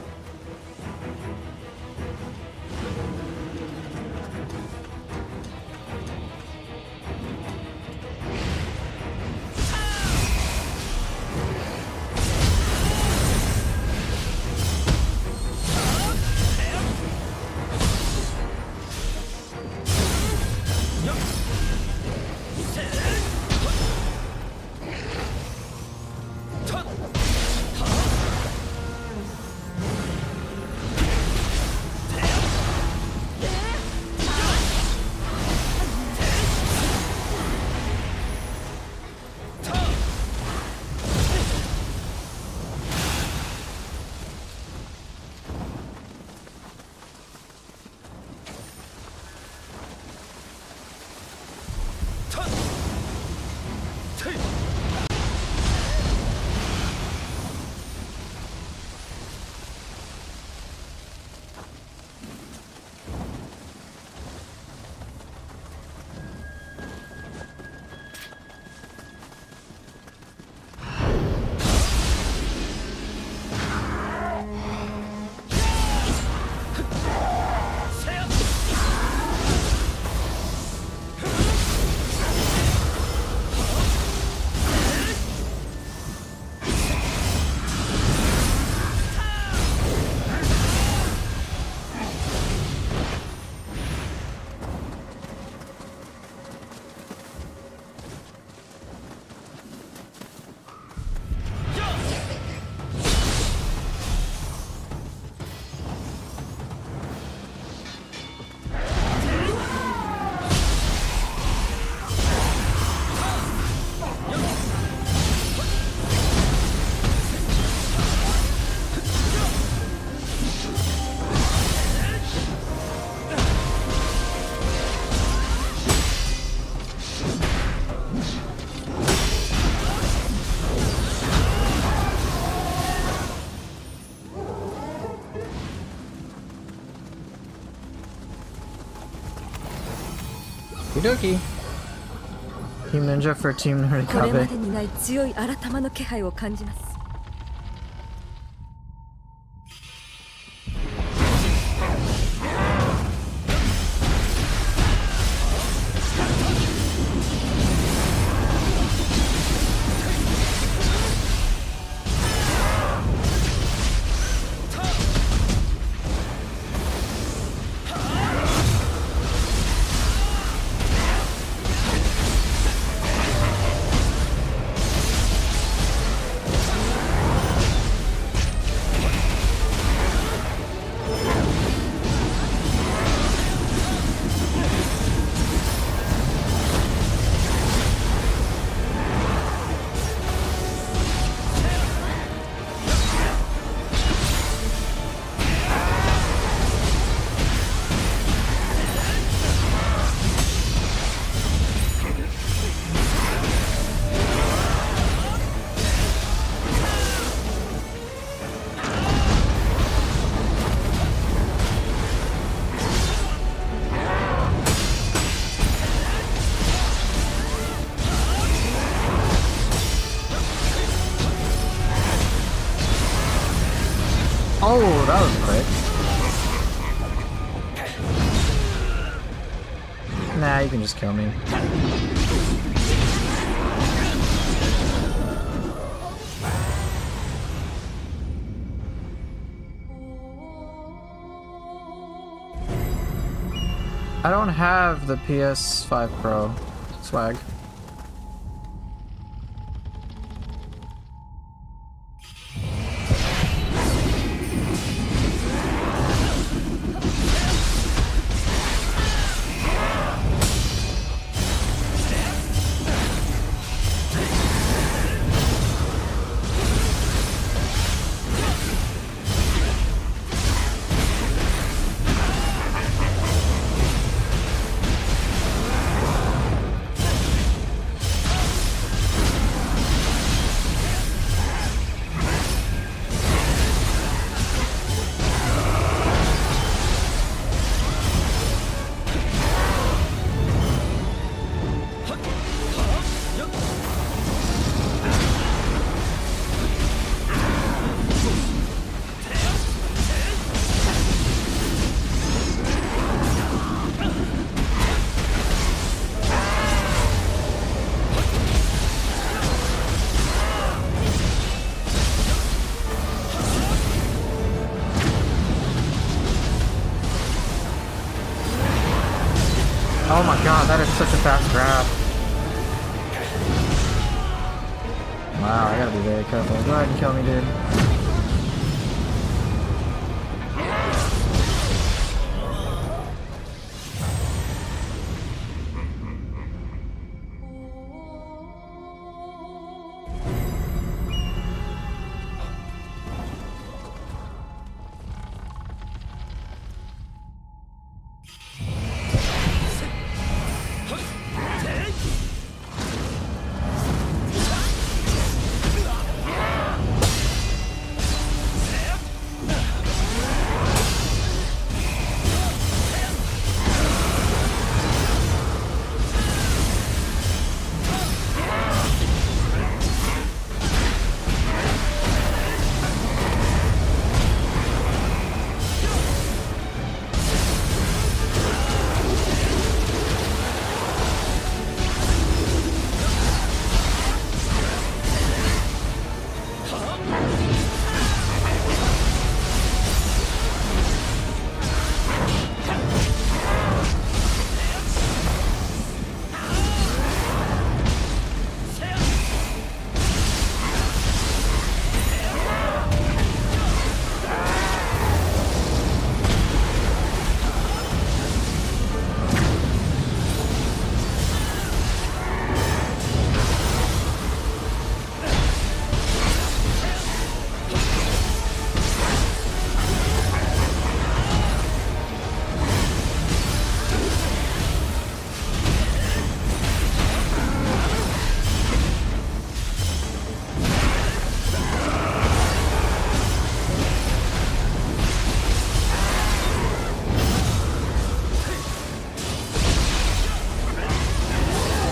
Okie dokie. Team Ninja for Team これま Norikabe. でにない強い新玉の気配を感じます。Oh, that was quick. Nah, you can just kill me. I don't have the PS5 Pro swag. fast grab. Wow, I gotta be very careful. Go ahead and kill me, dude.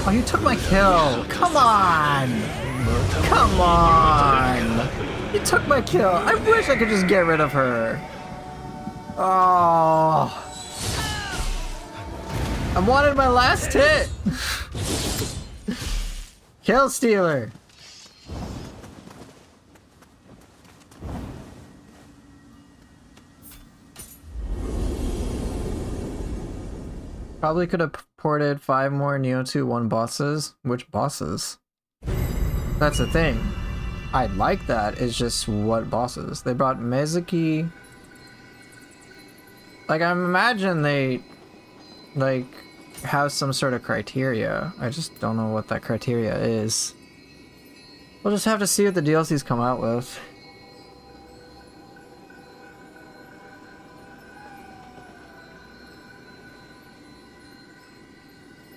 Oh, you took my kill. Come on. Come on. You took my kill. I wish I could just get rid of her. Oh. I wanted my last hit. Kill stealer. Probably could have ported 5 more Neo 2-1 bosses. Which bosses? That's the thing. I like that. It's just what bosses. They brought Mezuki. Like, I imagine they, like, have some sort of criteria. I just don't know what that criteria is. We'll just have to see what the DLCs come out with.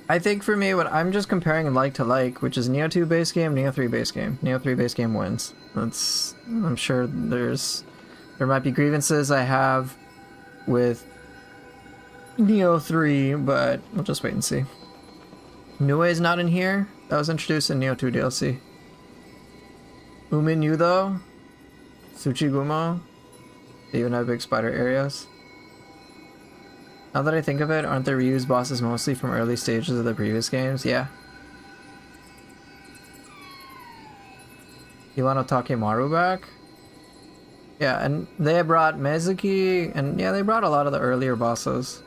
I think for me, what I'm just comparing like to like, which is Neo 2 base game, Neo 3 base game. Neo 3 base game wins. That's, I'm sure there might be grievances I have with Neo 3, but we'll just wait and see. Nue is not in here. That was introduced in Neo 2 DLC. Umin Yudo, Tsuchigumo, they even have big spider areas. Now that I think of it, aren't the reused bosses mostly from early stages of the previous games? Yeah. Ilano Takemaru back? Yeah, and they brought Mezuki, and yeah, they brought a lot of the earlier bosses.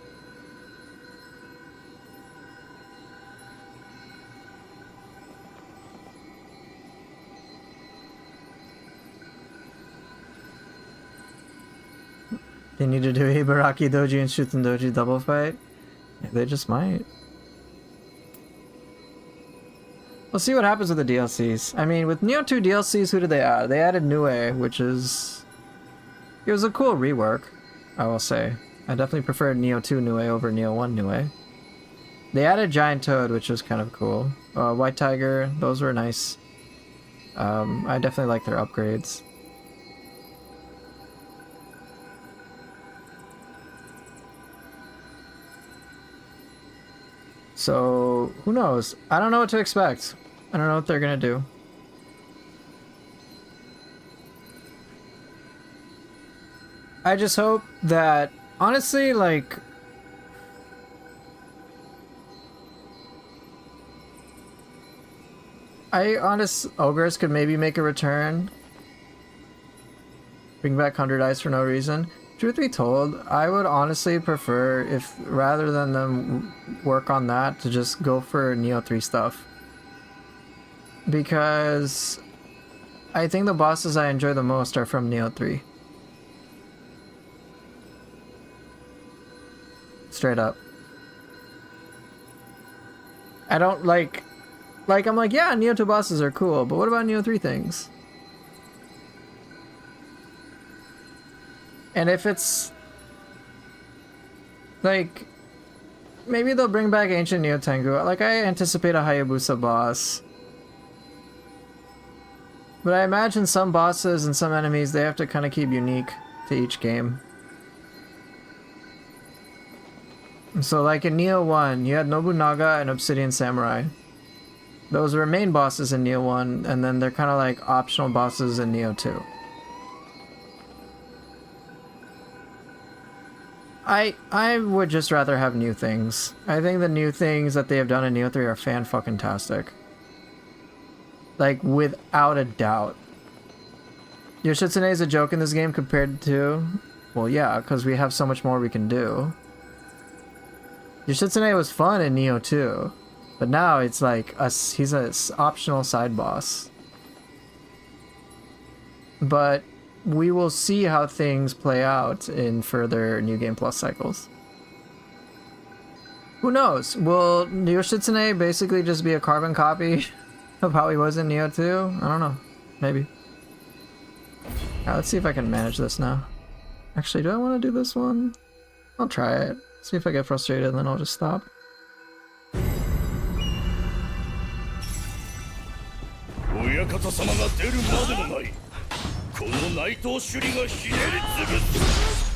They need to do Ibaraki Doji and Shuten Doji double fight? Yeah, they just might. We'll see what happens with the DLCs. I mean, with Neo 2 DLCs, who did they add? They added Nue, which is... It was a cool rework, I will say. I definitely preferred Neo 2 Nue over Neo 1 Nue. They added Giant Toad, which was kind of cool. White Tiger, those were nice. I definitely like their upgrades. So, who knows? I don't know what to expect. I don't know what they're gonna do. I just hope that, honestly, like... Ogres could maybe make a return. Bring back 100 Eyes for no reason. Truth be told, I would honestly prefer, if rather than them work on that, to just go for Neo 3 stuff. Because I think the bosses I enjoy the most are from Neo 3. Straight up. I don't like I'm like, yeah, Neo 2 bosses are cool, but what about Neo 3 things? And if it's like, maybe they'll bring back Ancient Neo Tengu. Like, I anticipate a Hayabusa boss. But I imagine some bosses and some enemies, they have to kind of keep unique to each game. So like in Neo 1, you had Nobunaga and Obsidian Samurai. Those were main bosses in Neo 1, and then they're kind of like optional bosses in Neo 2. I would just rather have new things. I think the new things that they have done in Neo 3 are fan-fucking-tastic. Like, without a doubt. Yoshitsune is a joke in this game compared to... Well, yeah, because we have so much more we can do. Yoshitsune was fun in Neo 2. But now it's like, he's an optional side boss. But we will see how things play out in further New Game Plus cycles. Who knows? Will Yoshitsune basically just be a carbon copy of how he was in Neo 2? I don't know. Maybe. Alright, let's see if I can manage this now. Actually, do I want to do this one? I'll try it. See if I get frustrated and then I'll just stop. 親方様が出るまでもない。この内藤首里がひねり潰す。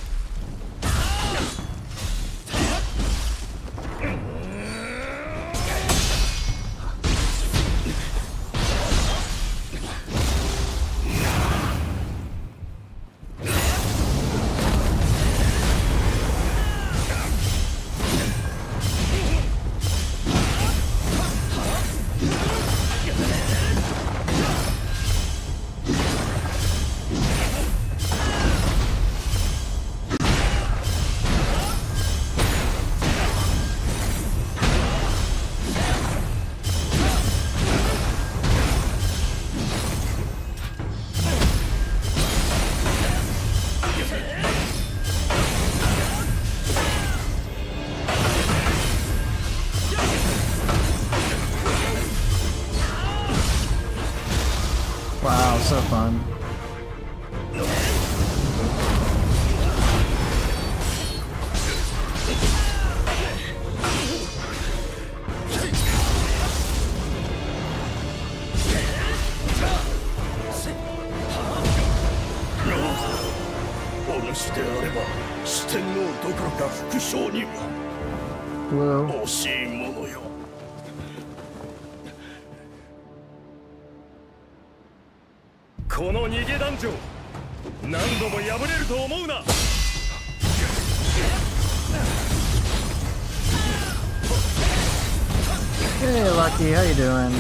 Wow, so fun. Blue. 惜しいものよ。この逃げダンジョン、何度も破れると思うな。Hey, Lucky, how you doing?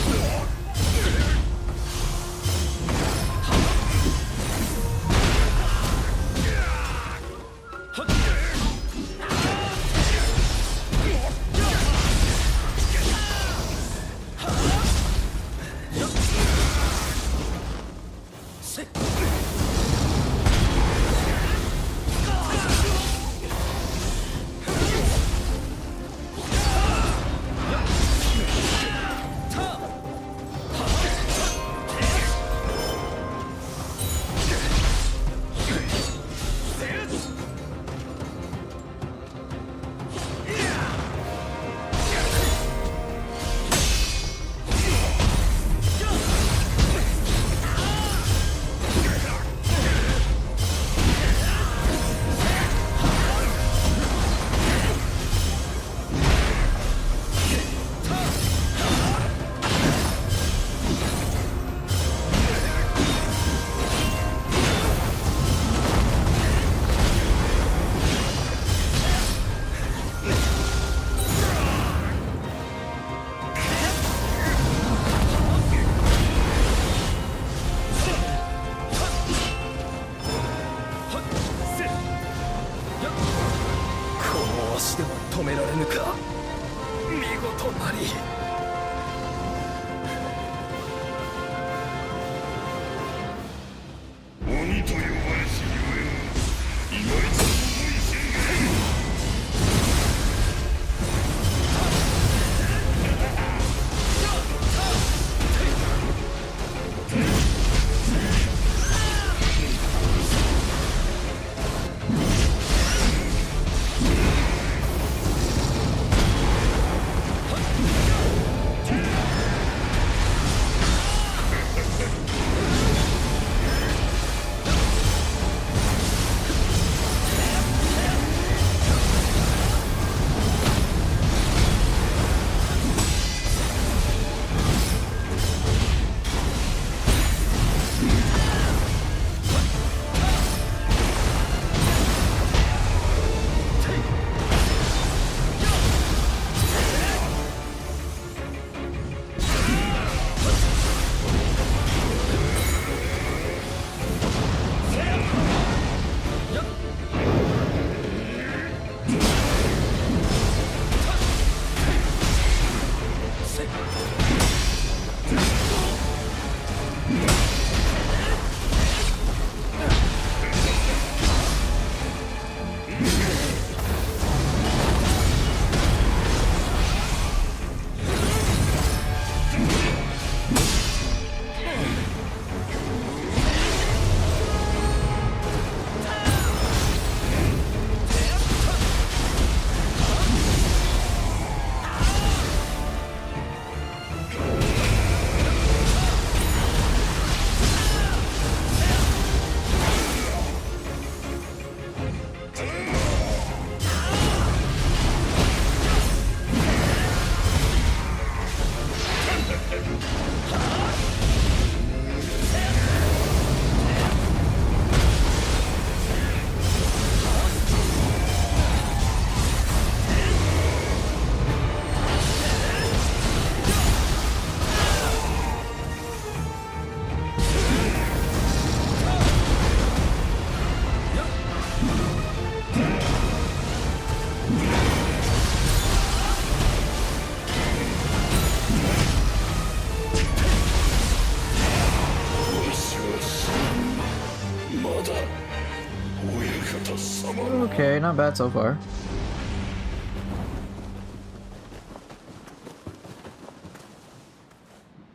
親方様 Okay, not bad so far.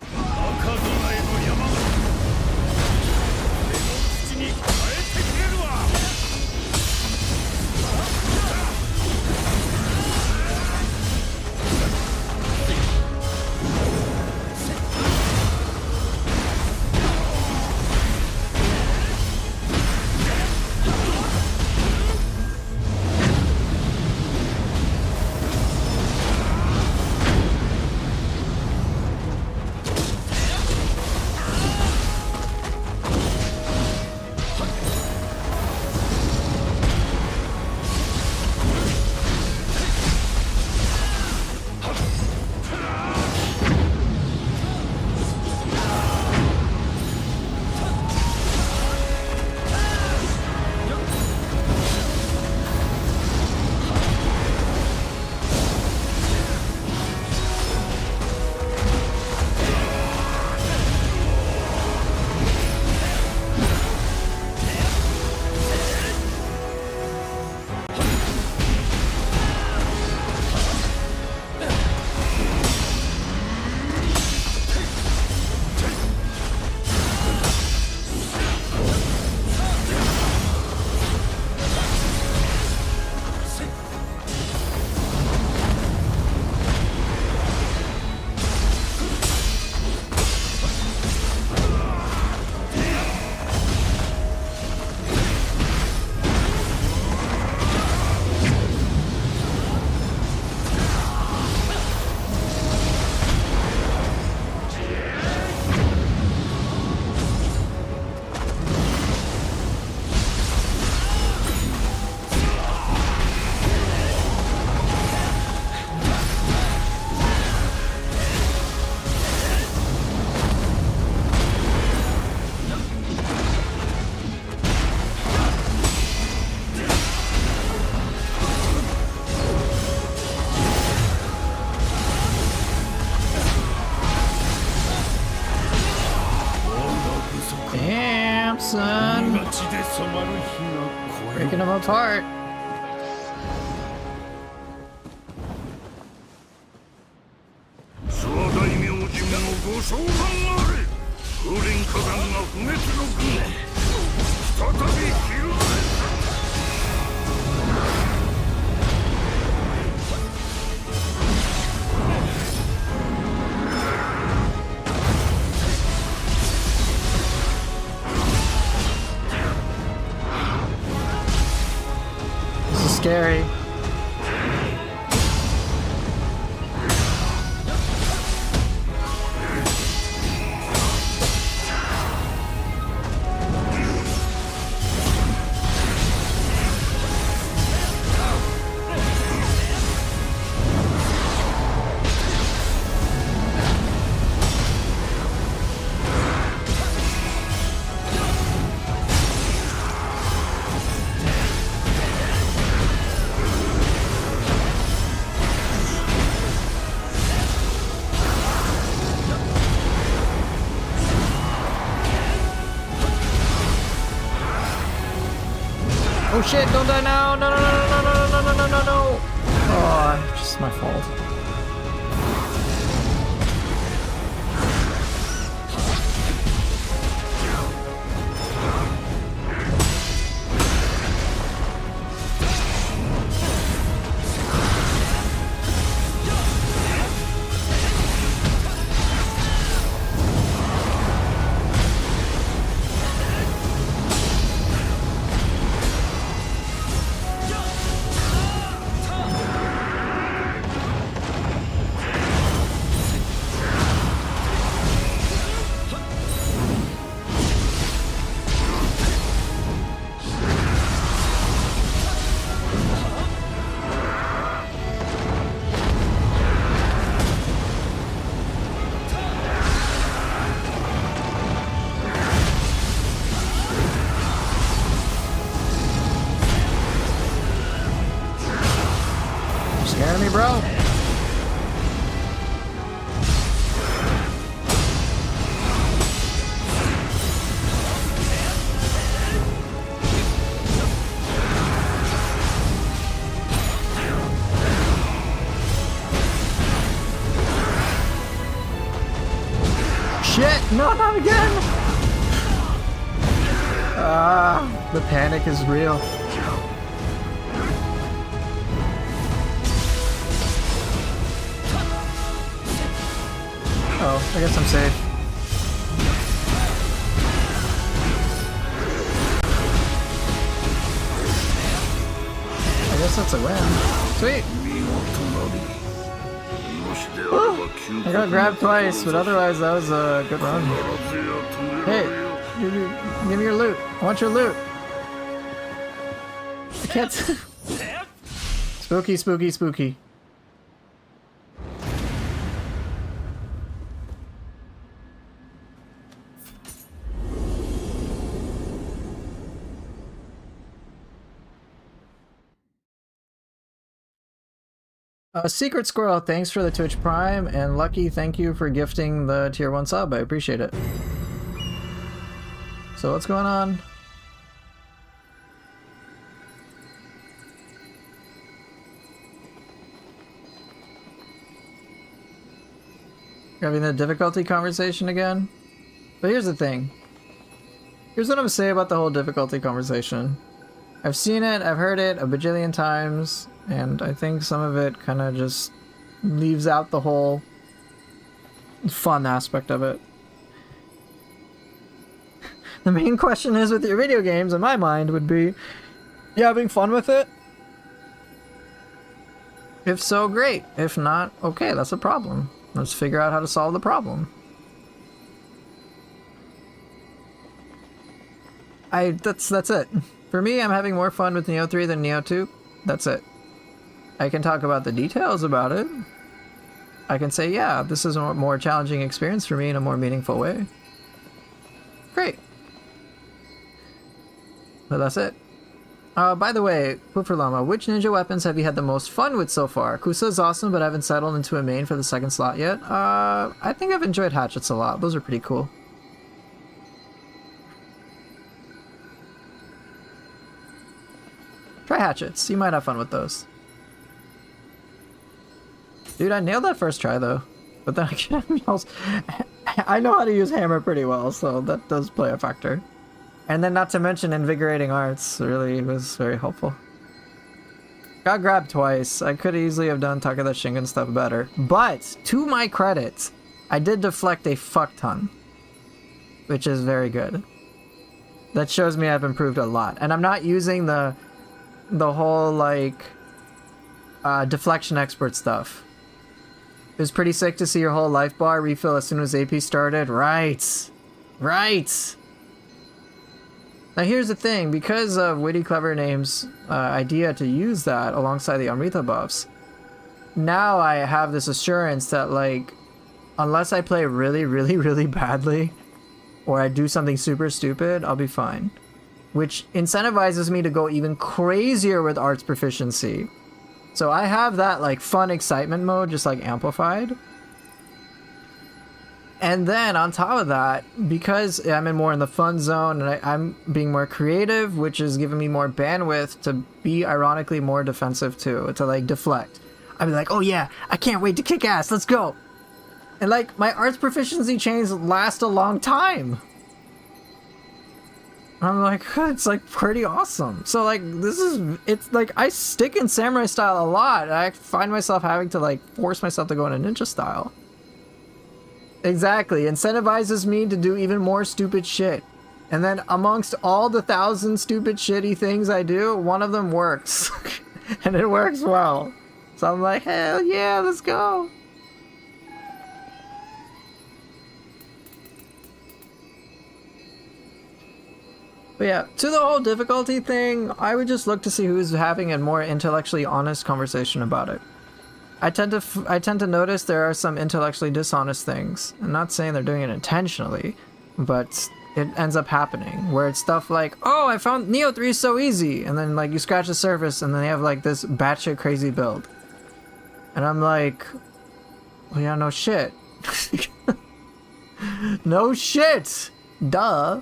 赤備えの山形俺の口に変えてくれるわ Damn, son. 命で染まる日が来よ Breaking them apart. 諏訪大明神のご召喚あれ風林火山が不滅の軍再び昼前 This is scary. Oh shit, don't die now! No, no, no, no, no, no, no, no, no, no, no! Oh, it's just my fault. No, not again! Ah, the panic is real. Oh, I guess I'm safe. I guess that's a win. Sweet! Woo! I got grabbed twice, but otherwise that was a good run. Hey, give me your loot. I want your loot. I can't. Spooky, spooky, spooky. Secret Squirrel, thanks for the Twitch Prime, and Lucky, thank you for gifting the tier 1 sub. I appreciate it. So what's going on? You're having the difficulty conversation again? But here's the thing. Here's what I'm gonna say about the whole difficulty conversation. I've seen it, I've heard it a bajillion times, and I think some of it kind of just leaves out the whole fun aspect of it. The main question is with your video games, in my mind, would be, you having fun with it? If so, great. If not, okay, that's a problem. Let's figure out how to solve the problem. That's it. For me, I'm having more fun with Neo 3 than Neo 2. That's it. I can talk about the details about it. I can say, yeah, this is a more challenging experience for me in a more meaningful way. Great. But that's it. By the way, Poofer Llama, which ninja weapons have you had the most fun with so far? Kusa is awesome, but I haven't settled into a main for the second slot yet. I think I've enjoyed hatchets a lot. Those are pretty cool. Try hatchets. You might have fun with those. Dude, I nailed that first try, though. But then again, I know how to use hammer pretty well, so that does play a factor. And then not to mention invigorating arts really was very helpful. Got grabbed twice. I could easily have done Takeda Shingen stuff better. But, to my credit, I did deflect a fuck ton. Which is very good. That shows me I've improved a lot. And I'm not using the whole, like, deflection expert stuff. It was pretty sick to see your whole life bar refill as soon as AP started. Right. Right. Now here's the thing, because of Witty Clever Name's idea to use that alongside the Amrita buffs, now I have this assurance that, like, unless I play really, really, really badly, or I do something super stupid, I'll be fine. Which incentivizes me to go even crazier with arts proficiency. So I have that, like, fun excitement mode just, like, amplified. And then on top of that, because I'm in more in the fun zone and I'm being more creative, which is giving me more bandwidth to be ironically more defensive too, to like deflect. I'd be like, oh yeah, I can't wait to kick ass, let's go. And like my arts proficiency chains last a long time. I'm like, it's like pretty awesome. So like it's like I stick in samurai style a lot. I find myself having to like force myself to go into ninja style. Exactly, incentivizes me to do even more stupid shit. And then amongst all the 1,000 stupid shitty things I do, one of them works. And it works well. So I'm like, hell yeah, let's go. But yeah, to the whole difficulty thing, I would just look to see who's having a more intellectually honest conversation about it. I tend to notice there are some intellectually dishonest things. I'm not saying they're doing it intentionally, but it ends up happening where it's stuff like, oh, I found Neo 3 is so easy, and then like you scratch the surface and then they have like this batshit crazy build. And I'm like, well, yeah, no shit. No shit! Duh!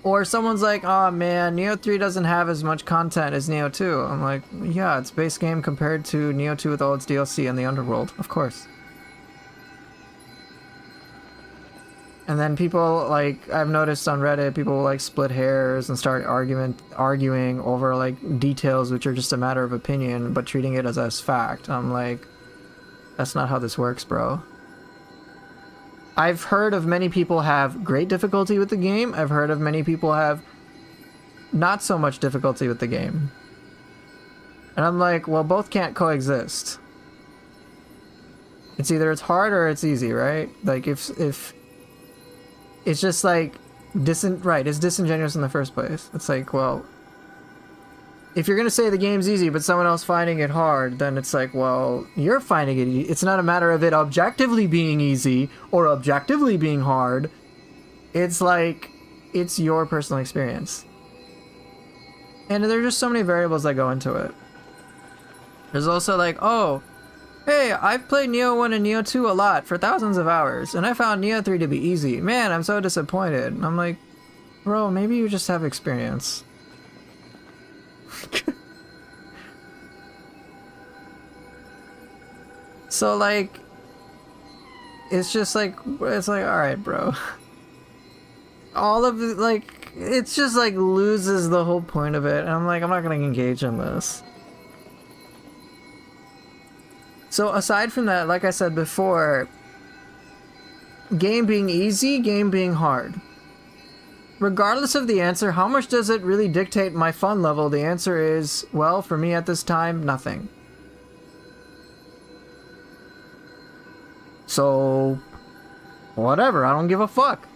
Or someone's like, oh man, Neo 3 doesn't have as much content as Neo 2. I'm like, yeah, it's base game compared to Neo 2 with all its DLC and the underworld. Of course. And then people, like, I've noticed on Reddit, people like split hairs and start arguing over like details which are just a matter of opinion, but treating it as fact. I'm like, that's not how this works, bro. I've heard of many people have great difficulty with the game. I've heard of many people have not so much difficulty with the game. And I'm like, well, both can't coexist. It's either it's hard or it's easy, right? Like, if it's just like, it's disingenuous in the first place. It's like, well, if you're gonna say the game's easy, but someone else finding it hard, then it's like, well, you're finding it easy. It's not a matter of it objectively being easy or objectively being hard. It's like, it's your personal experience. And there are just so many variables that go into it. There's also like, oh, hey, I've played Neo 1 and Neo 2 a lot for thousands of hours, and I found Neo 3 to be easy. Man, I'm so disappointed. And I'm like, bro, maybe you just have experience. So, like, it's just like, it's like, alright, bro. All of it, like, it's just like loses the whole point of it. And I'm like, I'm not gonna engage in this. So aside from that, like I said before, game being easy, game being hard. Regardless of the answer, how much does it really dictate my fun level? The answer is, well, for me at this time, nothing. So, whatever, I don't give a fuck.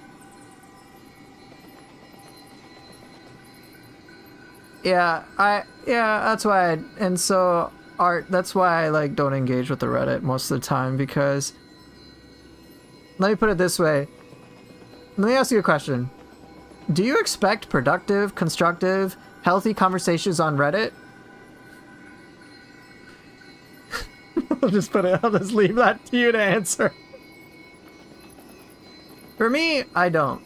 Yeah, that's why that's why I like don't engage with the Reddit most of the time, because let me put it this way. Let me ask you a question. Do you expect productive, constructive, healthy conversations on Reddit? I'll just leave that to you to answer. For me, I don't.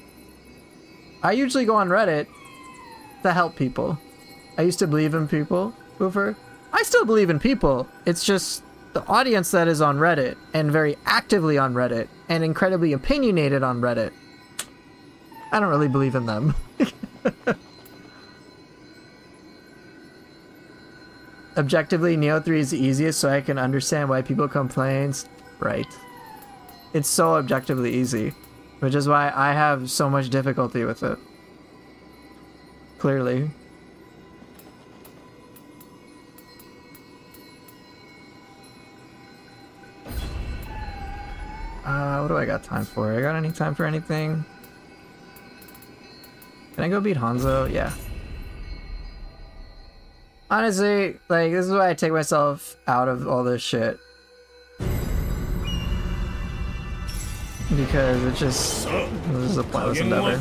I usually go on Reddit to help people. I used to believe in people before. I still believe in people. It's just the audience that is on Reddit, and very actively on Reddit, and incredibly opinionated on Reddit. I don't really believe in them. Objectively, Neo 3 is the easiest, so I can understand why people complain. Right. It's so objectively easy, which is why I have so much difficulty with it. Clearly. What do I got time for? I got any time for anything? Can I go beat Hanzo? Yeah. Honestly, like, this is why I take myself out of all this shit. Because it's just, this is a pointless endeavor.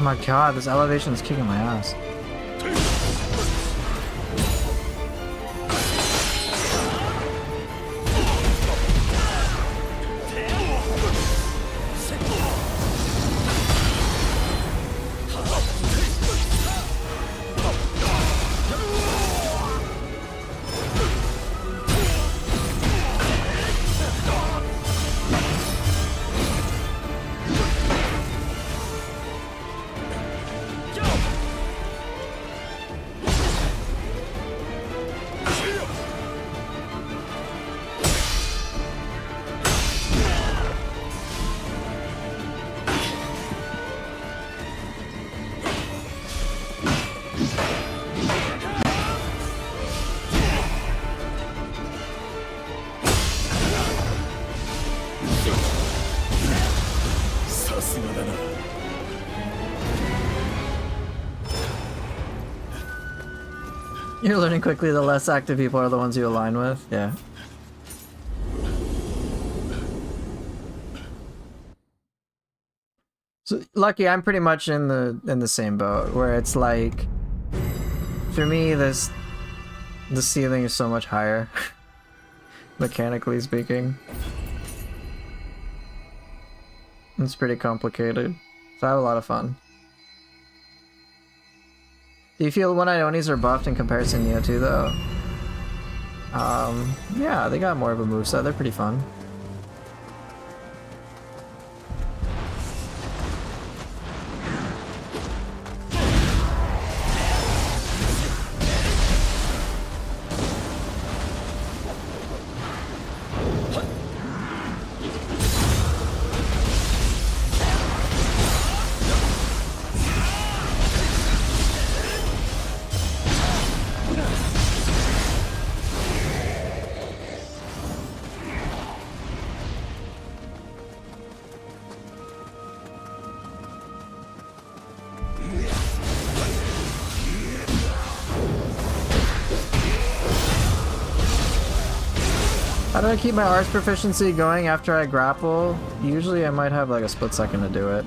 Oh my god, this elevation is kicking my ass. You're learning quickly the less active people are the ones you align with. Yeah. So lucky, I'm pretty much in the same boat where it's like, for me, the ceiling is so much higher, mechanically speaking. It's pretty complicated. So I have a lot of fun. Do you feel 1-Ionis are buffed in comparison to Neo 2 though? Yeah, they got more of a moveset. They're pretty fun. How do I keep my arts proficiency going after I grapple? Usually I might have like a split second to do it.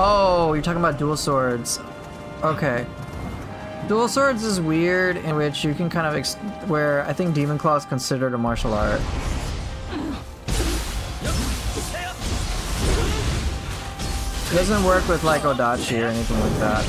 Oh, you're talking about dual swords. Okay. Dual swords is weird in which you can kind of where I think Demon Claw is considered a martial art. It doesn't work with like Odachi or anything like that.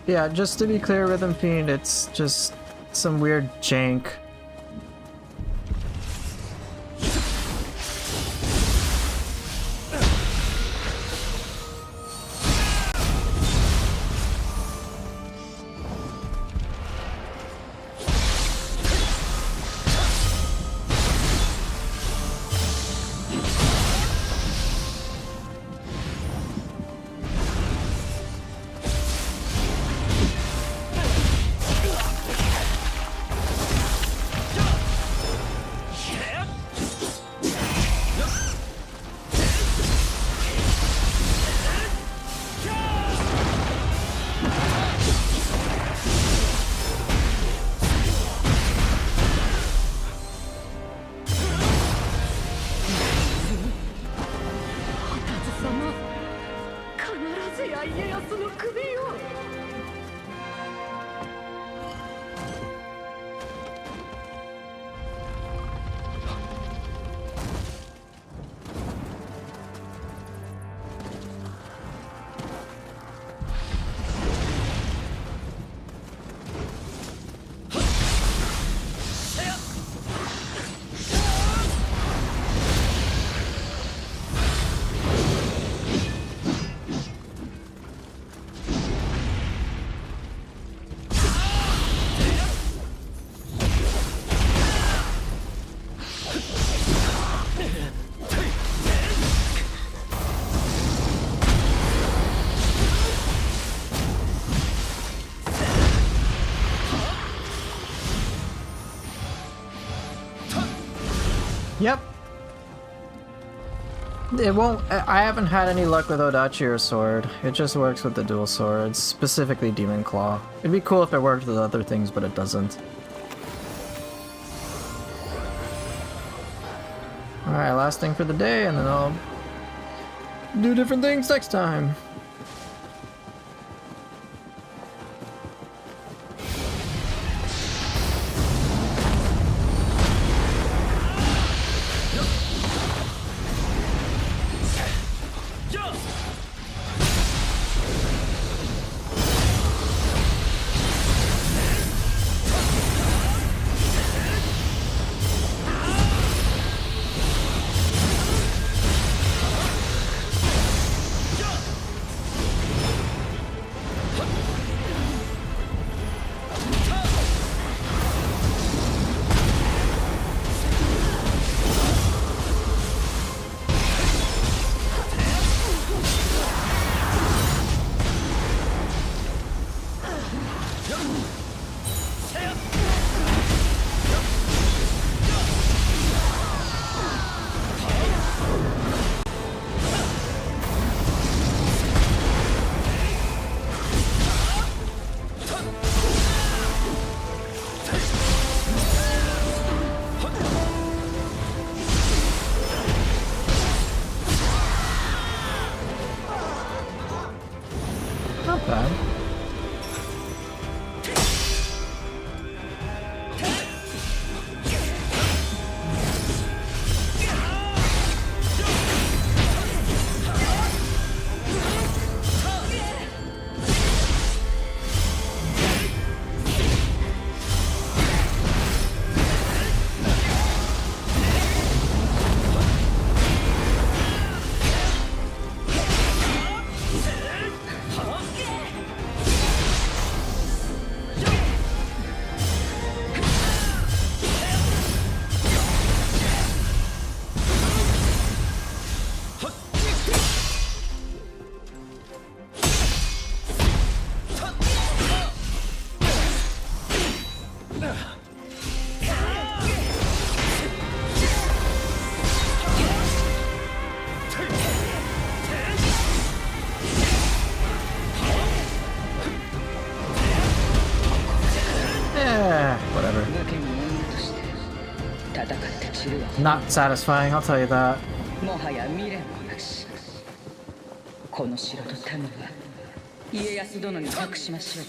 Yeah, just to be clear, Rhythm Fiend, it's just some weird jank. Yep. It won't. I haven't had any luck with Odachi or sword. It just works with the dual swords, specifically Demon Claw. It'd be cool if it worked with other things, but it doesn't. Alright, last thing for the day, and then I'll do different things next time. Not bad. Whatever. Not satisfying, I'll tell you that. もはや未練もなし。この城と民は家康殿に託しましょう。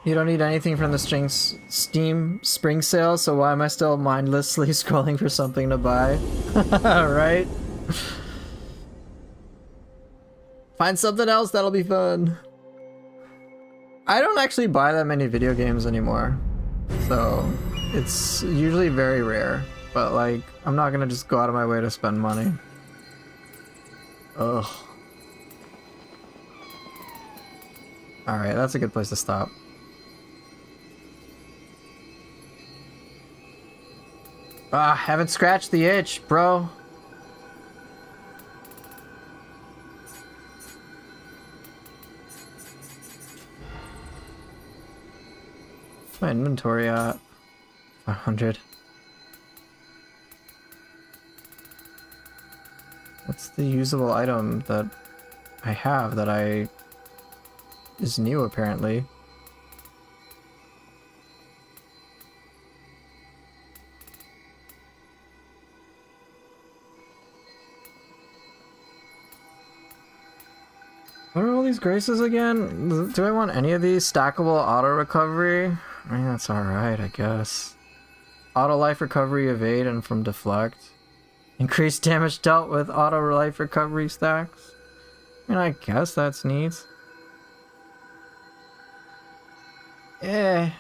You don't need anything from the Steam spring sale, so why am I still mindlessly scrolling for something to buy? Right? Find something else that'll be fun. I don't actually buy that many video games anymore, so it's usually very rare, but like, I'm not gonna just go out of my way to spend money. Ugh. Alright, that's a good place to stop. Ah, haven't scratched the itch, bro. What's my inventory at? 100. What's the usable item that I have that is new apparently? What are all these graces again? Do I want any of these? Stackable auto recovery? I mean, that's alright, I guess. Auto life recovery, evade, and from deflect. Increased damage dealt with auto life recovery stacks. I mean, I guess that's neat. Eh.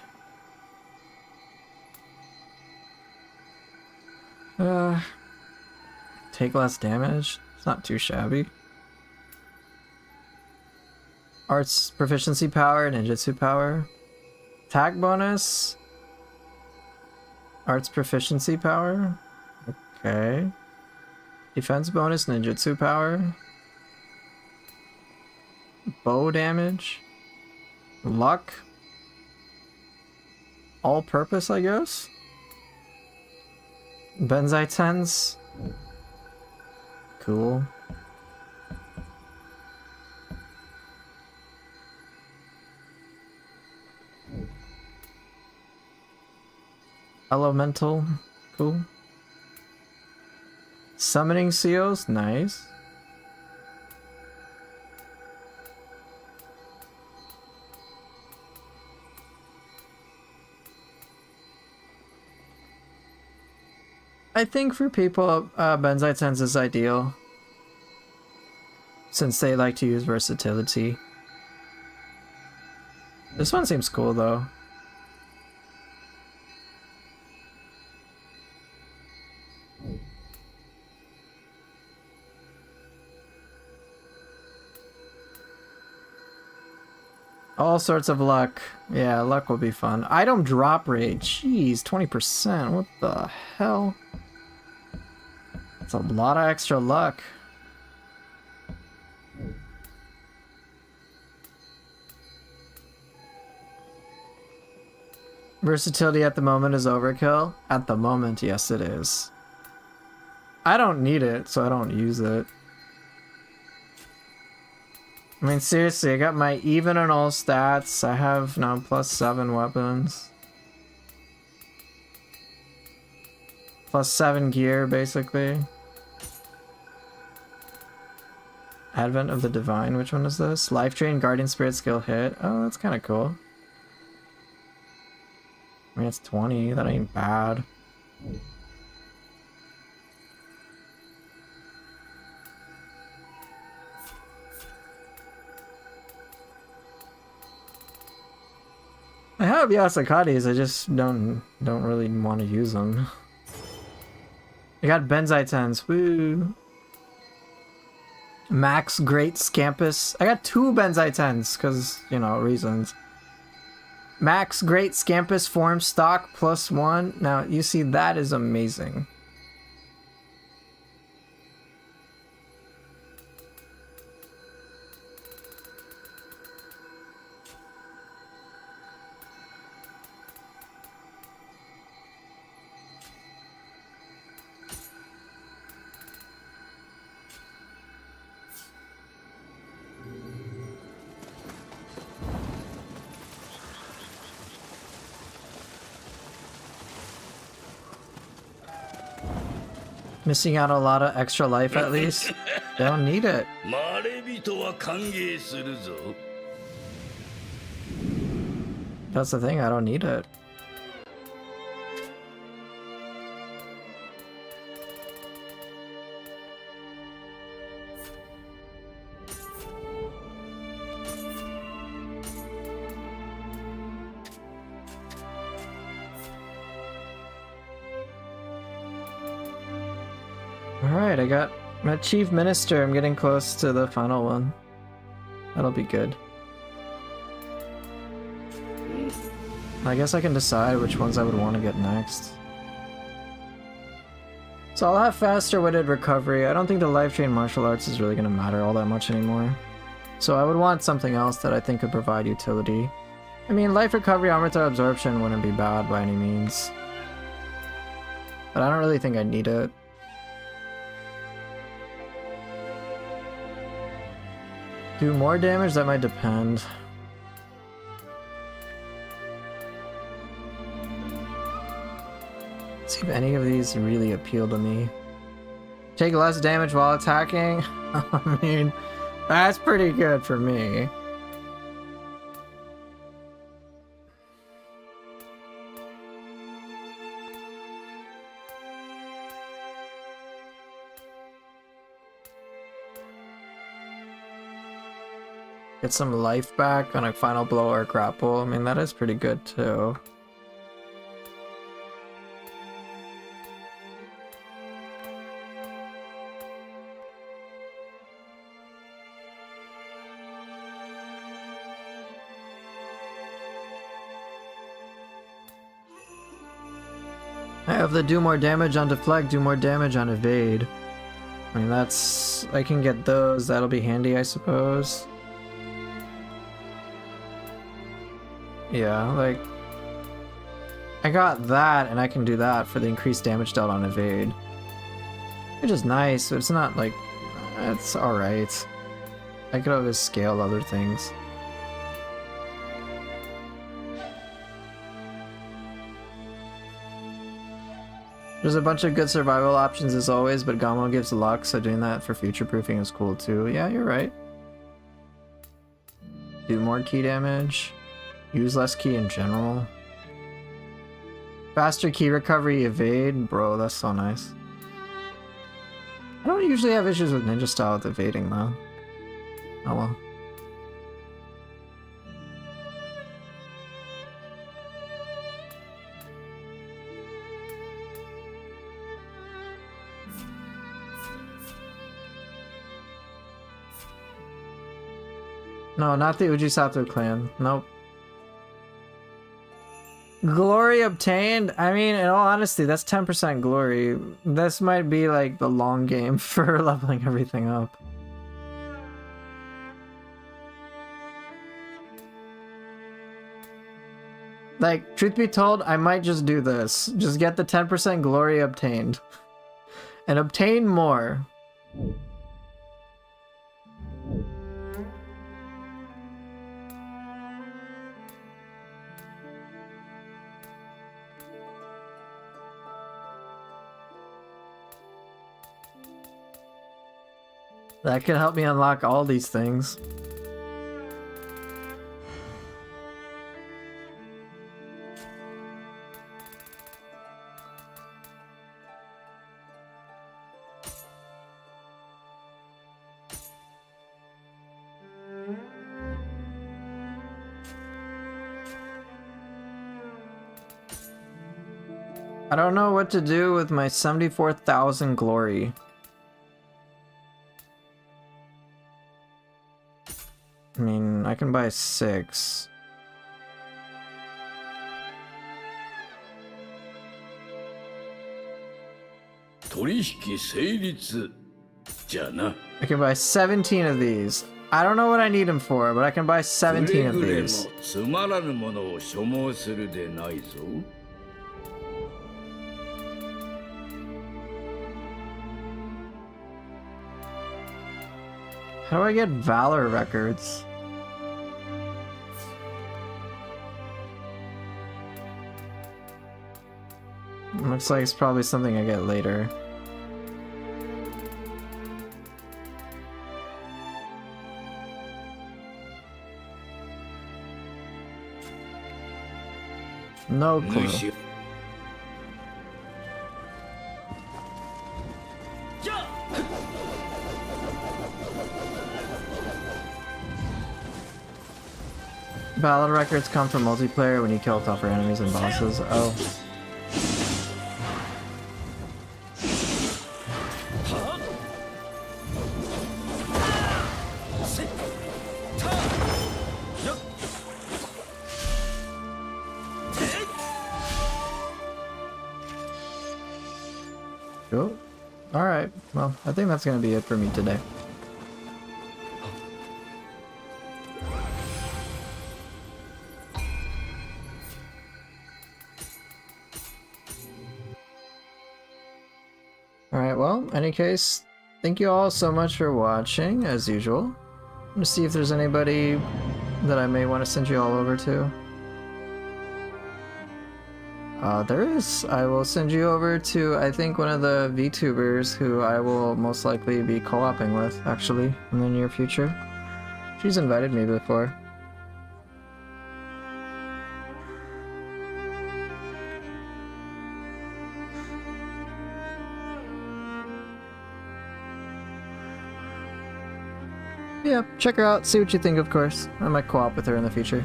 Take less damage? It's not too shabby. Arts proficiency power, ninjutsu power. Attack bonus. Arts proficiency power. Okay. Defense bonus, ninjutsu power. Bow damage. Luck. all-purpose, I guess. Benzai tens. Cool. Elemental. Cool. Summoning seals. Nice. I think for people, Benzai Tens is ideal, since they like to use versatility. This one seems cool though. All sorts of luck. Yeah, luck will be fun. Item drop rate. Jeez, 20%. What the hell? That's a lot of extra luck. Versatility at the moment is overkill. At the moment, yes it is. I don't need it, so I don't use it. I mean, seriously, I got my even on all stats. I have now +7 weapons. +7 gear, basically. Advent of the Divine, which one is this? Life Drain, Guardian Spirit skill hit. Oh, that's kind of cool. I mean, it's 20, that ain't bad. I have Yasakatis, I just don't really want to use them. I got Benzai Tens, woo! Max Great Scampus. I got 2 Benzai Tens, because, you know, reasons. Max Great Scampus form stock +1. Now, you see, that is amazing. Missing out a lot of extra life at least. They don't need it. That's the thing, I don't need it. Alright, I got my Chief Minister. I'm getting close to the final one. That'll be good. I guess I can decide which ones I would want to get next. So I'll have faster witted recovery. I don't think the life chain martial arts is really going to matter all that much anymore. So I would want something else that I think could provide utility. I mean, life recovery, armor throw absorption wouldn't be bad by any means. But I don't really think I need it. Do more damage? That might depend. Let's see if any of these really appeal to me. Take less damage while attacking? I mean, that's pretty good for me. Get some life back on a final blow or grapple. I mean, that is pretty good too. I have the do more damage on deflect, do more damage on evade. I mean, that's... I can get those. That'll be handy, I suppose. Yeah, like... I got that, and I can do that for the increased damage dealt on evade. Which is nice, but it's not like... It's alright. I could always scale other things. There's a bunch of good survival options as always, but Gamo gives luck, so doing that for future proofing is cool too. Yeah, you're right. Do more key damage. Use less key in general. Faster key recovery, evade. Bro, that's so nice. I don't usually have issues with ninja style with evading though. Oh well. No, not the Ujisato clan. Nope. Glory obtained? I mean, in all honesty, that's 10% glory. This might be like the long game for leveling everything up. Like, truth be told, I might just do this. Just get the 10% glory obtained. And obtain more. That could help me unlock all these things. I don't know what to do with my 74,000 glory. I mean, I can buy 6. I can buy 17 of these. I don't know what I need them for, but I can buy 17 of these. How do I get Valor records? Looks like it's probably something I get later. No clue. Valor records come from multiplayer when you kill tougher enemies and bosses. Oh. Cool. Alright, well, I think that's gonna be it for me today. Alright, well, in any case, thank you all so much for watching, as usual. I'm gonna see if there's anybody that I may want to send you all over to. There is. I will send you over to, I think, one of the VTubers who I will most likely be co-oping with, actually, in the near future. She's invited me before. Yeah, check her out, see what you think, of course. I might co-op with her in the future.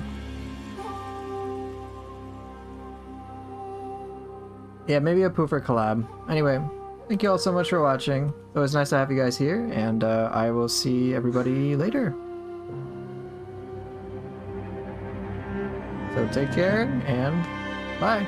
Yeah, maybe a poofer collab. Anyway, thank you all so much for watching. It was nice to have you guys here, and I will see everybody later. So take care, and bye.